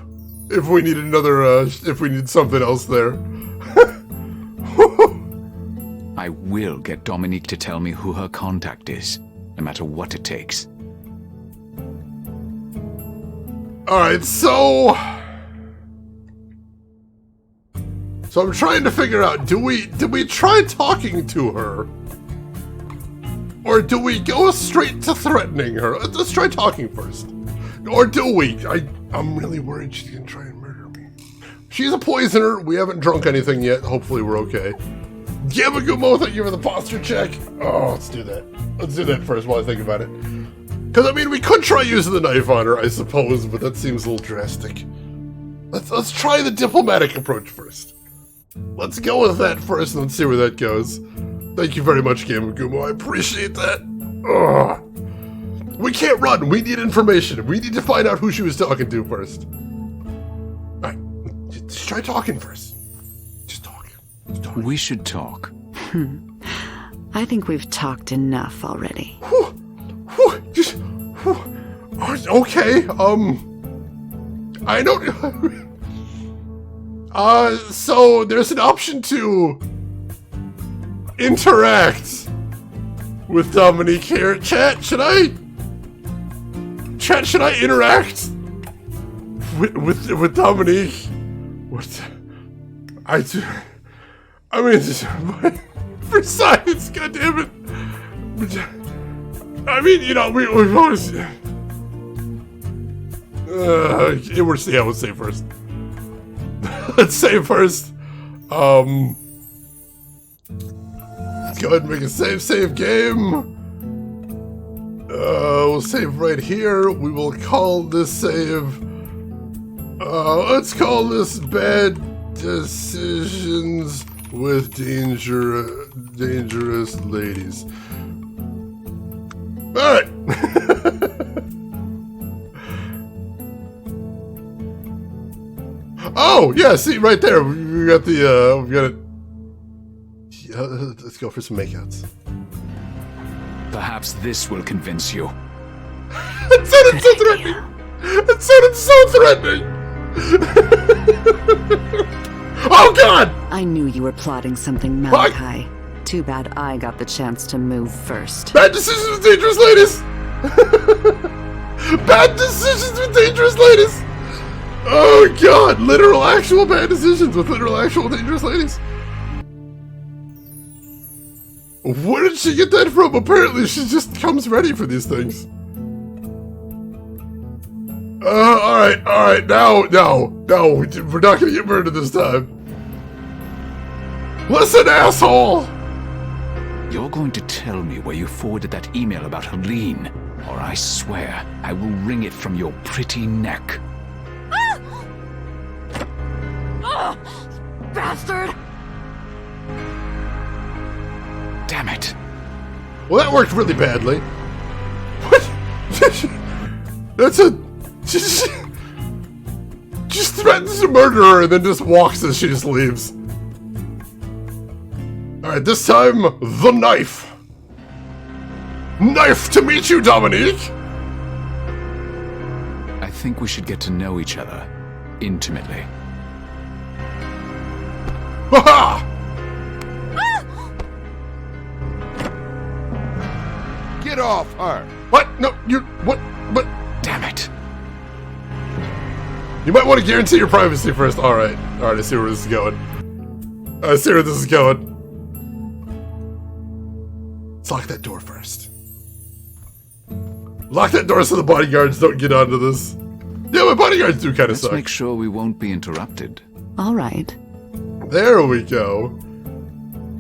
If we need another, if we need something else there. I will get Dominique to tell me who her contact is, no matter what it takes. Alright, so I'm trying to figure out, did we try talking to her? Or do we go straight to threatening her? Let's try talking first. Or do we? I'm really worried she's gonna try and murder me. She's a poisoner. We haven't drunk anything yet. Hopefully we're okay. Yamagumo, thank you for the posture check. Oh, let's do that. Let's do that first while I think about it. Because, I mean, we could try using the knife on her, I suppose, but that seems a little drastic. Let's try the diplomatic approach first. Let's go with that first and let's see where that goes. Thank you very much, Yamagumo. I appreciate that. Ugh. We can't run. We need information. We need to find out who she was talking to first. All right, just try talking first. Just talk. Just talk. We should talk. I think we've talked enough already. Okay, I don't... so there's an option to interact with Dominique here. Chat, should I interact with Dominique? What? I mean, for science, goddammit. I mean, you know, we've always... let's say first. Let's say first. Let's go ahead and make a save game. We'll save right here. We will call this save... let's call this Bad Decisions with Dangerous Ladies. Alright. Oh, yeah, see, right there. We got the, we got it. Yeah, let's go for some makeouts. Perhaps this will convince you. It sounded so threatening. It sounded so threatening. Oh, God! I knew you were plotting something, Malachi. Too bad I got the chance to move first. Bad decisions with dangerous ladies! Bad decisions with dangerous ladies! Oh, God! Literal, actual bad decisions with literal, actual dangerous ladies. Where did she get that from? Apparently, she just comes ready for these things. Alright, no, we're not gonna get murdered this time. Listen, asshole! You're going to tell me where you forwarded that email about Helene, or I swear I will wring it from your pretty neck. Bastard! Damn it. Well, that worked really badly. What? That's a... Just threatens to murder her and then just walks as she just leaves. Alright, this time, the knife. Knife to meet you, Dominique! I think we should get to know each other intimately. Ha-ha! Get off her! What? No, you... What? Damn it. You might want to guarantee your privacy first. Alright, I see where this is going. Let's lock that door first. Lock that door so the bodyguards don't get onto this. Yeah, my bodyguards do kind of suck. Let's make sure we won't be interrupted. All right. There we go.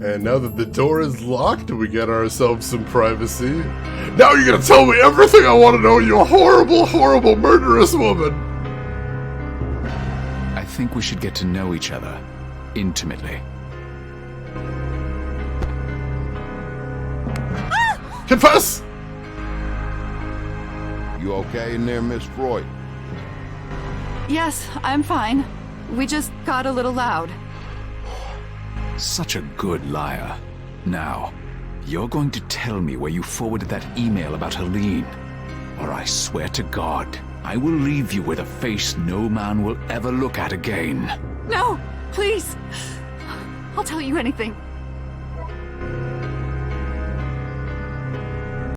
And now that the door is locked, we get ourselves some privacy. Now you're gonna tell me everything I want to know, you horrible, horrible, murderous woman. I think we should get to know each other intimately. Confess! You okay in there, Miss Freud? Yes, I'm fine. We just got a little loud. Such a good liar. Now, you're going to tell me where you forwarded that email about Helene, or I swear to God, I will leave you with a face no man will ever look at again. No, please. I'll tell you anything.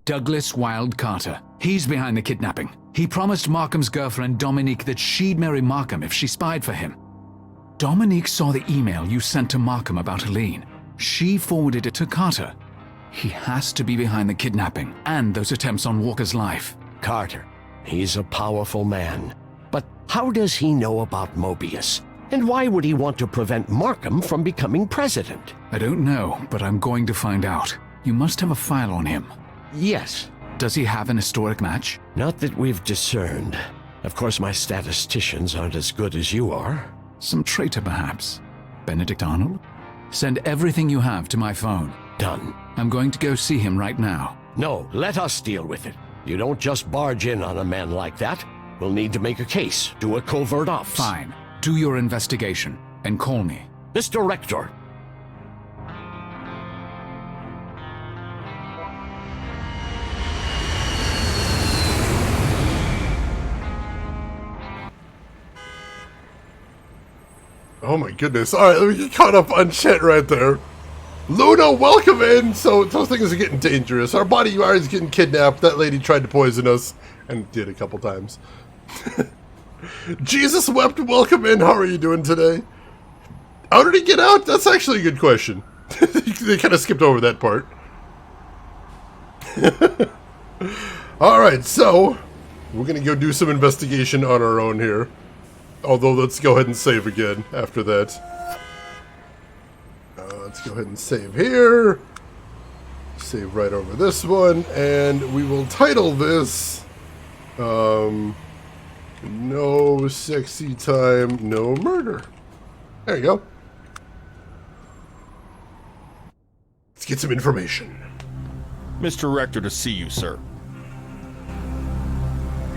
Douglas Wilde Carter. He's behind the kidnapping. He promised Markham's girlfriend Dominique that she'd marry Markham if she spied for him. Dominique saw the email you sent to Markham about Helene. She forwarded it to Carter. He has to be behind the kidnapping and those attempts on Walker's life. Carter. He's a powerful man. But how does he know about Moebius? And why would he want to prevent Markham from becoming president? I don't know, but I'm going to find out. You must have a file on him. Yes. Does he have an historic match? Not that we've discerned. Of course, my statisticians aren't as good as you are. Some traitor, perhaps? Benedict Arnold? Send everything you have to my phone. Done. I'm going to go see him right now. No, let us deal with it. You don't just barge in on a man like that. We'll need to make a case, do a covert ops. Fine. Do your investigation, and call me. Mr. Rector. Oh my goodness. Alright, let me get caught up on chat right there. Luna, welcome in! So, those things are getting dangerous. Our bodyguard is getting kidnapped. That lady tried to poison us, and did a couple times. Jesus Wept, welcome in. How are you doing today? How did he get out? That's actually a good question. They kind of skipped over that part. Alright, so, we're going to go do some investigation on our own here. Although, let's go ahead and save again after that. Let's go ahead and save here. Save right over this one. And we will title this... No sexy time, no murder. There you go. Let's get some information. Mr. Rector to see you, sir.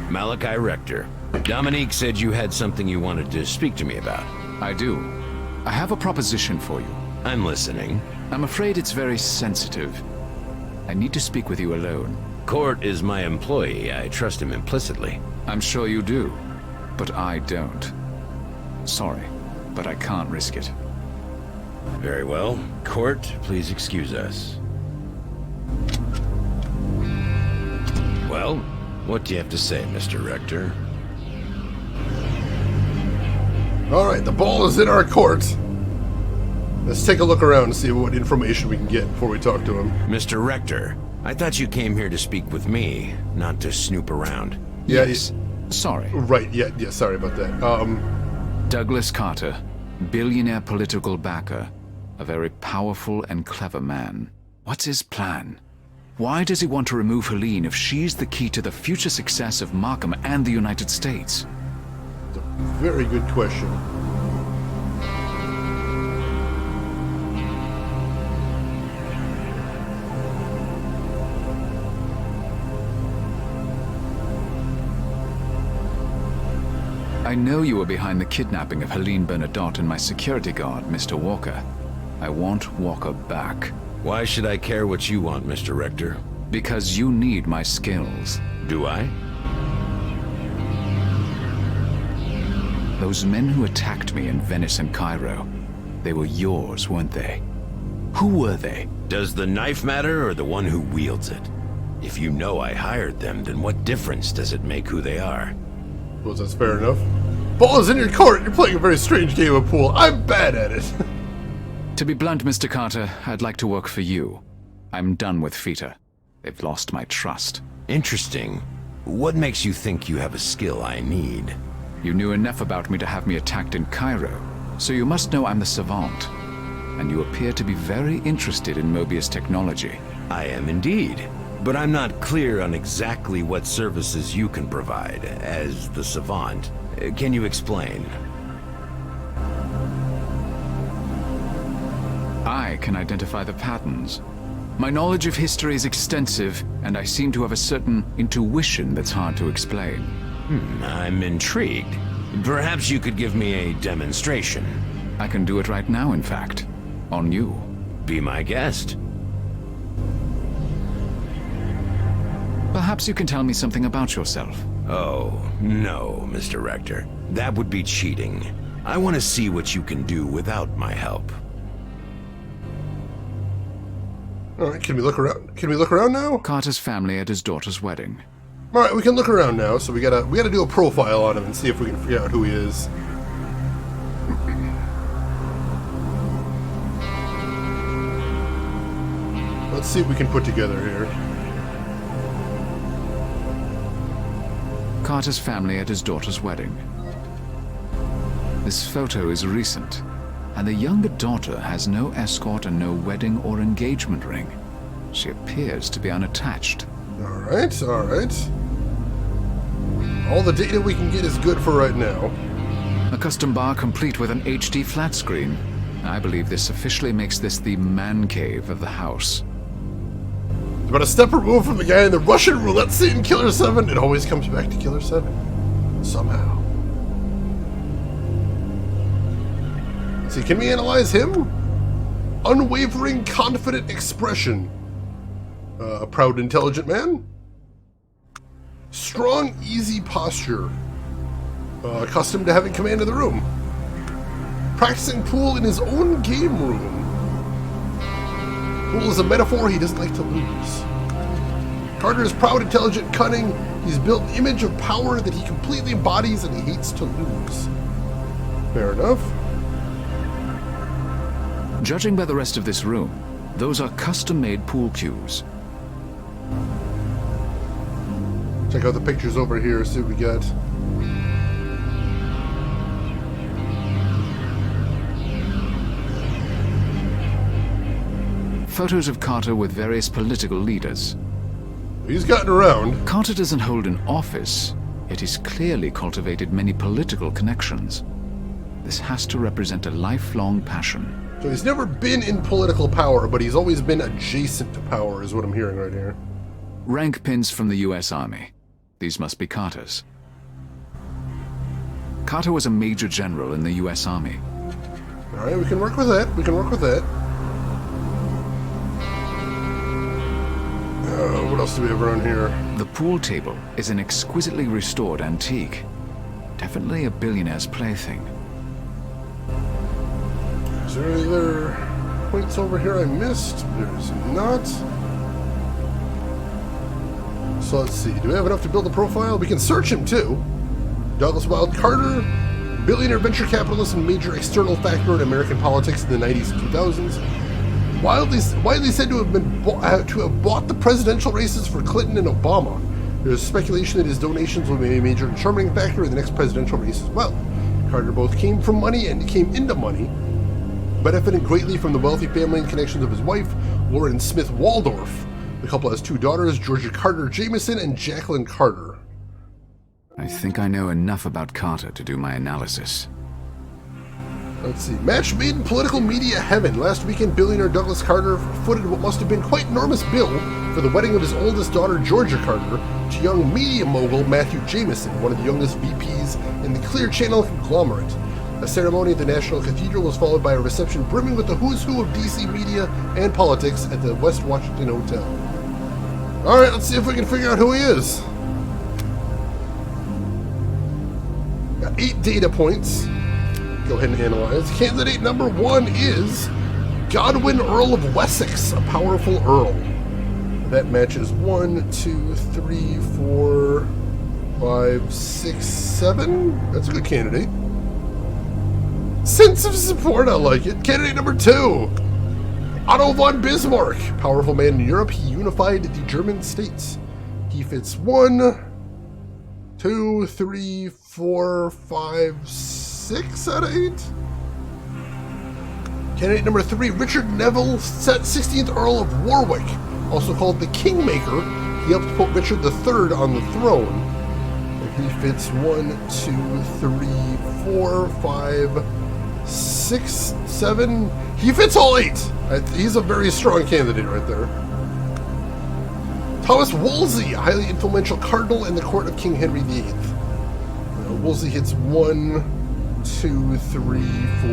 Malachi Rector. Dominique said you had something you wanted to speak to me about. I do. I have a proposition for you. I'm listening. I'm afraid it's very sensitive. I need to speak with you alone. Court is my employee. I trust him implicitly. I'm sure you do, but I don't. Sorry, but I can't risk it. Very well. Court, please excuse us. Well, what do you have to say, Mr. Rector? Alright, the ball is in our court. Let's take a look around and see what information we can get before we talk to him. Mr. Rector, I thought you came here to speak with me, not to snoop around. Yeah, Yes. Sorry. Right, yeah, sorry about that. Douglas Carter, billionaire political backer, a very powerful and clever man. What's his plan? Why does he want to remove Helene if she's the key to the future success of Markham and the United States? It's a very good question. I know you were behind the kidnapping of Helene Bernadotte and my security guard, Mr. Walker. I want Walker back. Why should I care what you want, Mr. Rector? Because you need my skills. Do I? Those men who attacked me in Venice and Cairo, they were yours, weren't they? Who were they? Does the knife matter or the one who wields it? If you know I hired them, then what difference does it make who they are? Well, that's fair enough. Ball is in your court. You're playing a very strange game of pool. I'm bad at it. To be blunt, Mr. Carter, I'd like to work for you. I'm done with Feta. They've lost my trust. Interesting. What makes you think you have a skill I need? You knew enough about me to have me attacked in Cairo, so you must know I'm the savant. And you appear to be very interested in Moebius technology. I am indeed. But I'm not clear on exactly what services you can provide, as the savant. Can you explain? I can identify the patterns. My knowledge of history is extensive, and I seem to have a certain intuition that's hard to explain. I'm intrigued. Perhaps you could give me a demonstration. I can do it right now, in fact. On you. Be my guest. Perhaps you can tell me something about yourself. Oh, no, Mr. Rector. That would be cheating. I want to see what you can do without my help. Alright, can we look around? Can we look around now? Carter's family at his daughter's wedding. Alright, we can look around now, so we gotta do a profile on him and see if we can figure out who he is. Let's see what we can put together here. Carter's family at his daughter's wedding. This photo is recent, and the younger daughter has no escort and no wedding or engagement ring. She appears to be unattached. Alright, alright. All the data we can get is good for right now. A custom bar complete with an HD flat screen. I believe this officially makes this the man cave of the house. It's about a step removed from the guy in the Russian roulette scene in Killer 7. It always comes back to Killer 7. Somehow. See, can we analyze him? Unwavering, confident expression. A proud, intelligent man. Strong, easy posture. Accustomed to having command of the room. Practicing pool in his own game room. Pool is a metaphor he doesn't like to lose. Carter is proud, intelligent, cunning. He's built an image of power that he completely embodies and he hates to lose. Fair enough. Judging by the rest of this room, those are custom-made pool cues. Check out the pictures over here, see what we got. Photos of Carter with various political leaders. He's gotten around. Carter doesn't hold an office, yet he's clearly cultivated many political connections. This has to represent a lifelong passion. So he's never been in political power, but he's always been adjacent to power, is what I'm hearing right here. Rank pins from the US Army. These must be Carter's. Carter was a major general in the US Army. Alright, we can work with that. We can work with that. What else do we have around here? The pool table is an exquisitely restored antique. Definitely a billionaire's plaything. Is there any other points over here I missed? There's not. So let's see. Do we have enough to build a profile? We can search him too. Douglas Wild Carter, billionaire venture capitalist and major external factor in American politics in the 90s and 2000s. Widely said to have bought the presidential races for Clinton and Obama. There's speculation that his donations will be a major determining factor in the next presidential race as well. Carter both came from money and came into money, benefiting greatly from the wealthy family and connections of his wife, Lauren Smith Waldorf. The couple has two daughters, Georgia Carter Jameson and Jacqueline Carter. I think I know enough about Carter to do my analysis. Let's see. Match made in political media heaven. Last weekend, billionaire Douglas Carter footed what must have been quite enormous bill for the wedding of his oldest daughter, Georgia Carter, to young media mogul Matthew Jameson, one of the youngest VPs in the Clear Channel conglomerate. A ceremony at the National Cathedral was followed by a reception brimming with the who's who of DC media and politics at the West Washington Hotel. Alright, let's see if we can figure out who he is. Got 8 data points. Go ahead and analyze. Candidate number 1 is Godwin, Earl of Wessex, a powerful earl. That matches 1, 2, 3, 4, 5, 6, 7. That's a good candidate. Sense of support, I like it. Candidate number 2, Otto von Bismarck, powerful man in Europe. He unified the German states. He fits 1, 2, 3, 4, 5, 6 out of 8. Candidate number 3, Richard Neville, 16th Earl of Warwick, also called the Kingmaker. He helped put Richard III on the throne. And he fits 1, 2, 3, 4, 5, 6, 7. He fits all 8. He's a very strong candidate right there. Thomas Wolsey, a highly influential cardinal in the court of King Henry VIII. Wolsey hits 1, 2, 3,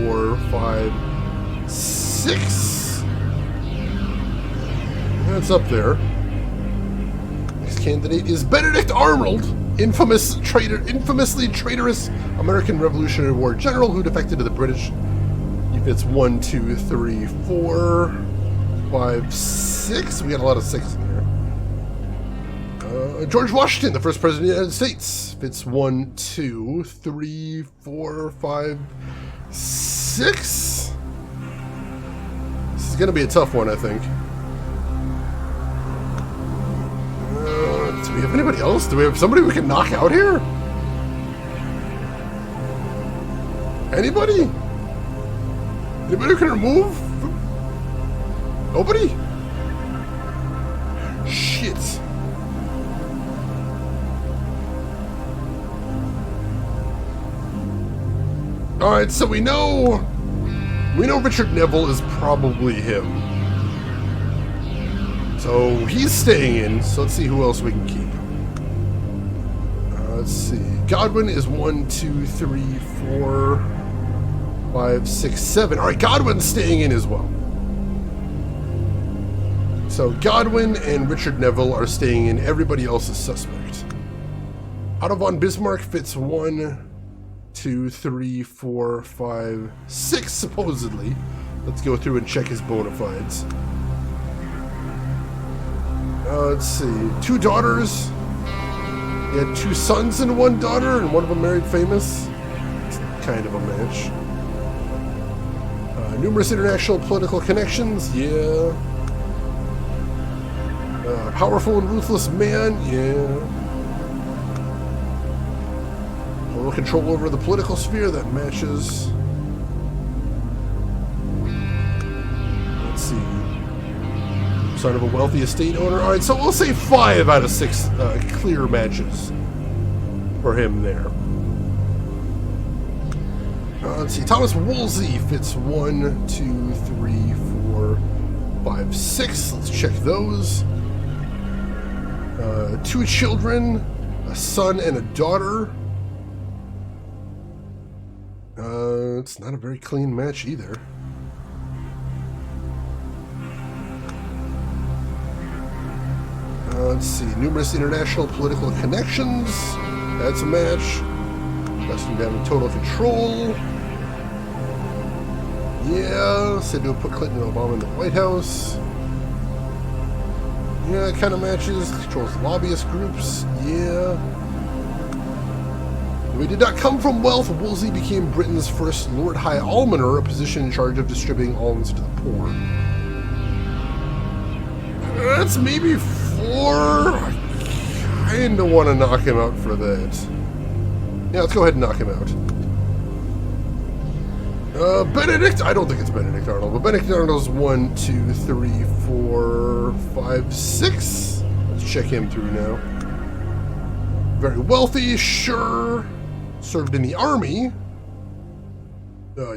4, 5, 6. That's up there. Next candidate is Benedict Arnold, infamously traitorous American Revolutionary War general who defected to the British. He fits 1, 2, 3, 4, 5, 6. We got a lot of 6 in here. George Washington, the first president of the United States, fits 1, 2, 3, 4, 5, 6. This is going to be a tough one, I think. Do we have anybody else? Do we have somebody we can knock out here? Anybody? Anybody who can remove? Nobody? Shit. Alright, so we know Richard Neville is probably him. So he's staying in, so let's see who else we can keep. Let's see. Godwin is 1, 2, 3, 4, 5, 6, 7. Alright, Godwin's staying in as well. So Godwin and Richard Neville are staying in. Everybody else is suspect. Otto von Bismarck fits 1, 2, 3, 4, 5, 6 supposedly. Let's go through and check his bona fides. Let's see. 2 daughters. He had 2 sons and 1 daughter, and one of them married famous. It's kind of a match. Numerous international political connections. Yeah. Powerful and ruthless man. Yeah. Total control over the political sphere. That matches. Let's see. Son of a wealthy estate owner. Alright, so we'll say 5 out of 6 clear matches for him there. Let's see. Thomas Woolsey fits 1, 2, 3, 4, 5, 6. Let's check those. 2 children, a son and a daughter. It's not a very clean match either. Let's see. Numerous international political connections. That's a match. Accustomed to having total control. Yeah. Said to have put Clinton and Obama in the White House. Yeah, it kind of matches. Controls lobbyist groups. Yeah. Though he did not come from wealth, Wolsey became Britain's first Lord High Almoner, a position in charge of distributing alms to the poor. That's maybe 4. I kinda want to knock him out for that. Yeah, let's go ahead and knock him out. Benedict? I don't think it's Benedict Arnold, but Benedict Arnold's 1, 2, 3, 4, 5, 6. Let's check him through now. Very wealthy, sure. Served in the army.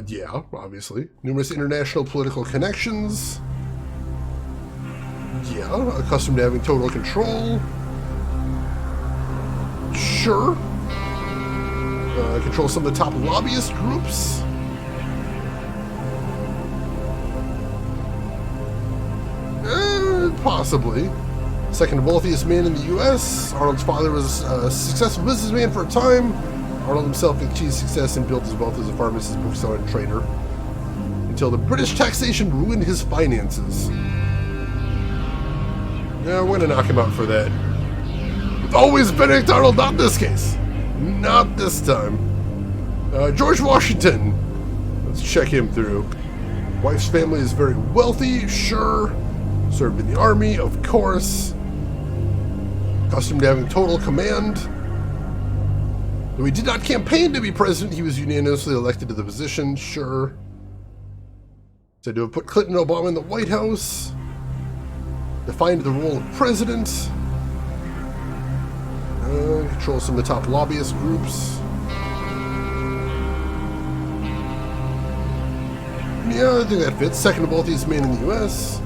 Yeah, obviously. Numerous international political connections. Yeah, accustomed to having total control. Sure. Controls some of the top lobbyist groups. Possibly. Second wealthiest man in the U.S. Arnold's father was a successful businessman for a time. Arnold himself achieved success and built his wealth as a pharmacist, bookseller, and trader. Until the British taxation ruined his finances. Yeah, we're gonna knock him out for that. Always Benedict Arnold, not in this case. Not this time. George Washington. Let's check him through. Wife's family is very wealthy, sure. Served in the army, of course. Accustomed to having total command. Though he did not campaign to be president, he was unanimously elected to the position, sure. Said to have put Clinton and Obama in the White House. Defined the role of president. Controls some of the top lobbyist groups. Yeah, I think that fits. Second wealthiest man in the U.S.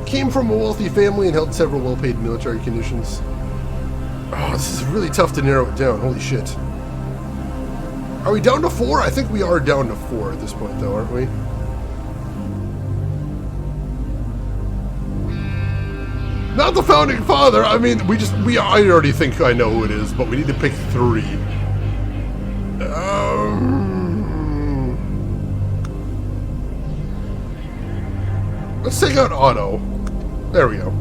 Came from a wealthy family and held several well-paid military conditions. Oh, this is really tough to narrow it down. Holy shit. Are we down to 4? I think we are down to 4 at this point, though, aren't we? Not the founding father. I mean, I already think I know who it is, but we need to pick 3. Let's take out Otto. There we go.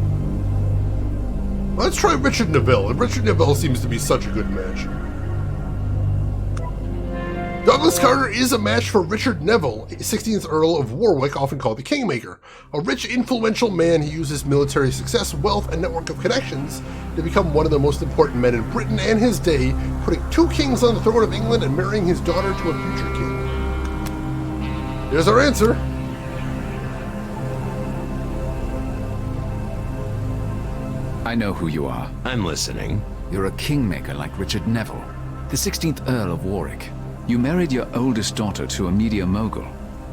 Let's try Richard Neville. Richard Neville seems to be such a good match. Douglas Carter is a match for Richard Neville, 16th Earl of Warwick, often called the Kingmaker. A rich, influential man, he uses military success, wealth, and network of connections to become one of the most important men in Britain and his day, putting 2 kings on the throne of England and marrying his daughter to a future king. Here's our answer. I know who you are. I'm listening. You're a kingmaker like Richard Neville, the 16th Earl of Warwick. You married your oldest daughter to a media mogul.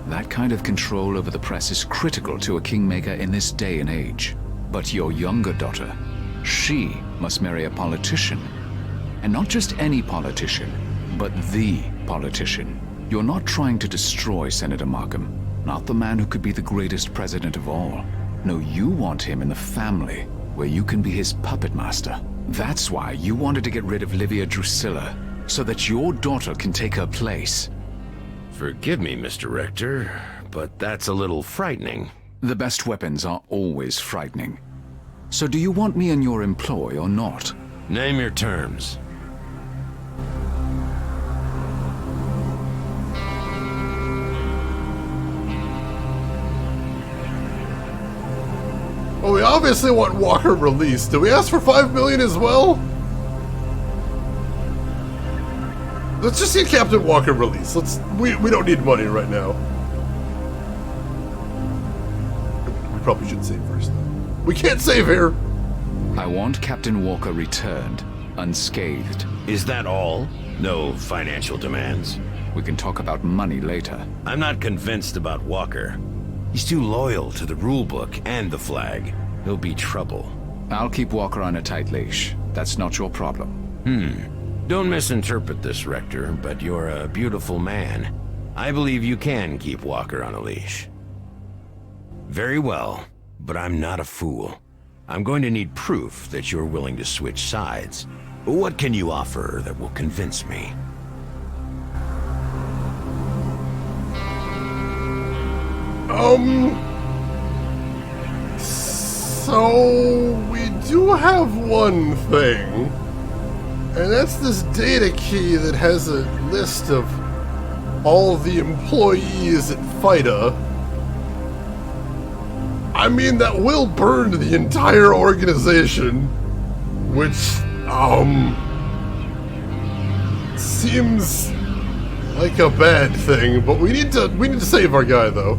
That kind of control over the press is critical to a kingmaker in this day and age. But your younger daughter, she must marry a politician. And not just any politician, but the politician. You're not trying to destroy Senator Markham. Not the man who could be the greatest president of all. No, you want him in the family, where you can be his puppet master. That's why you wanted to get rid of Livia Drusilla, so that your daughter can take her place. Forgive me, Mr. Rector, but that's a little frightening. The best weapons are always frightening. So do you want me in your employ or not? Name your terms. Well, we obviously want Walker released. Do we ask for 5 million as well? Let's just get Captain Walker released. We don't need money right now. We probably should save first, though. We can't save here. I want Captain Walker returned, unscathed. Is that all? No financial demands? We can talk about money later. I'm not convinced about Walker. He's too loyal to the rulebook and the flag. He'll be trouble. I'll keep Walker on a tight leash. That's not your problem. Don't misinterpret this, Rector, but you're a beautiful man. I believe you can keep Walker on a leash. Very well, but I'm not a fool. I'm going to need proof that you're willing to switch sides. What can you offer that will convince me? So we do have one thing, and that's this data key that has a list of all the employees at FIDA. I mean, that will burn the entire organization, which, seems like a bad thing, but we need to save our guy, though.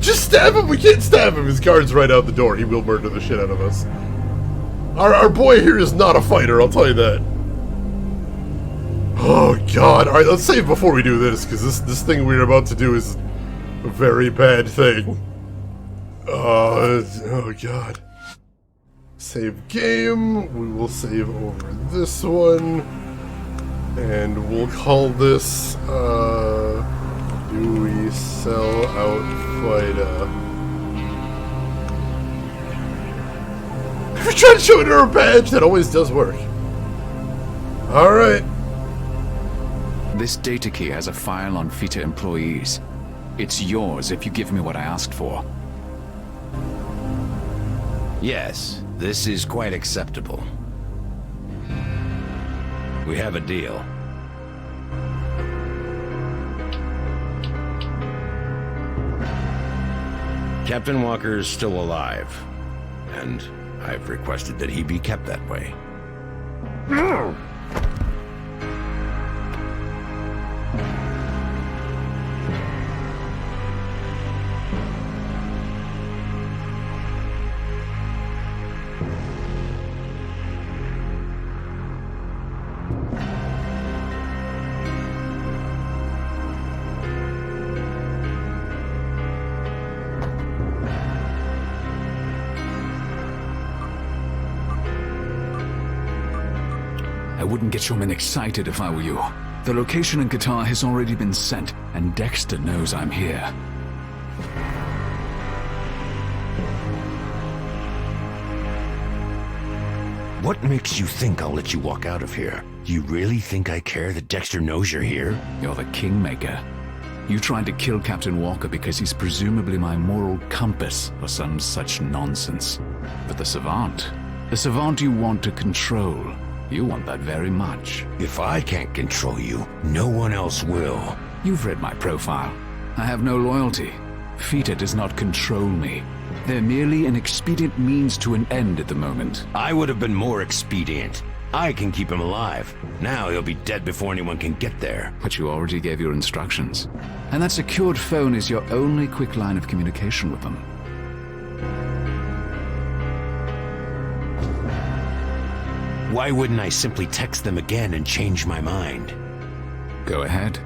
Just stab him! We can't stab him! His guard's right out the door. He will murder the shit out of us. Our boy here is not a fighter, I'll tell you that. Oh god. Alright, let's save before we do this, because this thing we're about to do is a very bad thing. Oh god. Save game. We will save over this one. And we'll call this, do we sell out FIDA? If you're trying to show it her a badge, that always does work. Alright. This data key has a file on FITA employees. It's yours if you give me what I asked for. Yes, this is quite acceptable. We have a deal. Captain Walker is still alive, and I've requested that he be kept that way. I wouldn't get your men excited if I were you. The location and guitar has already been sent, and Dexter knows I'm here. What makes you think I'll let you walk out of here? Do you really think I care that Dexter knows you're here? You're the Kingmaker. You tried to kill Captain Walker because he's presumably my moral compass or some such nonsense. But the Savant you want to control, you want that very much. If I can't control you, no one else will. You've read my profile. I have no loyalty. FITA does not control me. They're merely an expedient means to an end at the moment. I would have been more expedient. I can keep him alive. Now he'll be dead before anyone can get there. But you already gave your instructions. And that secured phone is your only quick line of communication with them. Why wouldn't I simply text them again and change my mind? Go ahead.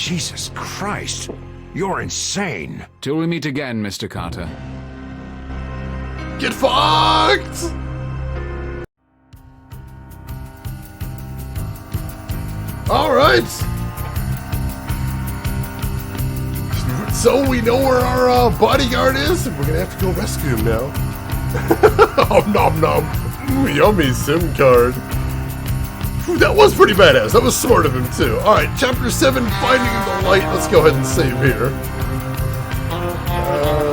Jesus Christ! You're insane! Till we meet again, Mr. Carter. Get fucked! Alright! So we know where our bodyguard is, and we're gonna have to go rescue him now. Oh, nom nom. Yummy SIM card. Whew, that was pretty badass. That was smart of him, too. Alright, Chapter 7, Finding the Light. Let's go ahead and save here.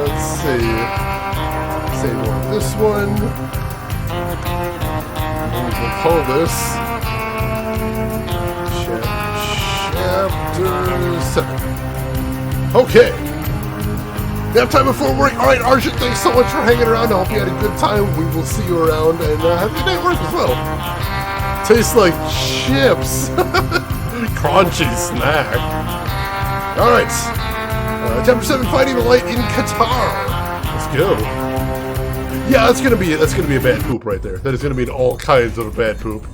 Let's see. Save on this one. We'll call this Chapter 7. Okay. We have time before work. Alright, Arjun, thanks so much for hanging around. I hope you had a good time. We will see you around, and have a good day at work as well. Tastes like chips. Crunchy snack. Alright. Chapter 7, Finding the Light in Qatar. Let's go. Yeah, that's gonna be a bad poop right there. That is gonna be all kinds of a bad poop.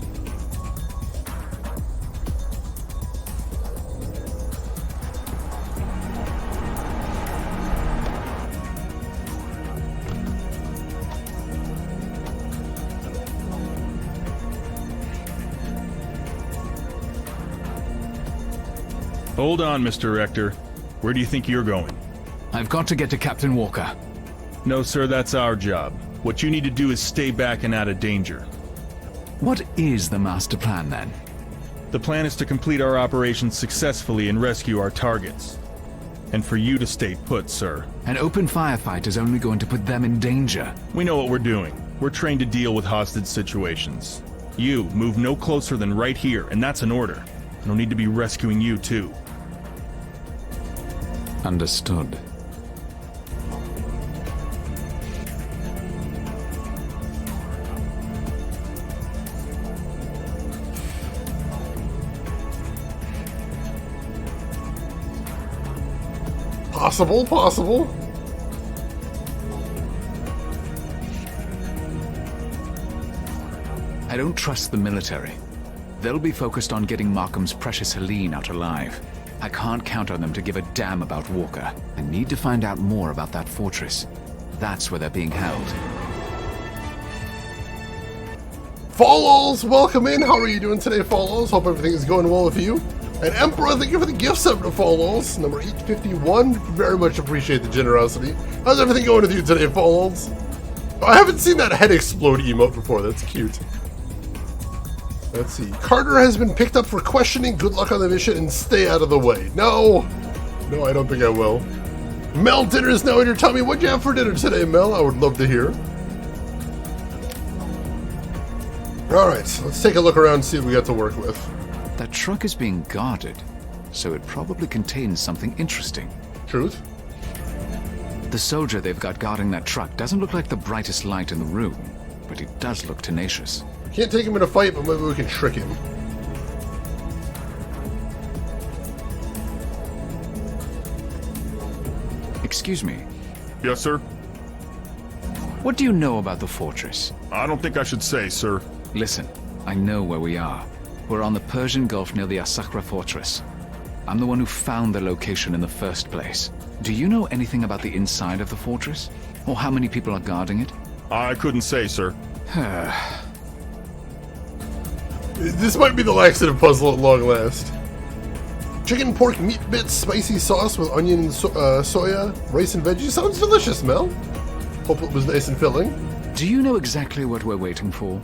Hold on, Mr. Rector. Where do you think you're going? I've got to get to Captain Walker. No, sir, that's our job. What you need to do is stay back and out of danger. What is the master plan, then? The plan is to complete our operation successfully and rescue our targets. And for you to stay put, sir. An open firefight is only going to put them in danger. We know what we're doing. We're trained to deal with hostage situations. You move no closer than right here, and that's an order. No need to be rescuing you, too. Understood. Possible. I don't trust the military. They'll be focused on getting Markham's precious Helene out alive. I can't count on them to give a damn about Walker. I need to find out more about that fortress. That's where they're being held. Fallos, welcome in. How are you doing today, Fallos? Hope everything is going well with you. And Emperor, thank you for the gift sub to Fallos. Number 851. Very much appreciate the generosity. How's everything going with you today, Fallos? Oh, I haven't seen that head explode emote before. That's cute. Let's see. Carter has been picked up for questioning. Good luck on the mission and stay out of the way. No, I don't think I will. Mel, dinner is now in your tummy. What'd you have for dinner today, Mel? I would love to hear. Alright, let's take a look around and see what we got to work with. That truck is being guarded, so it probably contains something interesting. Truth? The soldier they've got guarding that truck doesn't look like the brightest light in the room, but he does look tenacious. Can't take him in a fight, but maybe we can trick him. Excuse me. Yes, sir? What do you know about the fortress? I don't think I should say, sir. Listen, I know where we are. We're on the Persian Gulf near the Asakra fortress. I'm the one who found the location in the first place. Do you know anything about the inside of the fortress? Or how many people are guarding it? I couldn't say, sir. This might be the laxative puzzle at long last. Chicken pork meat bits, spicy sauce with onion and soya, rice and veggies. Sounds delicious, Mel. Hope it was nice and filling. Do you know exactly what we're waiting for?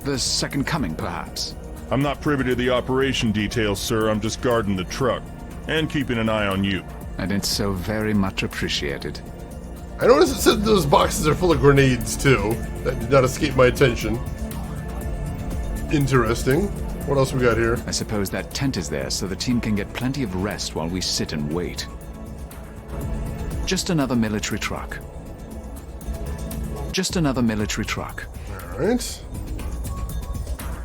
The second coming, perhaps? I'm not privy to the operation details, sir. I'm just guarding the truck. And keeping an eye on you. And it's so very much appreciated. I noticed it said those boxes are full of grenades, too. That did not escape my attention. Interesting. What else we got here? I suppose that tent is there so the team can get plenty of rest while we sit and wait. Just another military truck. Just another military truck. Alright.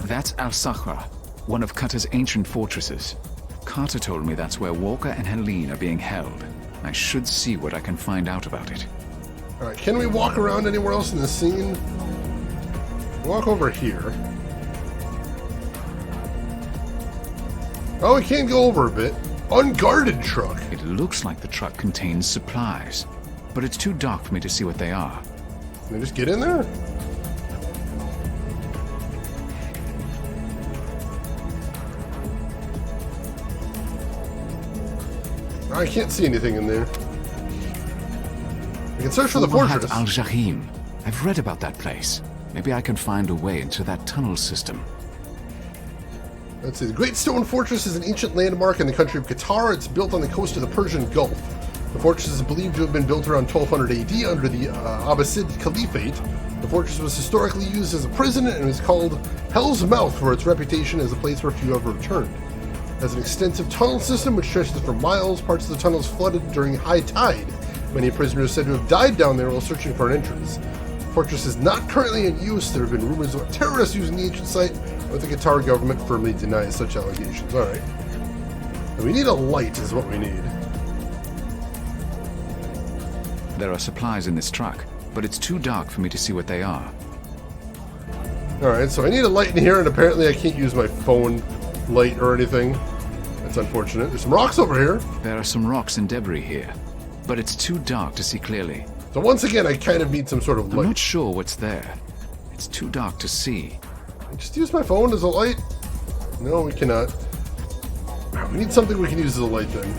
That's Al-Sakra, one of Qatar's ancient fortresses. Carter told me that's where Walker and Helene are being held. I should see what I can find out about it. Alright, can we walk around anywhere else in the scene? Walk over here. Oh, we can go over a bit. unguarded truck. It looks like the truck contains supplies, but it's too dark for me to see what they are. Can I just get in there? I can't see anything in there. I can search for the fortress. Al-Jahim. I've read about that place. Maybe I can find a way into that tunnel system. Let's see. The Great Stone Fortress is an ancient landmark in the country of Qatar. It's built on the coast of the Persian Gulf. The fortress is believed to have been built around 1200 AD under the Abbasid Caliphate. The fortress was historically used as a prison and is called Hell's Mouth for its reputation as a place where few ever returned. It has an extensive tunnel system which stretches for miles. Parts of the tunnels flooded during high tide. Many prisoners are said to have died down there while searching for an entrance. The fortress is not currently in use. There have been rumors about terrorists using the ancient site, but the Qatar government firmly denies such allegations. Alright. We need a light is what we need. There are supplies in this truck, but it's too dark for me to see what they are. Alright, so I need a light in here, and apparently I can't use my phone light or anything. That's unfortunate. There's some rocks over here. There are some rocks and debris here, but it's too dark to see clearly. So once again, I kind of need some sort of light. I'm not sure what's there. It's too dark to see. Just use my phone as a light? No, we cannot. We need something we can use as a light then.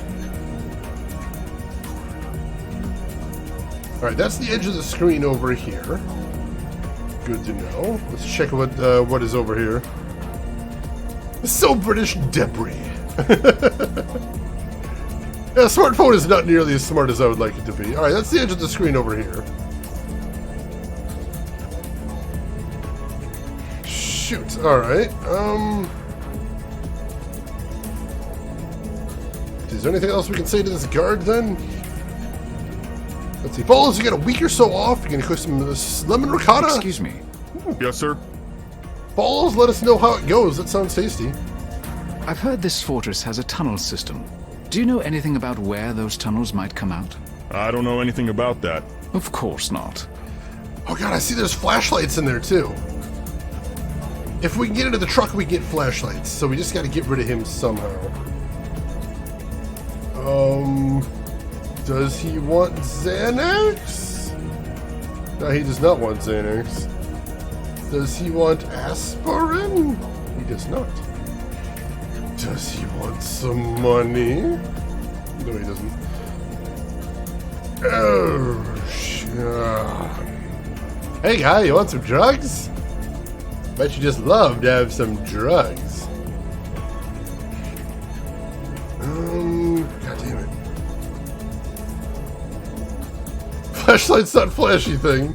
Alright, that's the edge of the screen over here. Good to know. Let's check what is over here. So British debris. Yeah, a smartphone is not nearly as smart as I would like it to be. Alright, that's the edge of the screen over here. Shoot, alright. Is there anything else we can say to this guard then? Let's see. Follows, you get a week or so off. You can cook some lemon ricotta. Excuse me. Yes, sir. Follows, let us know how it goes. That sounds tasty. I've heard this fortress has a tunnel system. Do you know anything about where those tunnels might come out? I don't know anything about that. Of course not. Oh god, I see there's flashlights in there too. If we can get into the truck, we get flashlights. So we just gotta get rid of him somehow. Does he want Xanax? No, he does not want Xanax. Does he want aspirin? He does not. Does he want some money? No, he doesn't. Oh, shit. Hey, guy, you want some drugs? Bet you just love to have some drugs. God damn it. Flashlight's not flashy thing.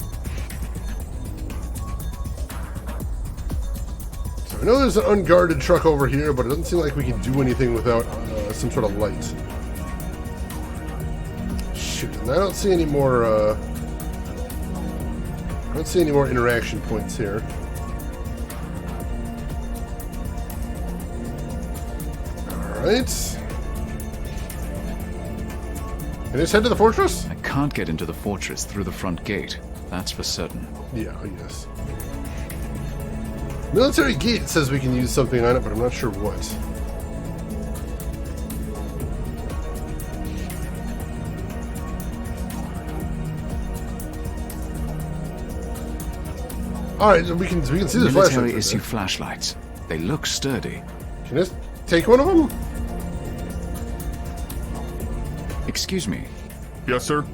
So I know there's an unguarded truck over here, but it doesn't seem like we can do anything without some sort of light. Shoot, and I don't see any more, I don't see any more interaction points here. Alright. Can I just head to the fortress? I can't get into the fortress through the front gate. That's for certain. Yeah, I guess. Military gate says we can use something on it, but I'm not sure what. Alright, we can see the flashlights. Military issue flashlights. They look sturdy. Can I just take one of them? Excuse me. Yes, sir.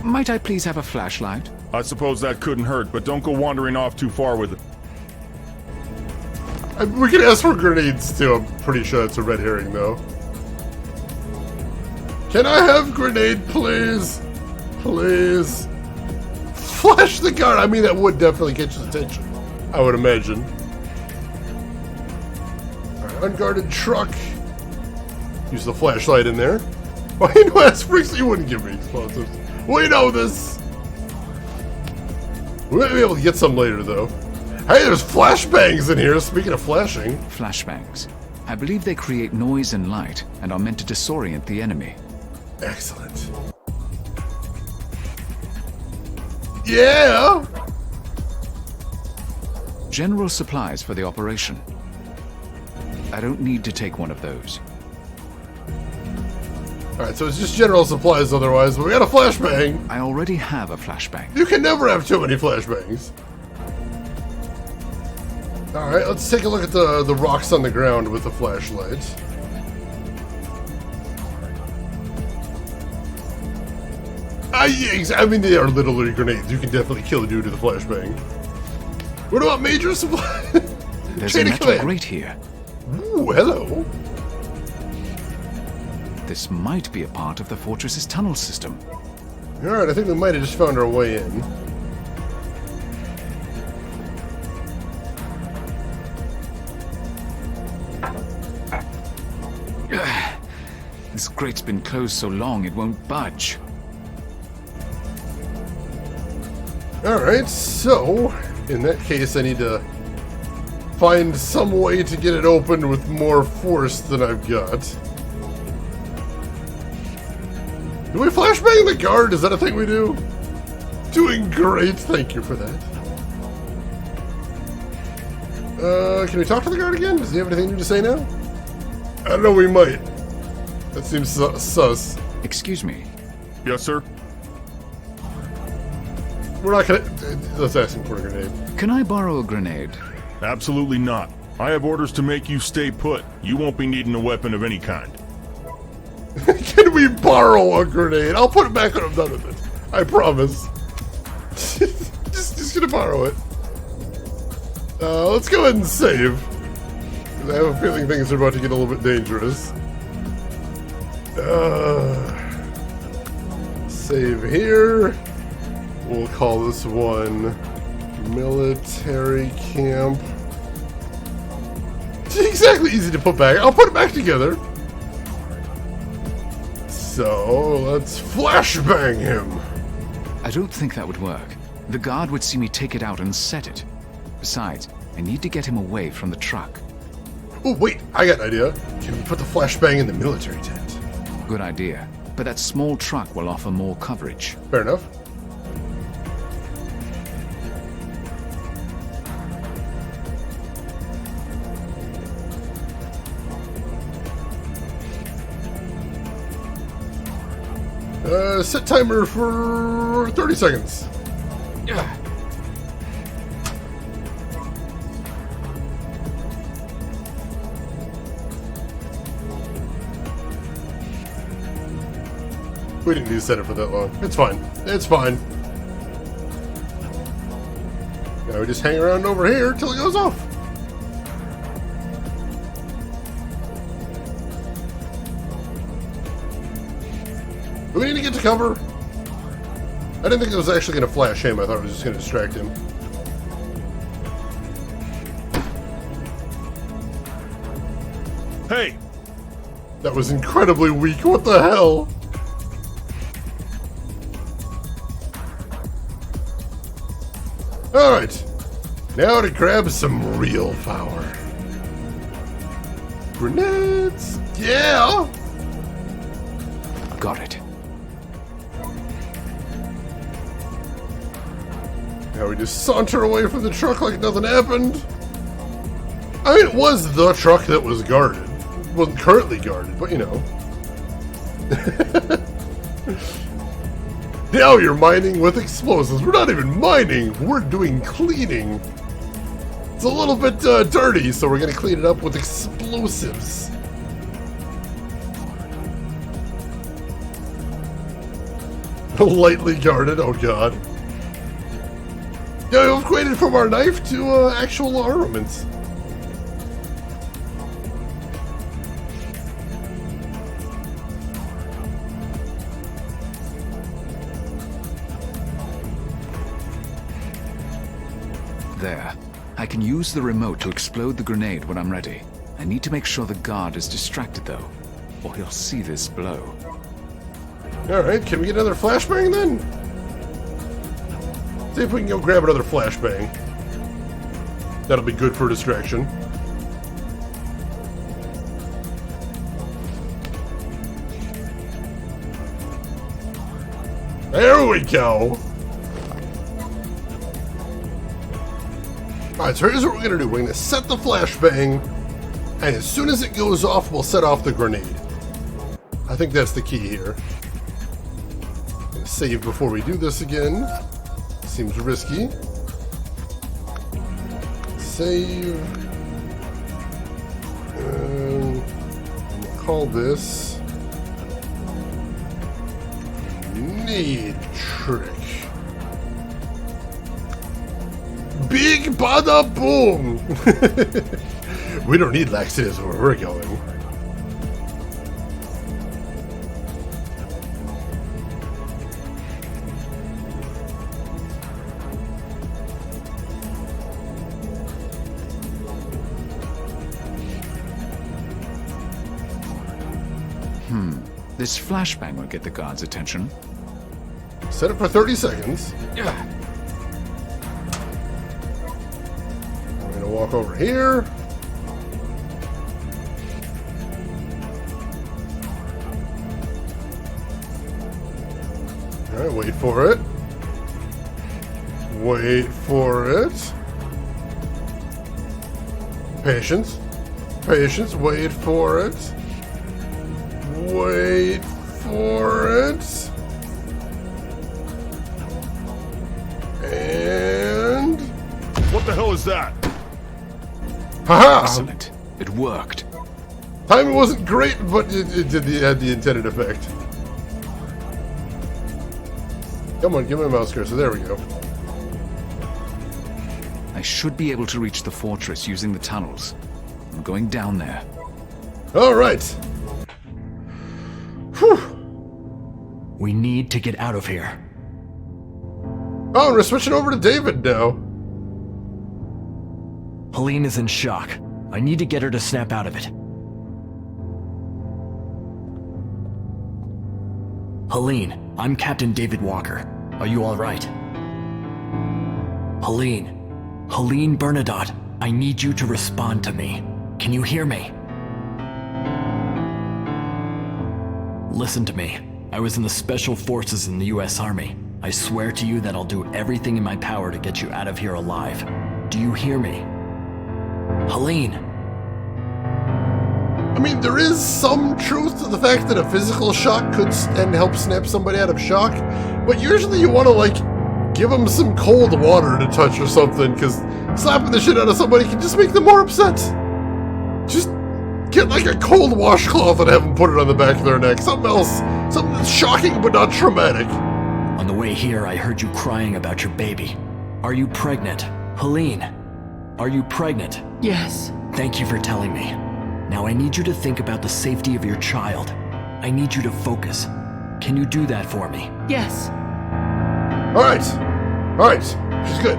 Might I please have a flashlight? I suppose that couldn't hurt, but don't go wandering off too far with it. We can ask for grenades too. I'm pretty sure that's a red herring, though. Can I have grenade, please? Please. Flash the gun. I mean, that would definitely get his attention, I would imagine. Alright, unguarded truck. Use the flashlight in there. Why do ask Briggs? You wouldn't give me explosives. We know this. We might be able to get some later, though. Hey, there's flashbangs in here. Speaking of flashing. Flashbangs. I believe they create noise and light and are meant to disorient the enemy. Excellent. Yeah! General supplies for the operation. I don't need to take one of those. Alright, so it's just general supplies otherwise, but we got a flashbang. I already have a flashbang. You can never have too many flashbangs. Alright, let's take a look at the rocks on the ground with the flashlight. I mean, they are literally grenades. You can definitely kill a dude with a flashbang. What about major supply? There's a metal grate here. Ooh, hello. This might be a part of the fortress's tunnel system. Alright, I think we might have just found our way in. This grate's been closed so long it won't budge. Alright, so in that case I need to find some way to get it open with more force than I've got. Do we flashbang the guard? Is that a thing we do? Doing great, thank you for that. Can we talk to the guard again? Does he have anything new to say now? I don't know, we might. That seems sus. Excuse me. Yes, sir? We're not gonna... Let's ask him for a grenade. Can I borrow a grenade? Absolutely not. I have orders to make you stay put. You won't be needing a weapon of any kind. Can we borrow a grenade? I'll put it back when I'm done with it. I promise. just gonna borrow it. Let's go ahead and save. Because I have a feeling things are about to get a little bit dangerous. Save here. We'll call this one military camp. It's exactly easy to put back. I'll put it back together. So, let's flashbang him. I don't think that would work. The guard would see me take it out and set it. Besides, I need to get him away from the truck. Oh, wait, I got an idea. Can we put the flashbang in the military tent? Good idea. But that small truck will offer more coverage. Fair enough. Set timer for 30 seconds. Yeah. We didn't need to set it for that long. It's fine. It's fine. Now we just hang around over here till it goes off. Do we need to get to cover? I didn't think it was actually going to flash him. I thought it was just going to distract him. Hey! That was incredibly weak. What the hell? Alright. Now to grab some real power. Grenades! Yeah! Got it. Now we just saunter away from the truck like nothing happened. I mean, it was the truck that was guarded. It wasn't currently guarded, but you know. Now you're mining with explosives. We're not even mining. We're doing cleaning. It's a little bit dirty, so we're going to clean it up with explosives. Lightly guarded. Oh, God. Yeah, we've upgraded from our knife to actual armaments. There. I can use the remote to explode the grenade when I'm ready. I need to make sure the guard is distracted, though, or he'll see this blow. Alright, can we get another flashbang then? See if we can go grab another flashbang. That'll be good for distraction. There we go! Alright, so here's what we're gonna do. We're gonna set the flashbang And as soon as it goes off, we'll set off the grenade. I think that's the key here. I'm gonna save before we do this again. Seems risky. Save. We'll call this Need Trick. Big bada boom! We don't need laxatives where we're going. This flashbang will get the guards' attention. Set it for 30 seconds. Yeah. I'm gonna walk over here. Alright, wait for it. Wait for it. Patience. Patience, wait for it. Wait for it. And... What the hell is that? Haha! Excellent. It worked. Timing wasn't great, but it had the intended effect. Come on, give me a mouse cursor. There we go. I should be able to reach the fortress using the tunnels. I'm going down there. All right. Whew. We need to get out of here. Oh, we're switching over to David now. Helene is in shock. I need to get her to snap out of it. Helene, I'm Captain David Walker. Are you all right? Helene Bernadotte, I need you to respond to me. Can you hear me? Listen to me. I was in the Special Forces in the U.S. Army. I swear to you that I'll do everything in my power to get you out of here alive. Do you hear me? Helene! I mean, there is some truth to the fact that a physical shock could help snap somebody out of shock, but usually you want to, like, give them some cold water to touch or something, because slapping the shit out of somebody can just make them more upset. Just get, like, a cold washcloth and have them put it on the back of their neck. Something else. Something that's shocking but not traumatic. On the way here, I heard you crying about your baby. Are you pregnant? Helene, are you pregnant? Yes. Thank you for telling me. Now I need you to think about the safety of your child. I need you to focus. Can you do that for me? Yes. Alright. Alright. She's good.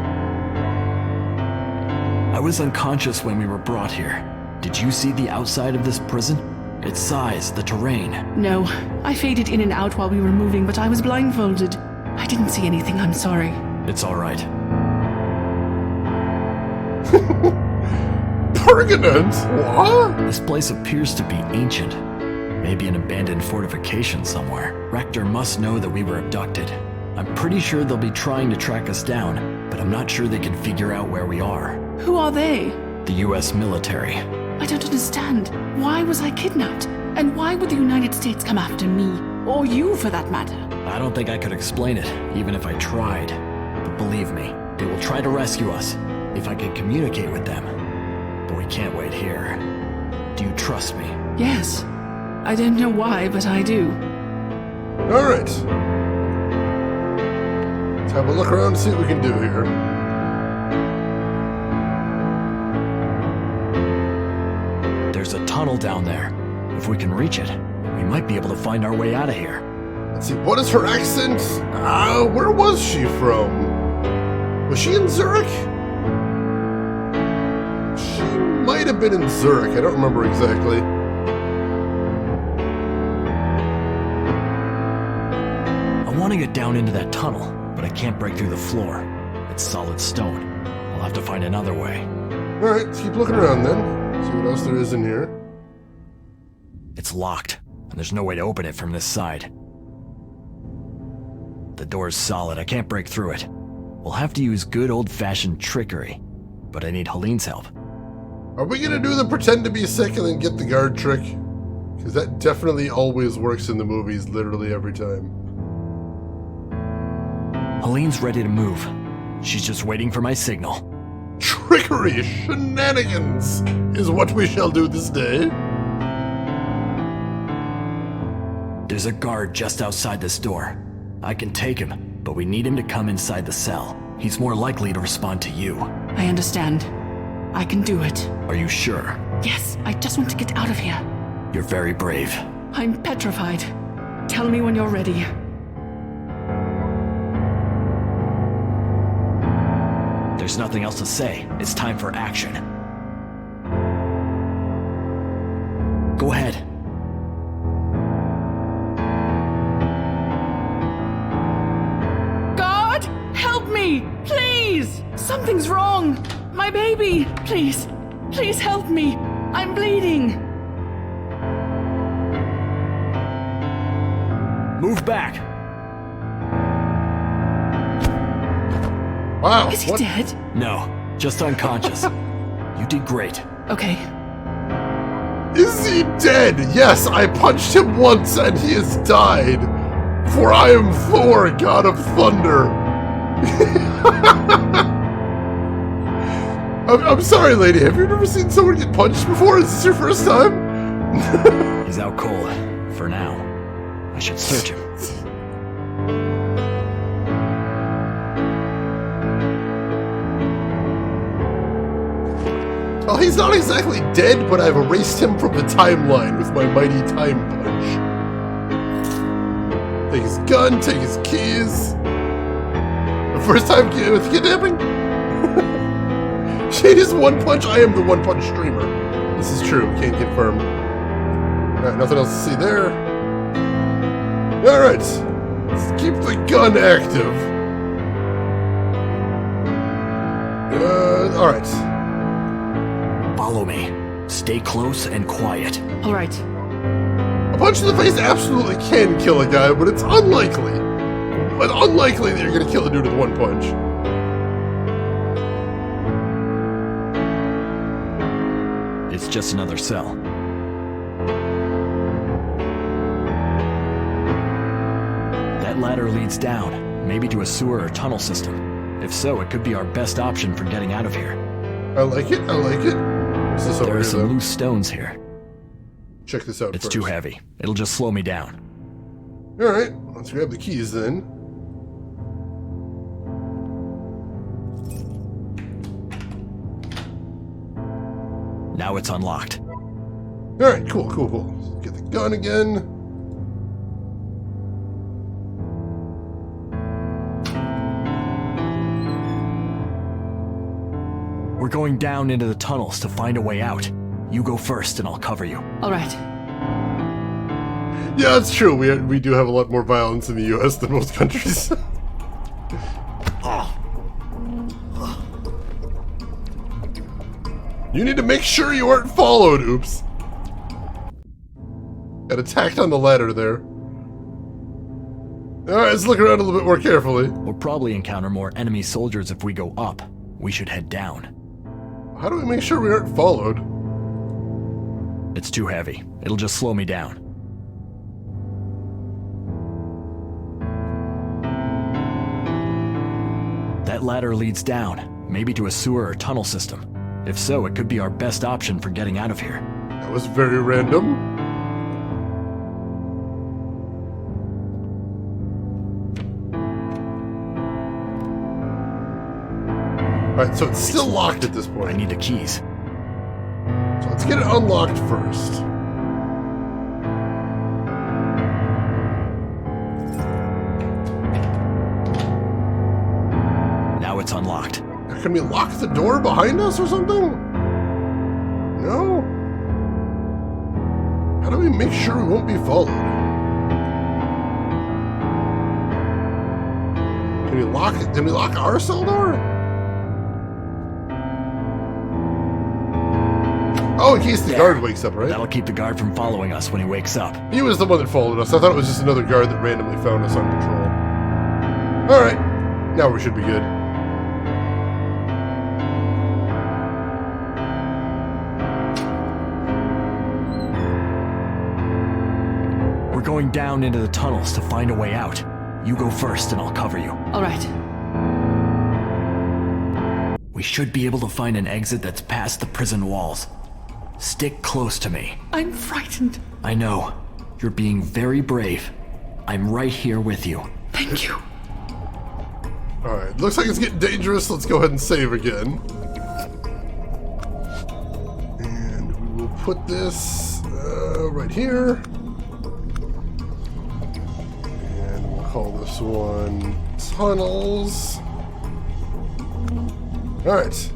I was unconscious when we were brought here. Did you see the outside of this prison? Its size, the terrain. No. I faded in and out while we were moving, but I was blindfolded. I didn't see anything, I'm sorry. It's all right. Permanent? What? This place appears to be ancient. Maybe an abandoned fortification somewhere. Rector must know that we were abducted. I'm pretty sure they'll be trying to track us down, but I'm not sure they can figure out where we are. Who are they? The US military. I don't understand. Why was I kidnapped? And why would the United States come after me? Or you, for that matter? I don't think I could explain it, even if I tried. But believe me, they will try to rescue us, if I can communicate with them. But we can't wait here. Do you trust me? Yes. I don't know why, but I do. Alright. Let's have a look around and see what we can do here. There's a tunnel down there. If we can reach it, we might be able to find our way out of here. Let's see, what is her accent? Where was she from? Was she in Zurich? She might have been in Zurich. I don't remember exactly. I want to get down into that tunnel, but I can't break through the floor. It's solid stone. I'll have to find another way. Alright, let's keep looking around then. See what else there is in here. It's locked, and there's no way to open it from this side. The door's solid. I can't break through it. We'll have to use good old-fashioned trickery, but I need Helene's help. Are we gonna do the pretend to be sick and then get the guard trick? Because that definitely always works in the movies, literally every time. Helene's ready to move. She's just waiting for my signal. Trickery, shenanigans, is what we shall do this day. There's a guard just outside this door. I can take him, but we need him to come inside the cell. He's more likely to respond to you. I understand. I can do it. Are you sure? Yes, I just want to get out of here. You're very brave. I'm petrified. Tell me when you're ready. There's nothing else to say. It's time for action. Go ahead. God, help me! Please! Something's wrong! My baby! Please! Please help me! I'm bleeding! Move back! Wow. Is he dead? No, just unconscious. You did great. Okay. Is he dead? Yes, I punched him once and he has died. For I am Thor, god of thunder. I'm sorry, lady. Have you never seen someone get punched before? Is this your first time? He's out cold. For now. I should search him. Well, he's not exactly dead, but I've erased him from the timeline with my mighty time punch. Take his gun, take his keys. The first time with kidnapping? Shade is one punch, I am the one punch streamer. This is true, can't confirm. Alright, nothing else to see there. Alright, let's keep the gun active. Alright. Follow me. Stay close and quiet. All right. A punch in the face absolutely can kill a guy, but it's unlikely. But unlikely that you're gonna kill a dude with one punch. It's just another cell. That ladder leads down, maybe to a sewer or tunnel system. If so, it could be our best option for getting out of here. I like it, I like it. What's this over There are here, some though? loose stones here. Check this out It's first. too heavy. It'll just slow me down. Alright, let's grab the keys then. Now it's unlocked. Alright, cool, cool, cool. Get the gun again. We're going down into the tunnels to find a way out. You go first and I'll cover you. All right. Yeah, it's true. We do have a lot more violence in the U.S. than most countries. You need to make sure you aren't followed. Oops. Got attacked on the ladder there. Alright, let's look around a little bit more carefully. We'll probably encounter more enemy soldiers if we go up. We should head down. How do we make sure we aren't followed? It's too heavy. It'll just slow me down. That ladder leads down, maybe to a sewer or tunnel system. If so, it could be our best option for getting out of here. That was very random. Alright, so it's still locked at this point. I need the keys. So let's get it unlocked first. Now it's unlocked. Can we lock the door behind us or something? No? How do we make sure we won't be followed? Can we lock it? Can we lock our cell door? Oh, in case the guard wakes up, right? That'll keep the guard from following us when he wakes up. He was the one that followed us. I thought it was just another guard that randomly found us on patrol. Alright, now we should be good. going down into the tunnels to find a way out. You go first and I'll cover you. All right. We should be able to find an exit that's past the prison walls. Stick close to me. I'm frightened. I know. You're being very brave. I'm right here with you. Thank you. Alright, looks like it's getting dangerous. Let's go ahead and save again. And we will put this right here. And we'll call this one Tunnels. Alright.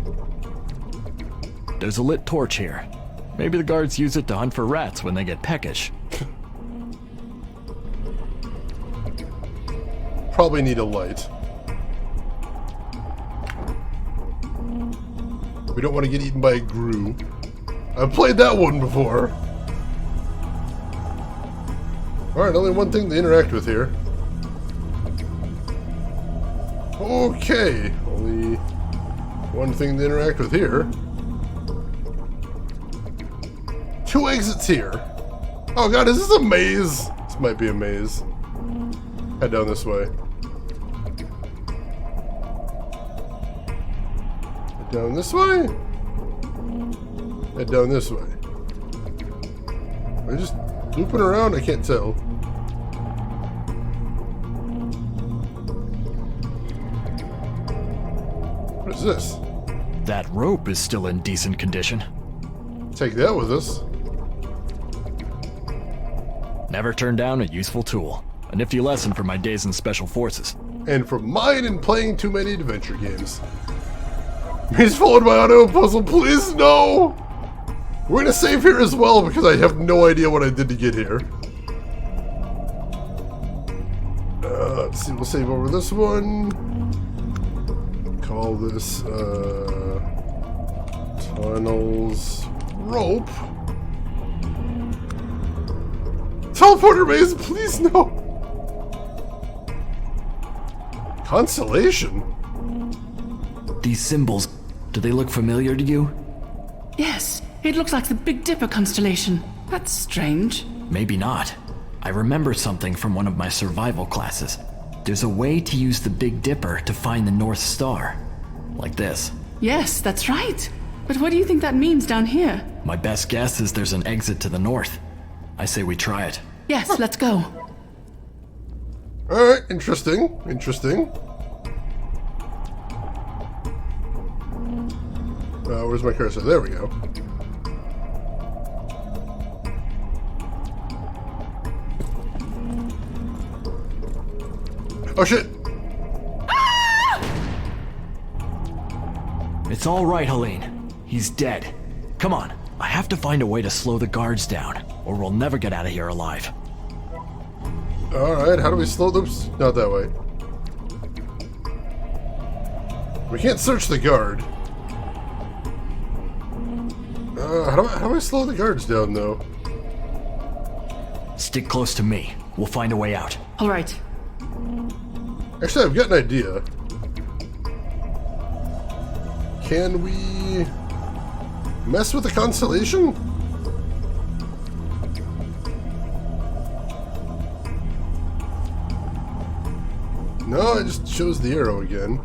There's a lit torch here. Maybe the guards use it to hunt for rats when they get peckish. Probably need a light. We don't want to get eaten by a grue. I've played that one before. Alright, only one thing to interact with here. Okay, only one thing to interact with here. 2 exits here. Oh god, is this a maze? This might be a maze. Head down this way. Head down this way? Head down this way. Am I just looping around? I can't tell. What is this? That rope is still in decent condition. Take that with us. Never turn down a useful tool. A nifty lesson from my days in Special Forces. And from mine in playing too many adventure games. He's followed by auto puzzle, please no! We're gonna save here as well because I have no idea what I did to get here. Let's see, we'll save over this one. Call this Tunnels Rope. Teleporter maze, please no! Constellation? These symbols, do they look familiar to you? Yes, it looks like the Big Dipper constellation. That's strange. Maybe not. I remember something from one of my survival classes. There's a way to use the Big Dipper to find the North Star. Like this. Yes, that's right. But what do you think that means down here? My best guess is there's an exit to the north. I say we try it. Yes, let's go. Alright, interesting. Interesting. Where's my cursor? There we go. Oh shit! It's all right, Helene. He's dead. Come on. I have to find a way to slow the guards down, or we'll never get out of here alive. Alright, how do we slow them? Not that way. We can't search the guard. How do I slow the guards down, though? Stick close to me. We'll find a way out. All right. Actually, I've got an idea. Can we mess with the constellation? No, it just shows the arrow again.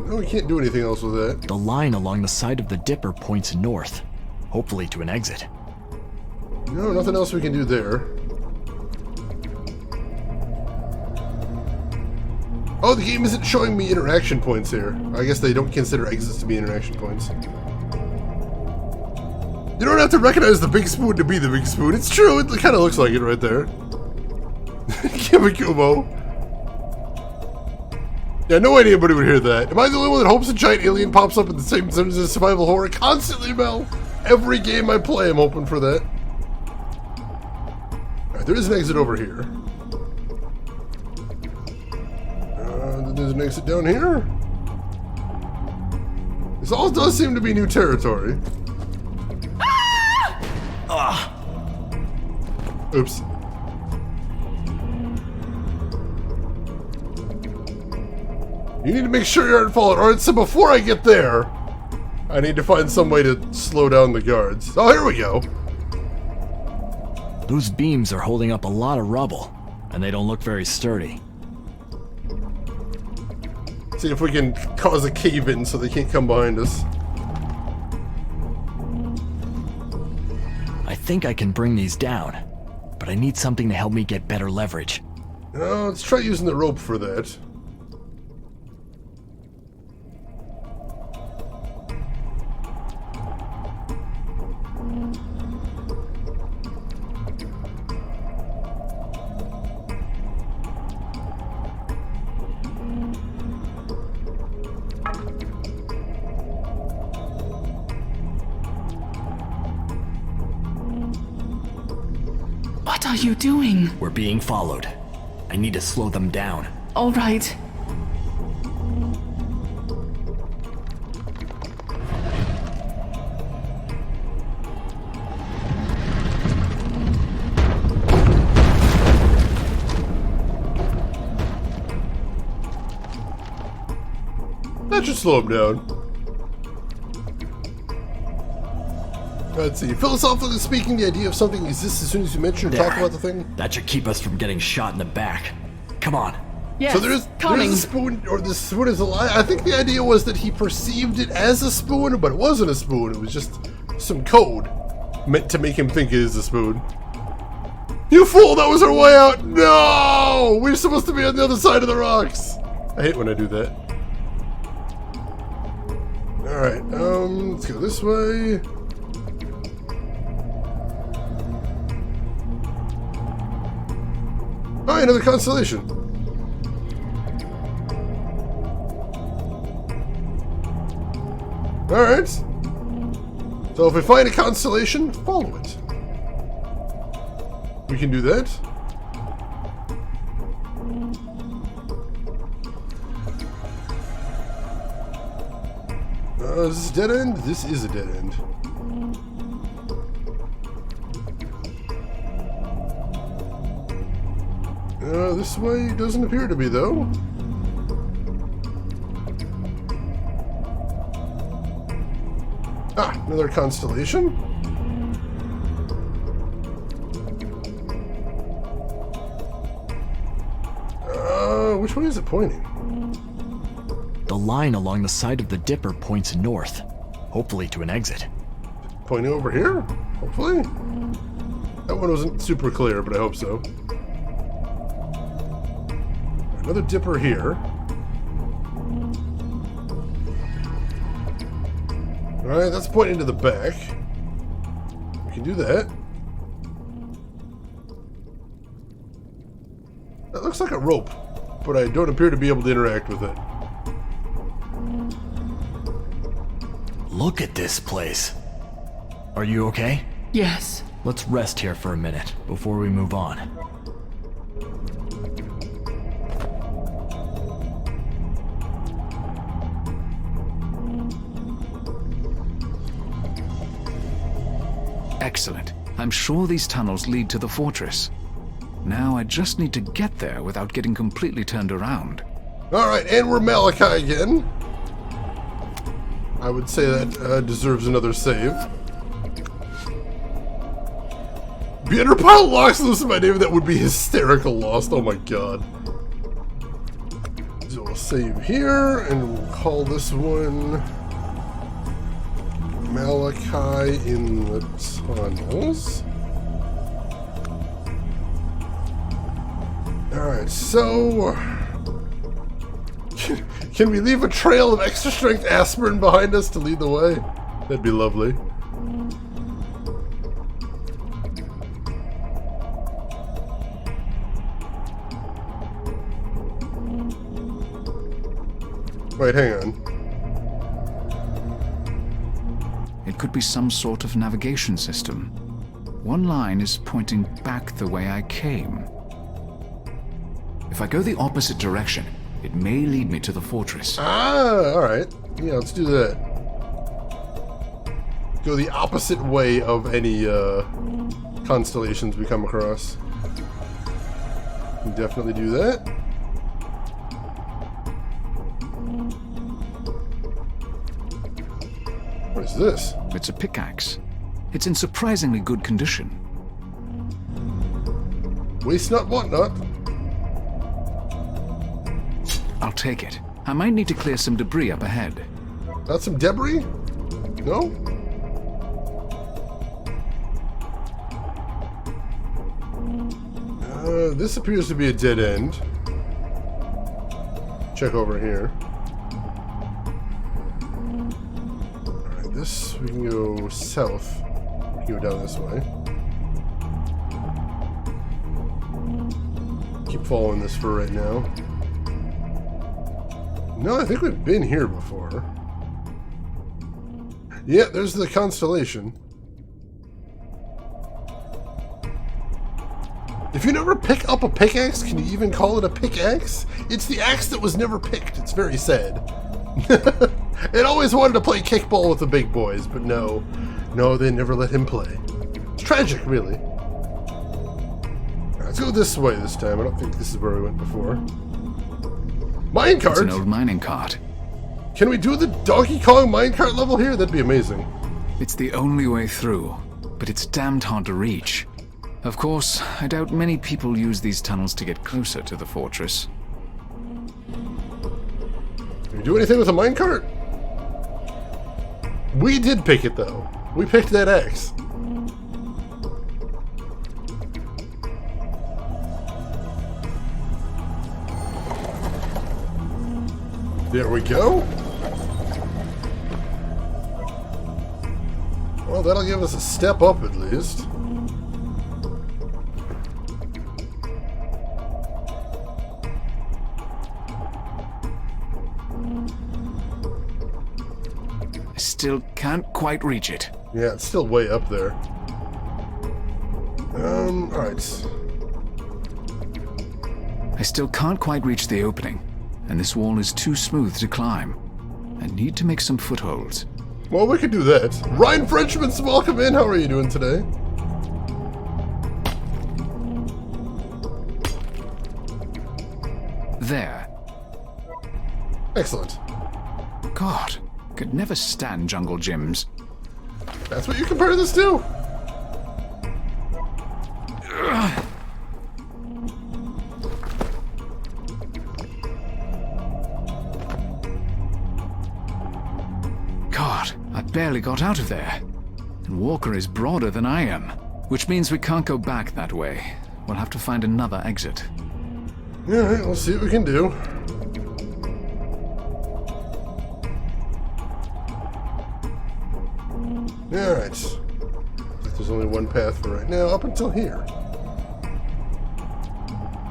No, we can't do anything else with that. The line along the side of the Dipper points north, hopefully to an exit. No, nothing else we can do there. Oh, the game isn't showing me interaction points here. I guess they don't consider exits to be interaction points. You don't have to recognize the big spoon to be the big spoon. It's true, it kind of looks like it right there. Kimikubo. Yeah, no way anybody would hear that. Am I the only one that hopes a giant alien pops up in the same sentence as survival horror constantly, Mel? Every game I play, I'm hoping for that. Alright, there is an exit over here. There's an exit down here. This all does seem to be new territory. Oops. You need to make sure you aren't falling. Alright, so before I get there, I need to find some way to slow down the guards. Oh, here we go. Those beams are holding up a lot of rubble, and they don't look very sturdy. See if we can cause a cave-in so they can't come behind us. I think I can bring these down, but I need something to help me get better leverage. Let's try using the rope for that. What are you doing? We're being followed. I need to slow them down. All right. That should slow him down. Let's see. Philosophically speaking, the idea of something exists as soon as you mention or talk about the thing. That should keep us from getting shot in the back. Come on. Yes, So there's a spoon, or the spoon is a lie. I think the idea was that he perceived it as a spoon, but it wasn't a spoon. It was just some code meant to make him think it is a spoon. You fool! That was our way out! No! We're supposed to be on the other side of the rocks! I hate when I do that. Alright, let's go this way. Oh, another constellation. Alright. So if we find a constellation, follow it. We can do that. Is this a dead end? This is a dead end. This way doesn't appear to be, though. Ah, another constellation. Which way is it pointing? The line along the side of the dipper points north, hopefully to an exit. Pointing over here? Hopefully? That one wasn't super clear, but I hope so. Another dipper here. Alright, that's pointing to the back. We can do that. That looks like a rope, but I don't appear to be able to interact with it. Look at this place. Are you okay? Yes. Let's rest here for a minute before we move on. Excellent. I'm sure these tunnels lead to the fortress. Now I just need to get there without getting completely turned around. Alright, and we're Malachi again. I would say that deserves another save. Beater Pile locks loose in my name, that would be hysterical lost. Oh my god. So we'll save here, and we'll call this one Malachi in the tunnels. Alright, so can we leave a trail of extra strength aspirin behind us to lead the way? That'd be lovely. Wait, hang on. It could be some sort of navigation system. One line is pointing back the way I came. If I go the opposite direction, it may lead me to the fortress. Ah, alright. Yeah, let's do that. Go the opposite way of any constellations we come across. We can definitely do that. What's this? It's a pickaxe. It's in surprisingly good condition. Waste not, want not. I'll take it. I might need to clear some debris up ahead. Got some debris? No? This appears to be a dead end. Check over here. Alright, this, we can go south. We can go down this way. Keep following this for right now. No, I think we've been here before. Yeah, there's the constellation. If you never pick up a pickaxe, can you even call it a pickaxe? It's the axe that was never picked. It's very sad. It always wanted to play kickball with the big boys, but no. No, they never let him play. It's tragic, really. Let's go this way this time. I don't think this is where we went before. Minecart? It's an old mining cart. Can we do the Donkey Kong minecart level here? That'd be amazing. It's the only way through, but it's damned hard to reach. Of course, I doubt many people use these tunnels to get closer to the fortress. Can we do anything with a minecart? We did pick it, though. We picked that axe. There we go. Well, that'll give us a step up at least. I still can't quite reach it. Yeah, it's still way up there. Alright. I still can't quite reach the opening, and this wall is too smooth to climb. I need to make some footholds. Well, we could do that. Ryan Frenchman's welcome in. How are you doing today? There. Excellent. God, could never stand jungle gyms. That's what you compare this to? God, I barely got out of there. And Walker is broader than I am, which means we can't go back that way. We'll have to find another exit. Alright, we'll see what we can do. Alright. There's only one path for right now, up until here.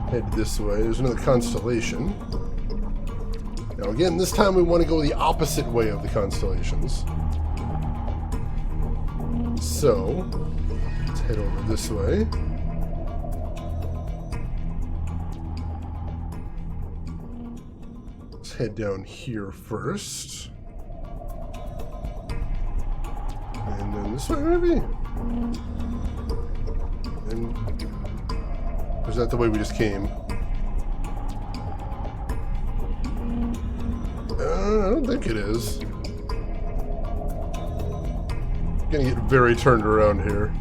Head this way. There's another constellation. Now again, this time we want to go the opposite way of the constellations. So, let's head over this way. Let's head down here first. And then this way, maybe? And or is that the way we just came? I don't think it is. Gonna get very turned around here.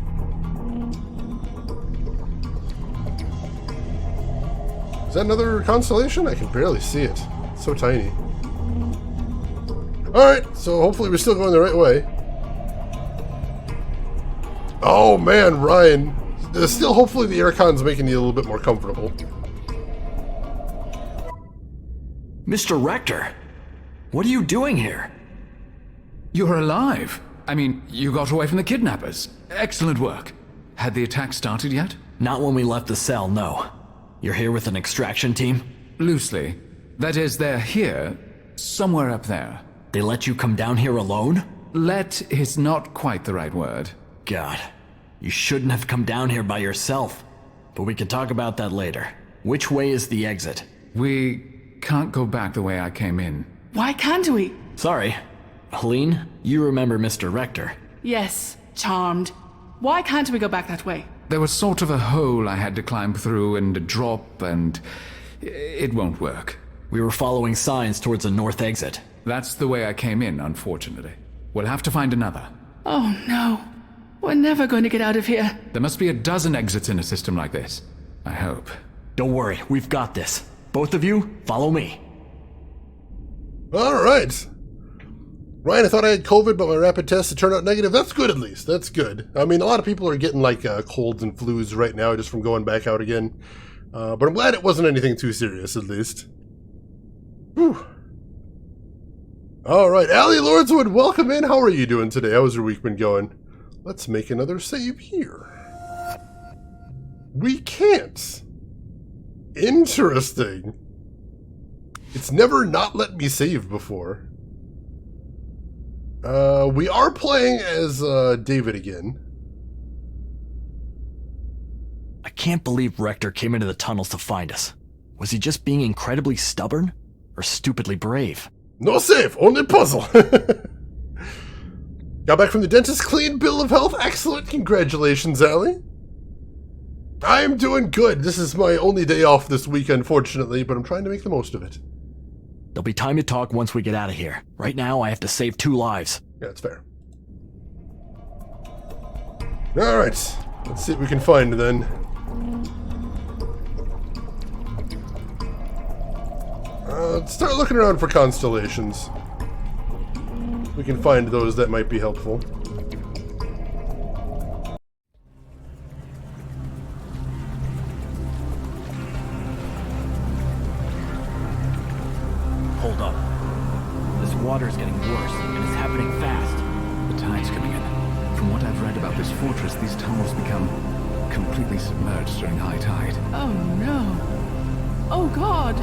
Is that another constellation? I can barely see it. It's so tiny. Alright, so hopefully we're still going the right way. Oh man, Ryan. Still, hopefully the aircon's making you a little bit more comfortable. Mr. Rector, what are you doing here? You're alive. I mean, you got away from the kidnappers. Excellent work. Had the attack started yet? Not when we left the cell, no. You're here with an extraction team? Loosely. That is, they're here, somewhere up there. They let you come down here alone? Let is not quite the right word. God, you shouldn't have come down here by yourself. But we can talk about that later. Which way is the exit? We can't go back the way I came in. Why can't we? Sorry. Helene, you remember Mr. Rector. Yes, charmed. Why can't we go back that way? There was sort of a hole I had to climb through and a drop, and it won't work. We were following signs towards a north exit. That's the way I came in, unfortunately. We'll have to find another. Oh no. We're never going to get out of here. There must be a dozen exits in a system like this. I hope. Don't worry, we've got this. Both of you, follow me. Alright. Ryan, I thought I had COVID, but my rapid test had turned out negative. That's good, at least. That's good. I mean, a lot of people are getting, like, colds and flus right now just from going back out again. But I'm glad it wasn't anything too serious, at least. Whew. Alright, Allie Lordswood, welcome in. How are you doing today? How's your week been going? Let's make another save here. We can't. Interesting. It's never not let me save before. We are playing as David again. I can't believe Rector came into the tunnels to find us. Was he just being incredibly stubborn? Or stupidly brave? No save, only puzzle. Got back from the dentist, clean bill of health. Excellent, congratulations, Allie. I am doing good. This is my only day off this week, unfortunately, but I'm trying to make the most of it. There'll be time to talk once we get out of here. Right now, I have to save 2 lives. Yeah, that's fair. Alright, let's see what we can find then. Let's start looking around for constellations. We can find those that might be helpful. Hold up. This water is getting worse, and it's happening fast. The tide's coming in. From what I've read about this fortress, these tunnels become completely submerged during high tide. Oh no. Oh God.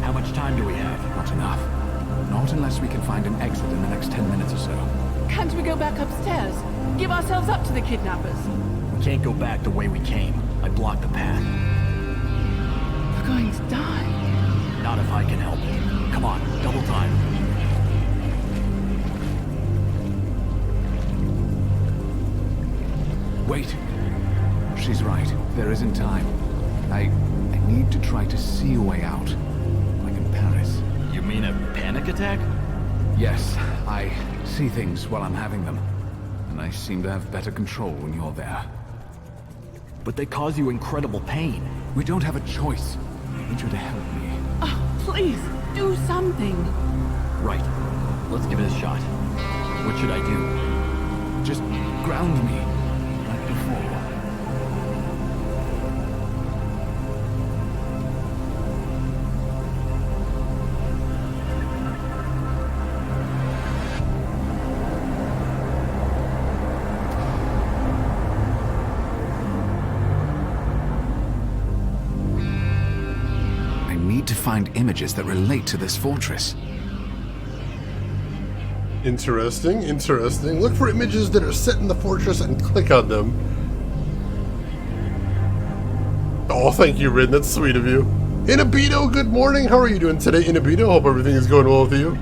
How much time do we have? Not enough. Not unless we can find an exit in the next 10 minutes or so. Can't we go back upstairs? Give ourselves up to the kidnappers? We can't go back the way we came. I blocked the path. We're going to die. Not if I can help. Come on, double time. Wait. She's right. There isn't time. I need to try to see a way out. Like in Paris. You mean a panic attack? Yes, I see things while I'm having them. And I seem to have better control when you're there. But they cause you incredible pain. We don't have a choice. I need you to help me. Oh, please, do something. Right. Let's give it a shot. What should I do? Just ground me, like before. To find images that relate to this fortress. Interesting, interesting. Look for images that are set in the fortress and click on them. Oh, thank you, Rin. That's sweet of you. Inabito, good morning. How are you doing today, Inabito? Hope everything is going well with you.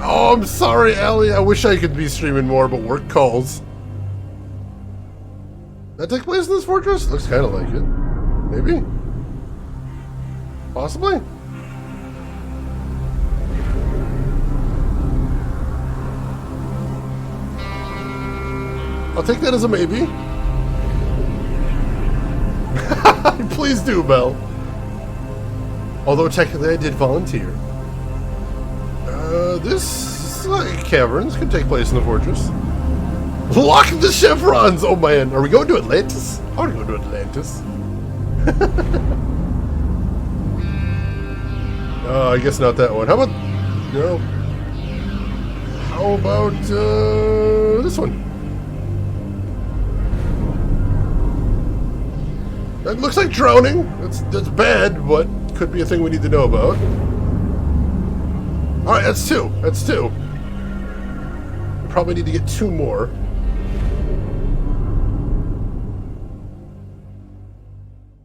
Oh, I'm sorry, Allie. I wish I could be streaming more, but work calls. That take place in this fortress? Looks kind of like it. Maybe? Possibly? I'll take that as a maybe. Please do, Belle. Although technically I did volunteer. This caverns could take place in the fortress. Lock the chevrons! Oh man, are we going to Atlantis? I want to go to Atlantis. I guess not that one. How about... No. How about this one? That looks like drowning. That's bad, but could be a thing we need to know about. Alright, that's 2. That's 2. We probably need to get 2 more.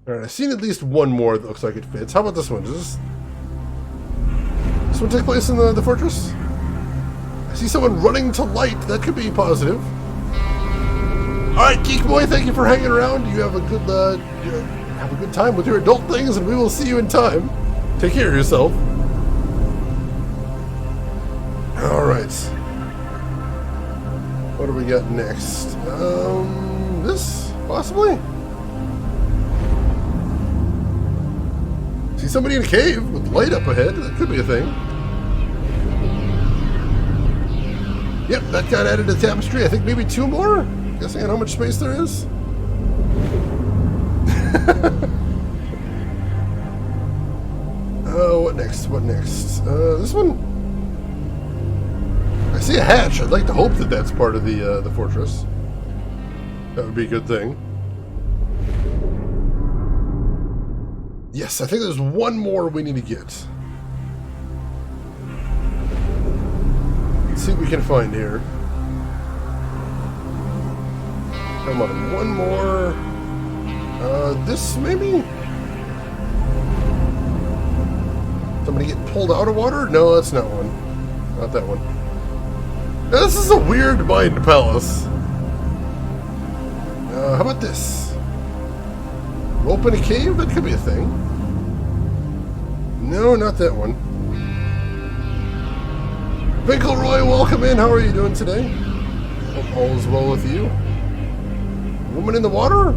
Alright, I've seen at least 1 more that looks like it fits. How about this one? Does this one take place in the fortress? I see someone running to light. That could be positive. Alright, Geek Boy, thank you for hanging around. You have a good have a good time with your adult things, and we will see you in time. Take care of yourself. Alright. What do we got next? This? Possibly? See somebody in a cave with light up ahead. That could be a thing. Yep, that got added to the tapestry. I think maybe 2 more? Guessing on how much space there is. What next? What next? This one? I see a hatch. I'd like to hope that that's part of the fortress. That would be a good thing. Yes, I think there's one more we need to get. Let's see what we can find here. Come on, one more. This maybe? Somebody get pulled out of water? No, that's not one. Not that one. Now, this is a weird mind palace. How about this? Rope in a cave? That could be a thing. No, not that one. Finkelroy, welcome in. How are you doing today? Hope all is well with you. Woman in the water?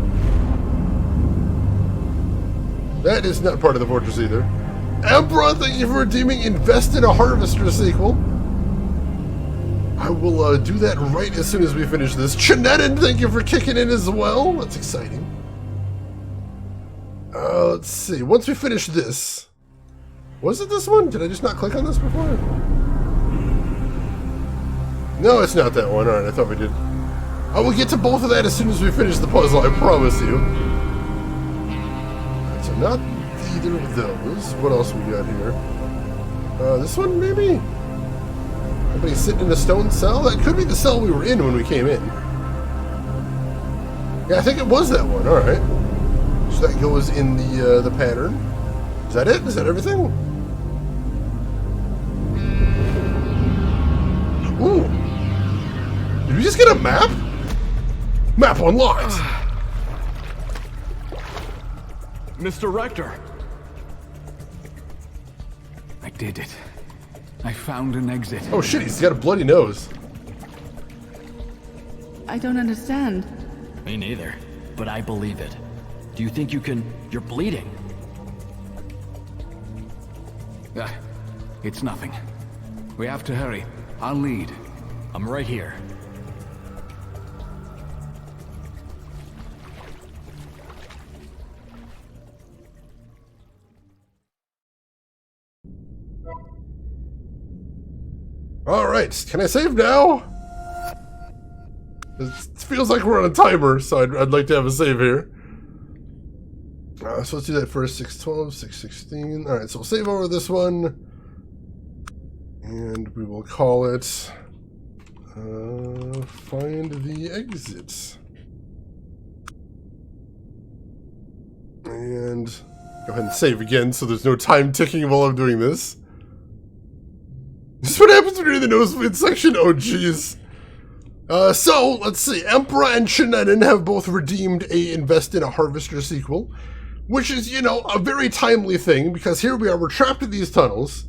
That is not part of the fortress either. Emperor, thank you for redeeming Invest in a Harvester sequel. I will do that right as soon as we finish this. Chinetin, thank you for kicking in as well. That's exciting. Let's see. Once we finish this... Was it this one? Did I just not click on this before? No, it's not that one. Alright, I thought we did. I will get to both of that as soon as we finish the puzzle, I promise you. Right, so not either of those. What else we got here? This one, maybe? Somebody sitting in a stone cell? That could be the cell we were in when we came in. Yeah, I think it was that one. Alright. So that goes in the pattern. Is that it? Is that everything? Ooh. Did we just get a map? Map unlocked! Mr. Rector! I did it. I found an exit. Oh shit, he's got a bloody nose. I don't understand. Me neither, but I believe it. Do you think you can... You're bleeding. It's nothing. We have to hurry. I'll lead. I'm right here. Alright, can I save now? It feels like we're on a timer, so I'd like to have a save here. So let's do that first. 612, 616. Alright, so we'll save over this one. And we will call it... find the exit. And go ahead and save again so there's no time ticking while I'm doing this. This is what happens when you're in the nosebleed section? Oh, jeez. So, let's see. Emperor and Chinetin have both redeemed a Invest in a Harvester sequel, which is, you know, a very timely thing, because here we are, we're trapped in these tunnels.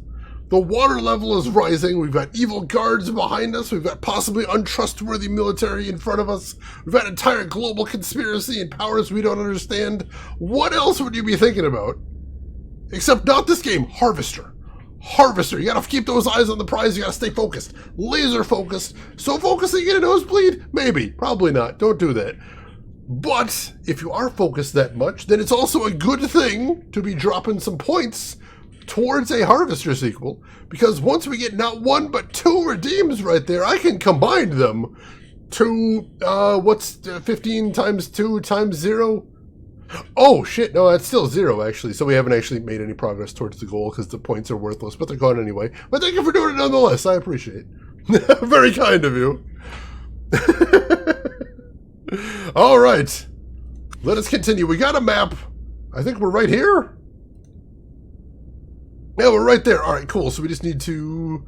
The water level is rising. We've got evil guards behind us. We've got possibly untrustworthy military in front of us. We've got an entire global conspiracy and powers we don't understand. What else would you be thinking about? Except not this game, Harvester. Harvester, you gotta keep those eyes on the prize, you gotta stay focused. Laser focused. So focused that you get a nosebleed? Maybe, probably not, don't do that. But, if you are focused that much, then it's also a good thing to be dropping some points towards a Harvester sequel, because once we get not 1 but 2 redeems right there, I can combine them to, what's 15 times 2 times 0? Oh shit, no, that's still 0 actually, so we haven't actually made any progress towards the goal because the points are worthless, but they're gone anyway. But thank you for doing it nonetheless, I appreciate it. Very kind of you. Alright, let us continue. We got a map. I think we're right here. Yeah, we're right there. Alright, cool, so we just need to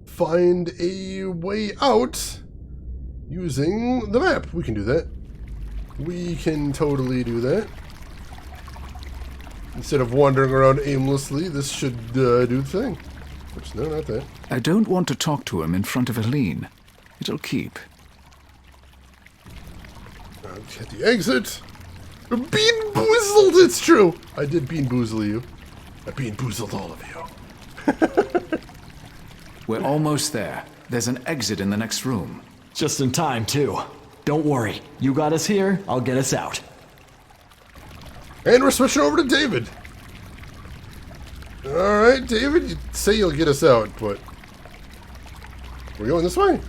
find a way out using the map. We can do that. We can totally do that. Instead of wandering around aimlessly, this should do the thing. Oops, no, not that. I don't want to talk to him in front of Helene. It'll keep. Hit the exit. Bean boozled, it's true. I did bean boozle you. I bean boozled all of you. We're almost there. There's an exit in the next room. Just in time, too. Don't worry. You got us here, I'll get us out. And we're switching over to David. Alright, David, you say you'll get us out, but we're going this way.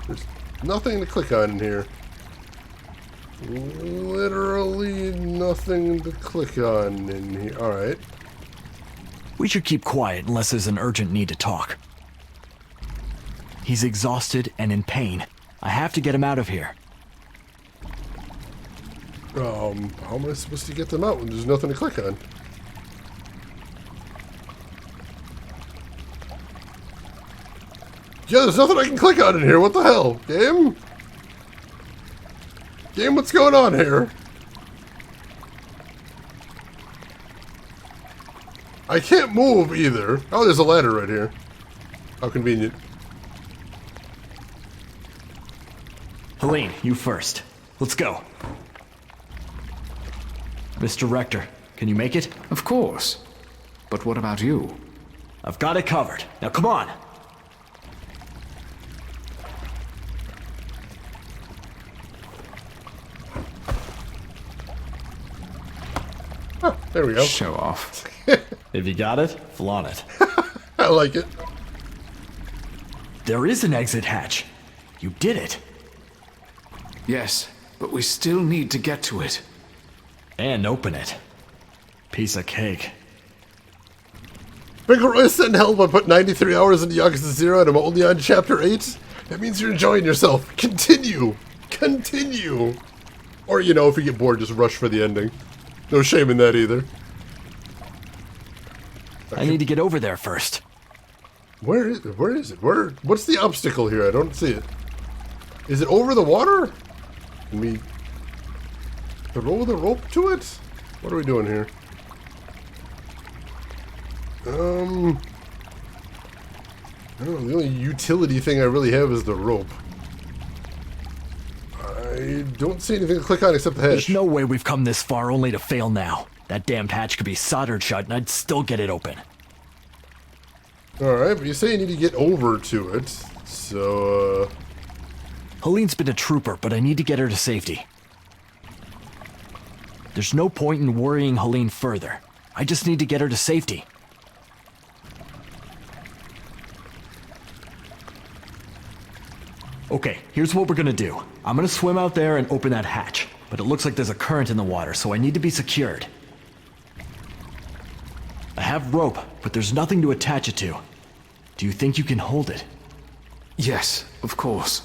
There's nothing to click on in here. Literally nothing to click on in here. Alright. We should keep quiet unless there's an urgent need to talk. He's exhausted and in pain. I have to get him out of here. How am I supposed to get them out when there's nothing to click on? Yeah, there's nothing I can click on in here. What the hell? Game? Game, what's going on here? I can't move either. Oh, there's a ladder right here. How convenient. Helene, you first. Let's go. Mr. Rector, can you make it? Of course. But what about you? I've got it covered. Now come on. Oh, there we go. Show off. If you got it, flaunt it. I like it. There is an exit hatch. You did it. Yes, but we still need to get to it. And open it. Piece of cake. Big Roy sent help. I put 93 hours into Yakuza 0 and I'm only on chapter 8. That means you're enjoying yourself. Continue. Continue. Or, you know, if you get bored, just rush for the ending. No shame in that either. I need to get over there first. Where is it? What's the obstacle here? I don't see it. Is it over the water? Can we throw the rope to it? What are we doing here? I don't know, the only utility thing I really have is the rope. I don't see anything to click on except the hatch. There's no way we've come this far only to fail now. That damned hatch could be soldered shut and I'd still get it open. Alright, but you say you need to get over to it, so, Helene's been a trooper, but I need to get her to safety. There's no point in worrying Helene further. I just need to get her to safety. Okay, here's what we're gonna do. I'm gonna swim out there and open that hatch, but it looks like there's a current in the water, so I need to be secured. I have rope, but there's nothing to attach it to. Do you think you can hold it? Yes, of course.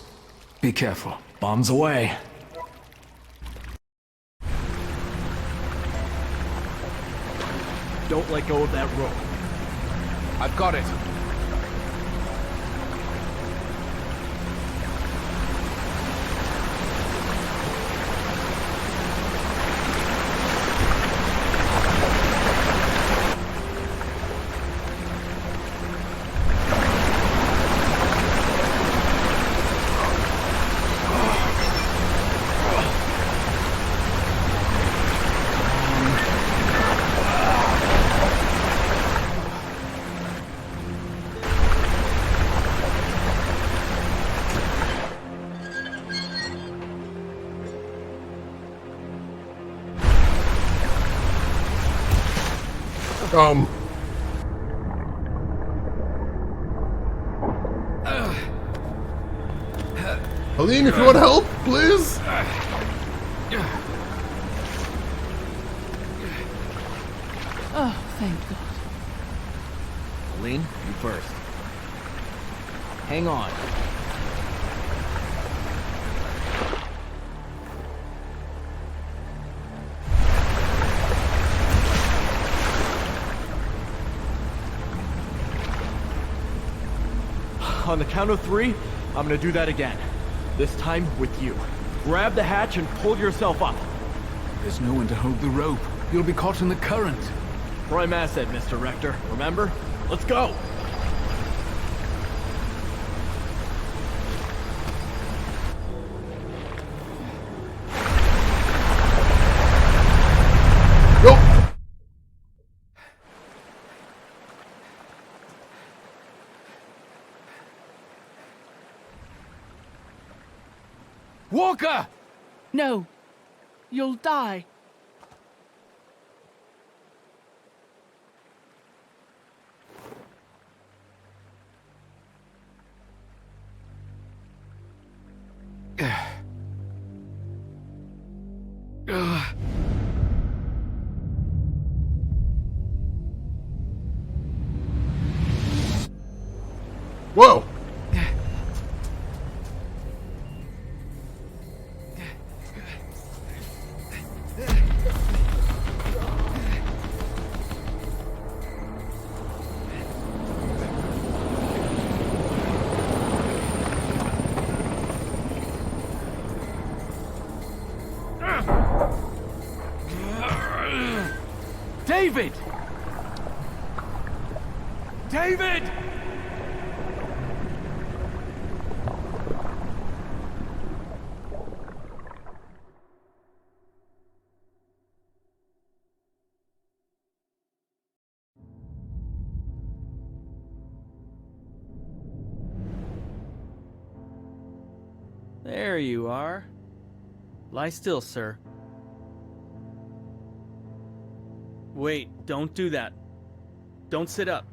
Be careful. Bombs away. Don't let go of that rope. I've got it. Helene, if you want help, please. Oh, thank God. Helene, you first. Hang on. On the count of 3, I'm gonna do that again. This time with you. Grab the hatch and pull yourself up. There's no one to hold the rope. You'll be caught in the current. Prime asset, Mr. Rector. Remember? Let's go! Walker! No. You'll die. Whoa! David! David! There you are. Lie still, sir. Wait, don't do that. Don't sit up.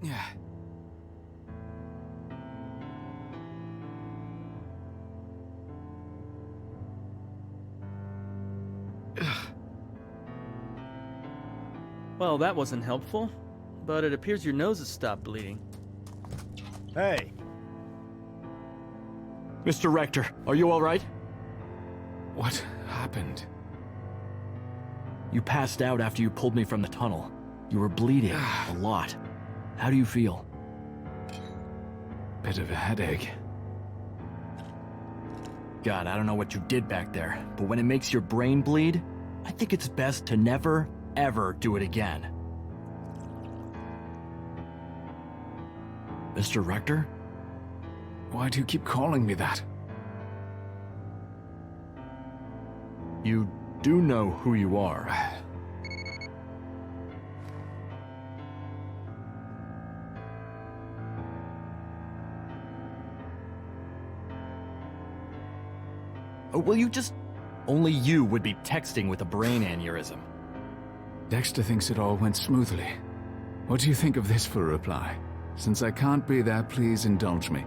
Yeah. Well, that wasn't helpful, but it appears your nose has stopped bleeding. Hey. Mr. Rector, are you all right? What happened? You passed out after you pulled me from the tunnel. You were bleeding a lot. How do you feel? Bit of a headache. God, I don't know what you did back there, but when it makes your brain bleed, I think it's best to never, ever do it again. Mr. Rector? Why do you keep calling me that? You do know who you are. Oh, will you just... Only you would be texting with a brain aneurysm. Dexter thinks it all went smoothly. What do you think of this for a reply? Since I can't be there, please indulge me.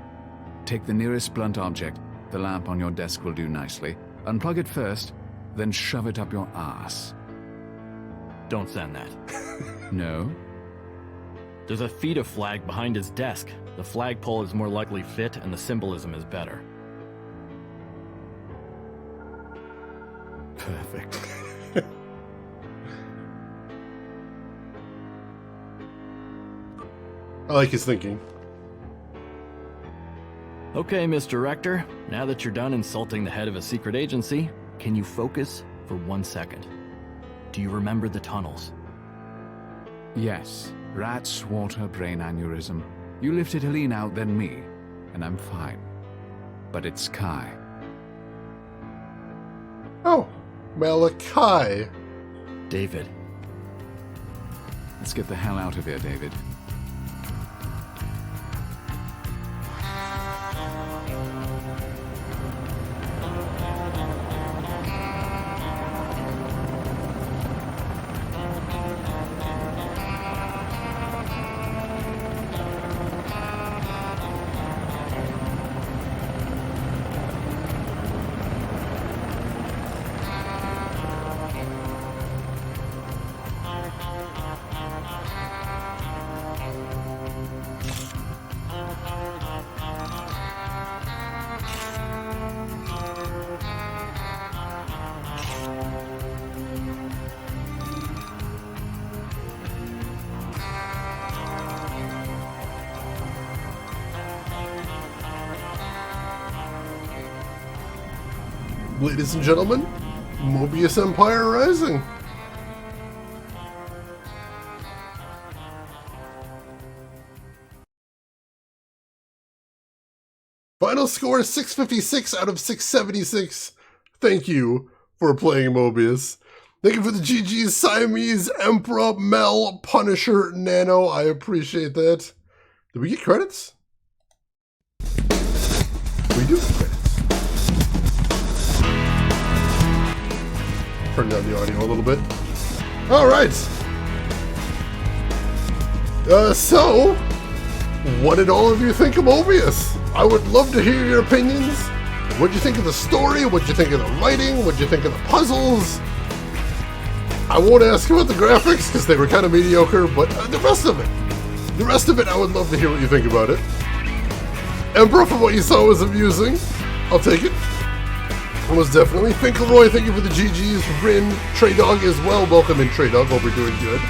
Take the nearest blunt object. The lamp on your desk will do nicely. Unplug it first, then shove it up your ass. Don't send that. No? There's a FIDA flag behind his desk. The flagpole is more likely fit, and the symbolism is better. Perfect. I like his thinking. Okay, Mr. Rector, now that you're done insulting the head of a secret agency, can you focus for 1 second? Do you remember the tunnels? Yes. Rats, water, brain aneurysm. You lifted Helene out, then me, and I'm fine. But it's Kai. Oh, Malachi. David. Let's get the hell out of here, David. Ladies and gentlemen, Moebius Empire Rising. Final score 656 out of 676. Thank you for playing Moebius. Thank you for the GG's, Siamese, Emperor, Mel, Punisher, Nano. I appreciate that. Did we get credits? We do get credits. turn down the audio a little bit. Alright. So, what did all of you think of Moebius? I would love to hear your opinions. What'd you think of the story? What'd you think of the writing? What'd you think of the puzzles? I won't ask about the graphics because they were kind of mediocre, but the rest of it, I would love to hear what you think about it. Emperor, from what you saw, was amusing. I'll take it. Most definitely. Finkelroy, thank you for the GGs. Rin, Trey Dog as well. Welcome in, Trey Dog. Hope you're doing good.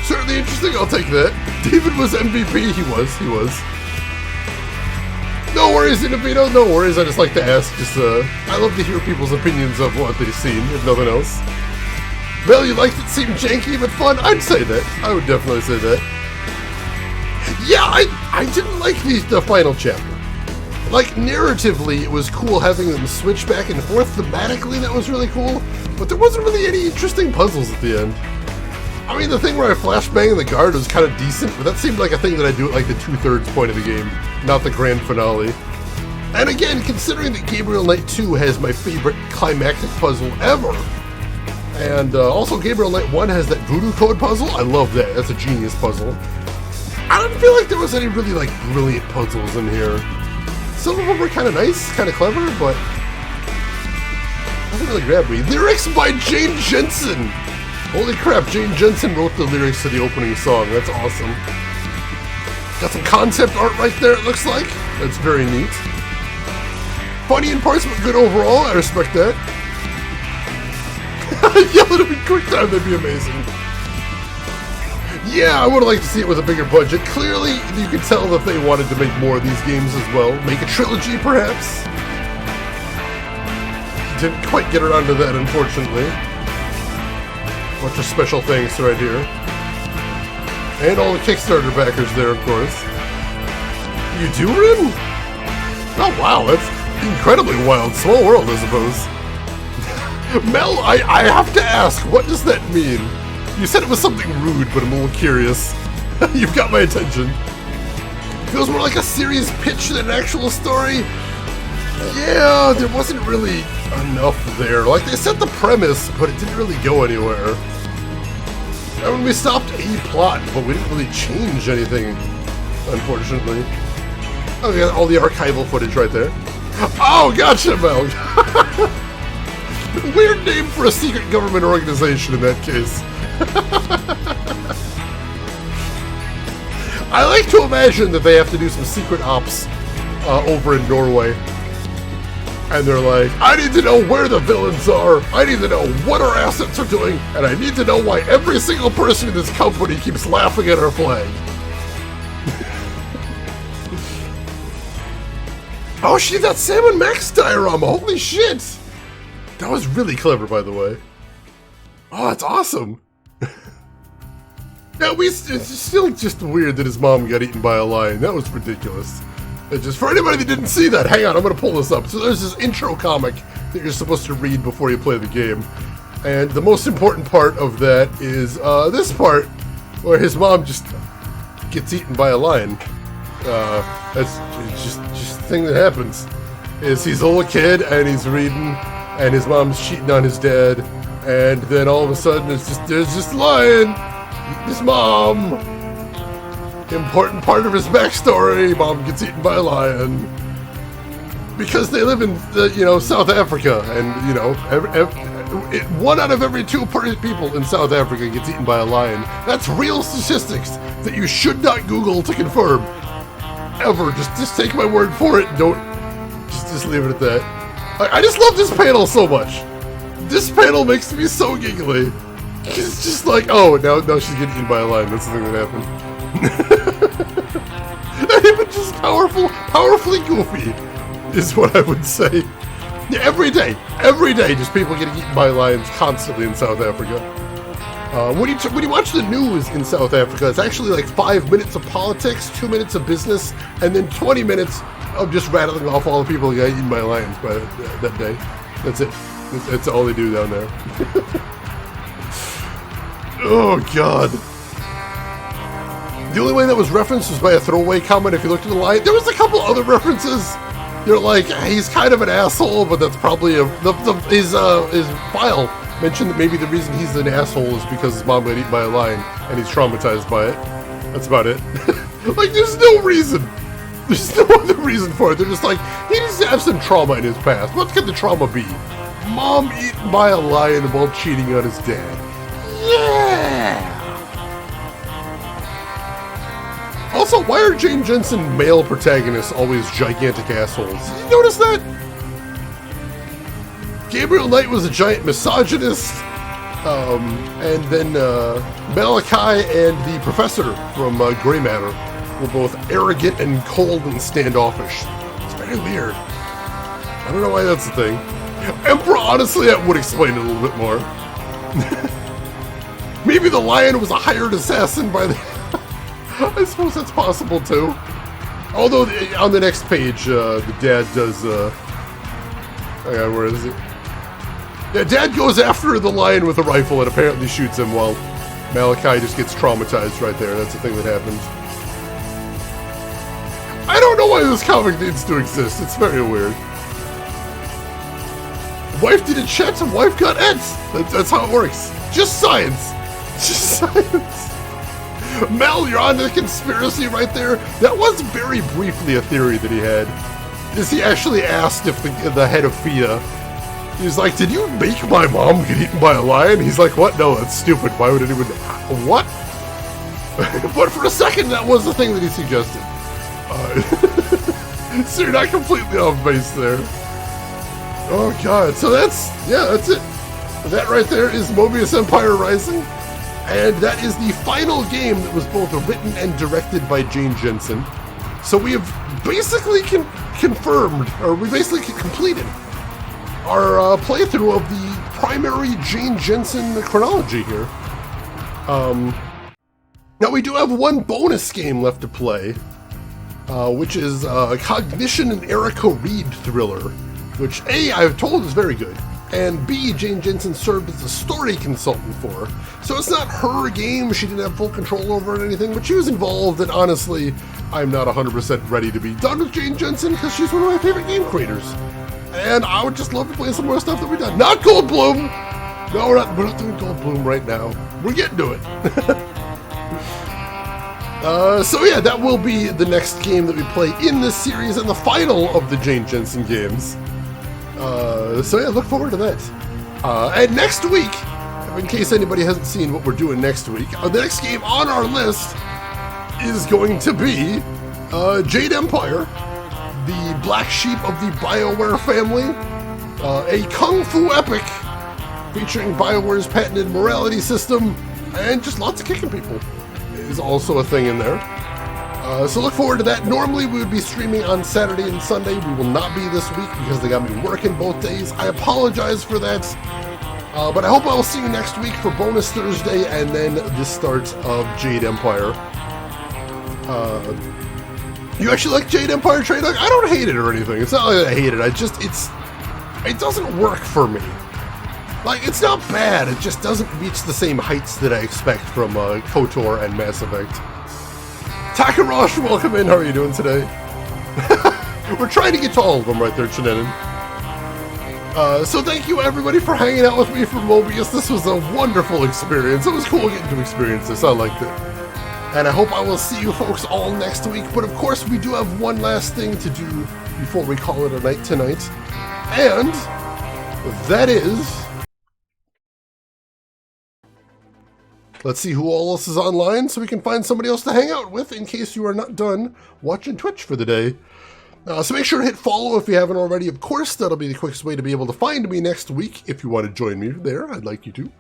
Certainly interesting. I'll take that. David was MVP. He was. No worries, Innovito. No worries. I just like to ask. I love to hear people's opinions of what they've seen, if nothing else. Mel, you liked it? Seemed janky but fun? I'd say that. I would definitely say that. Yeah, I didn't like the final chapter. Like, narratively, it was cool having them switch back and forth. Thematically, that was really cool. But there wasn't really any interesting puzzles at the end. I mean, the thing where I flashbang the guard was kind of decent, but that seemed like a thing that I do at like the 2/3 point of the game, not the grand finale. And again, considering that Gabriel Knight 2 has my favorite climactic puzzle ever, and also Gabriel Knight 1 has that voodoo code puzzle, I love that. That's a genius puzzle. I didn't feel like there was any really like brilliant puzzles in here. Some of them were kind of nice, kind of clever, but nothing really grabbed me. Lyrics by Jane Jensen! Holy crap, Jane Jensen wrote the lyrics to the opening song. That's awesome. Got some concept art right there, it looks like. That's very neat. Funny in parts, but good overall. I respect that. Yell at him in quick time, that'd be amazing. Yeah, I would like to see it with a bigger budget. Clearly, you can tell that they wanted to make more of these games as well. Make a trilogy, perhaps. Didn't quite get around to that, unfortunately. Bunch of special thanks right here. And all the Kickstarter backers there, of course. You do, Rin? Oh, wow, that's incredibly wild. Small world, I suppose. Mel, I have to ask, what does that mean? You said it was something rude, but I'm a little curious. You've got my attention. Feels more like a series pitch than an actual story. Yeah, there wasn't really enough there. Like, they set the premise, but it didn't really go anywhere. I mean, we stopped a plot, but we didn't really change anything, unfortunately. Oh, we got all the archival footage right there. Oh, gotcha, Mel. Weird name for a secret government organization in that case. I like to imagine that they have to do some secret ops over in Norway. And they're like, I need to know where the villains are, I need to know what our assets are doing, and I need to know why every single person in this company keeps laughing at our flag. Oh shit, that Sam and Max diorama, holy shit! That was really clever, by the way. Oh, that's awesome. Yeah, it's still just weird that his mom got eaten by a lion. That was ridiculous. It's just, for anybody that didn't see that, hang on, I'm going to pull this up. So there's this intro comic that you're supposed to read before you play the game. And the most important part of that is this part, where his mom just gets eaten by a lion. That's just a thing that happens. Is he's a little kid, and he's reading, and his mom's cheating on his dad, and then all of a sudden there's just a lion eating his mom. Important part of his backstory, mom gets eaten by a lion. Because they live in, South Africa, and, one out of every 2 people in South Africa gets eaten by a lion. That's real statistics that you should not Google to confirm. Ever. Just take my word for it, don't, just leave it at that. I just love this panel so much. This panel makes me so giggly. It's just like, oh, now she's getting eaten by a lion, that's the thing that happened. Not even just powerfully goofy is what I would say. Yeah, every day, just people getting eaten by lions constantly in South Africa. When you watch the news in South Africa, it's actually like 5 minutes of politics, 2 minutes of business, and then 20 minutes of just rattling off all the people who got eaten by lions by that day. That's it. That's all they do down there. Oh, God. The only way that was referenced was by a throwaway comment if you looked at the line. There was a couple other references, You're like, he's kind of an asshole, but that's probably his file mentioned that maybe the reason he's an asshole is because his mom got eaten by a lion and he's traumatized by it. That's about it. Like, there's no reason. There's no other reason for it. They're just like, he needs to have some trauma in his past. What could the trauma be? Mom eaten by a lion while cheating on his dad. Yeah! Also, why are Jane Jensen male protagonists always gigantic assholes? Did you notice that? Gabriel Knight was a giant misogynist, and then Malachi and the professor from Grey Matter were both arrogant and cold and standoffish. It's very weird. I don't know why that's the thing. Emperor, honestly, that would explain it a little bit more. Maybe the lion was a hired assassin by the... I suppose that's possible too. Although on the next page, the dad does. Hang on, where is it? Yeah, Dad goes after the lion with a rifle and apparently shoots him while Malachi just gets traumatized right there. That's the thing that happens. I don't know why this comic needs to exist. It's very weird. Wife did a chat, wife got eds. That's how it works. Just science. Just science. Mel, you're on the conspiracy right there. That was very briefly a theory that he had. Is he actually asked if the head of FIA, he's like, did you make my mom get eaten by a lion? He's like, what? No, that's stupid. Why would anyone... What? But for a second, that was the thing that he suggested. So you're not completely off base there. Oh, God. So that's it. That right there is Moebius Empire Rising. And that is the final game that was both written and directed by Jane Jensen. So we have basically confirmed, or we basically completed our playthrough of the primary Jane Jensen chronology here. Now we do have one bonus game left to play, which is a Cognition and Erica Reed thriller, which A, I've told is very good, and B, Jane Jensen served as a story consultant for her. So it's not her game, she didn't have full control over it or anything, but she was involved, and honestly, I'm not 100% ready to be done with Jane Jensen because she's one of my favorite game creators. And I would just love to play some more stuff that we've done. Not Goldblum! No, we're not doing Goldblum right now. We're getting to it. So yeah, that will be the next game that we play in this series and the final of the Jane Jensen games. So yeah, look forward to that. And next week, in case anybody hasn't seen what we're doing next week, the next game on our list is going to be Jade Empire, the black sheep of the BioWare family, a kung fu epic featuring BioWare's patented morality system, and just lots of kicking people is also a thing in there. So look forward to that. Normally we would be streaming on Saturday and Sunday. We will not be this week because they got me working both days. I apologize for that. But I hope I will see you next week for Bonus Thursday and then the start of Jade Empire. You actually like Jade Empire, Trey Dog? I don't hate it or anything. It's not like I hate it. It doesn't work for me. Like, it's not bad. It just doesn't reach the same heights that I expect from KOTOR and Mass Effect. Takarosh, welcome in. How are you doing today? We're trying to get to all of them right there, Shannon. So thank you everybody for hanging out with me for Moebius. This was a wonderful experience. It was cool getting to experience this. I liked it. And I hope I will see you folks all next week. But of course, we do have one last thing to do before we call it a night tonight. And that is... let's see who all else is online so we can find somebody else to hang out with in case you are not done watching Twitch for the day. So make sure to hit follow if you haven't already. Of course, that'll be the quickest way to be able to find me next week. If you want to join me there, I'd like you to.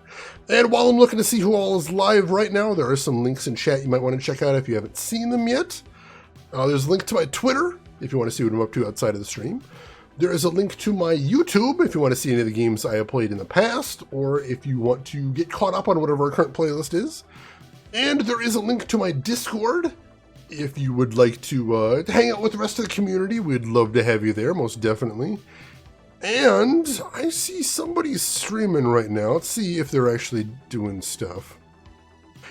And while I'm looking to see who all is live right now, there are some links in chat you might want to check out if you haven't seen them yet. There's a link to my Twitter if you want to see what I'm up to outside of the stream. There is a link to my YouTube if you want to see any of the games I have played in the past, or if you want to get caught up on whatever our current playlist is. And there is a link to my Discord if you would like to hang out with the rest of the community. We'd love to have you there, most definitely. And I see somebody streaming right now. Let's see if they're actually doing stuff.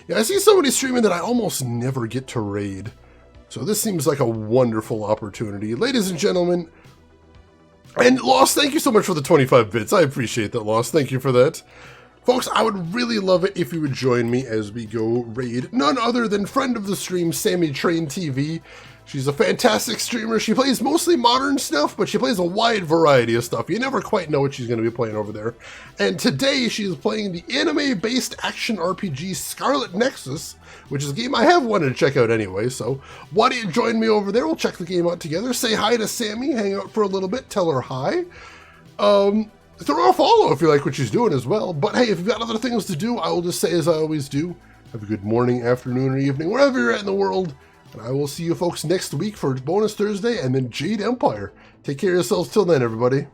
Yeah, I see somebody streaming that I almost never get to raid. So this seems like a wonderful opportunity. Ladies and gentlemen, And Lost, thank you so much for the 25 bits. I appreciate that, Lost. Thank you for that. Folks, I would really love it if you would join me as we go raid none other than friend of the stream, Sammy Train TV. She's a fantastic streamer. She plays mostly modern stuff, but she plays a wide variety of stuff. You never quite know what she's going to be playing over there. And today she is playing the anime-based action RPG Scarlet Nexus, which is a game I have wanted to check out anyway. So why don't you join me over there? We'll check the game out together. Say hi to Sammy, hang out for a little bit, tell her hi. Throw her a follow if you like what she's doing as well. But hey, if you've got other things to do, I will just say as I always do, have a good morning, afternoon, or evening, wherever you're at in the world. And I will see you folks next week for Bonus Thursday and then Jade Empire. Take care of yourselves till then, everybody.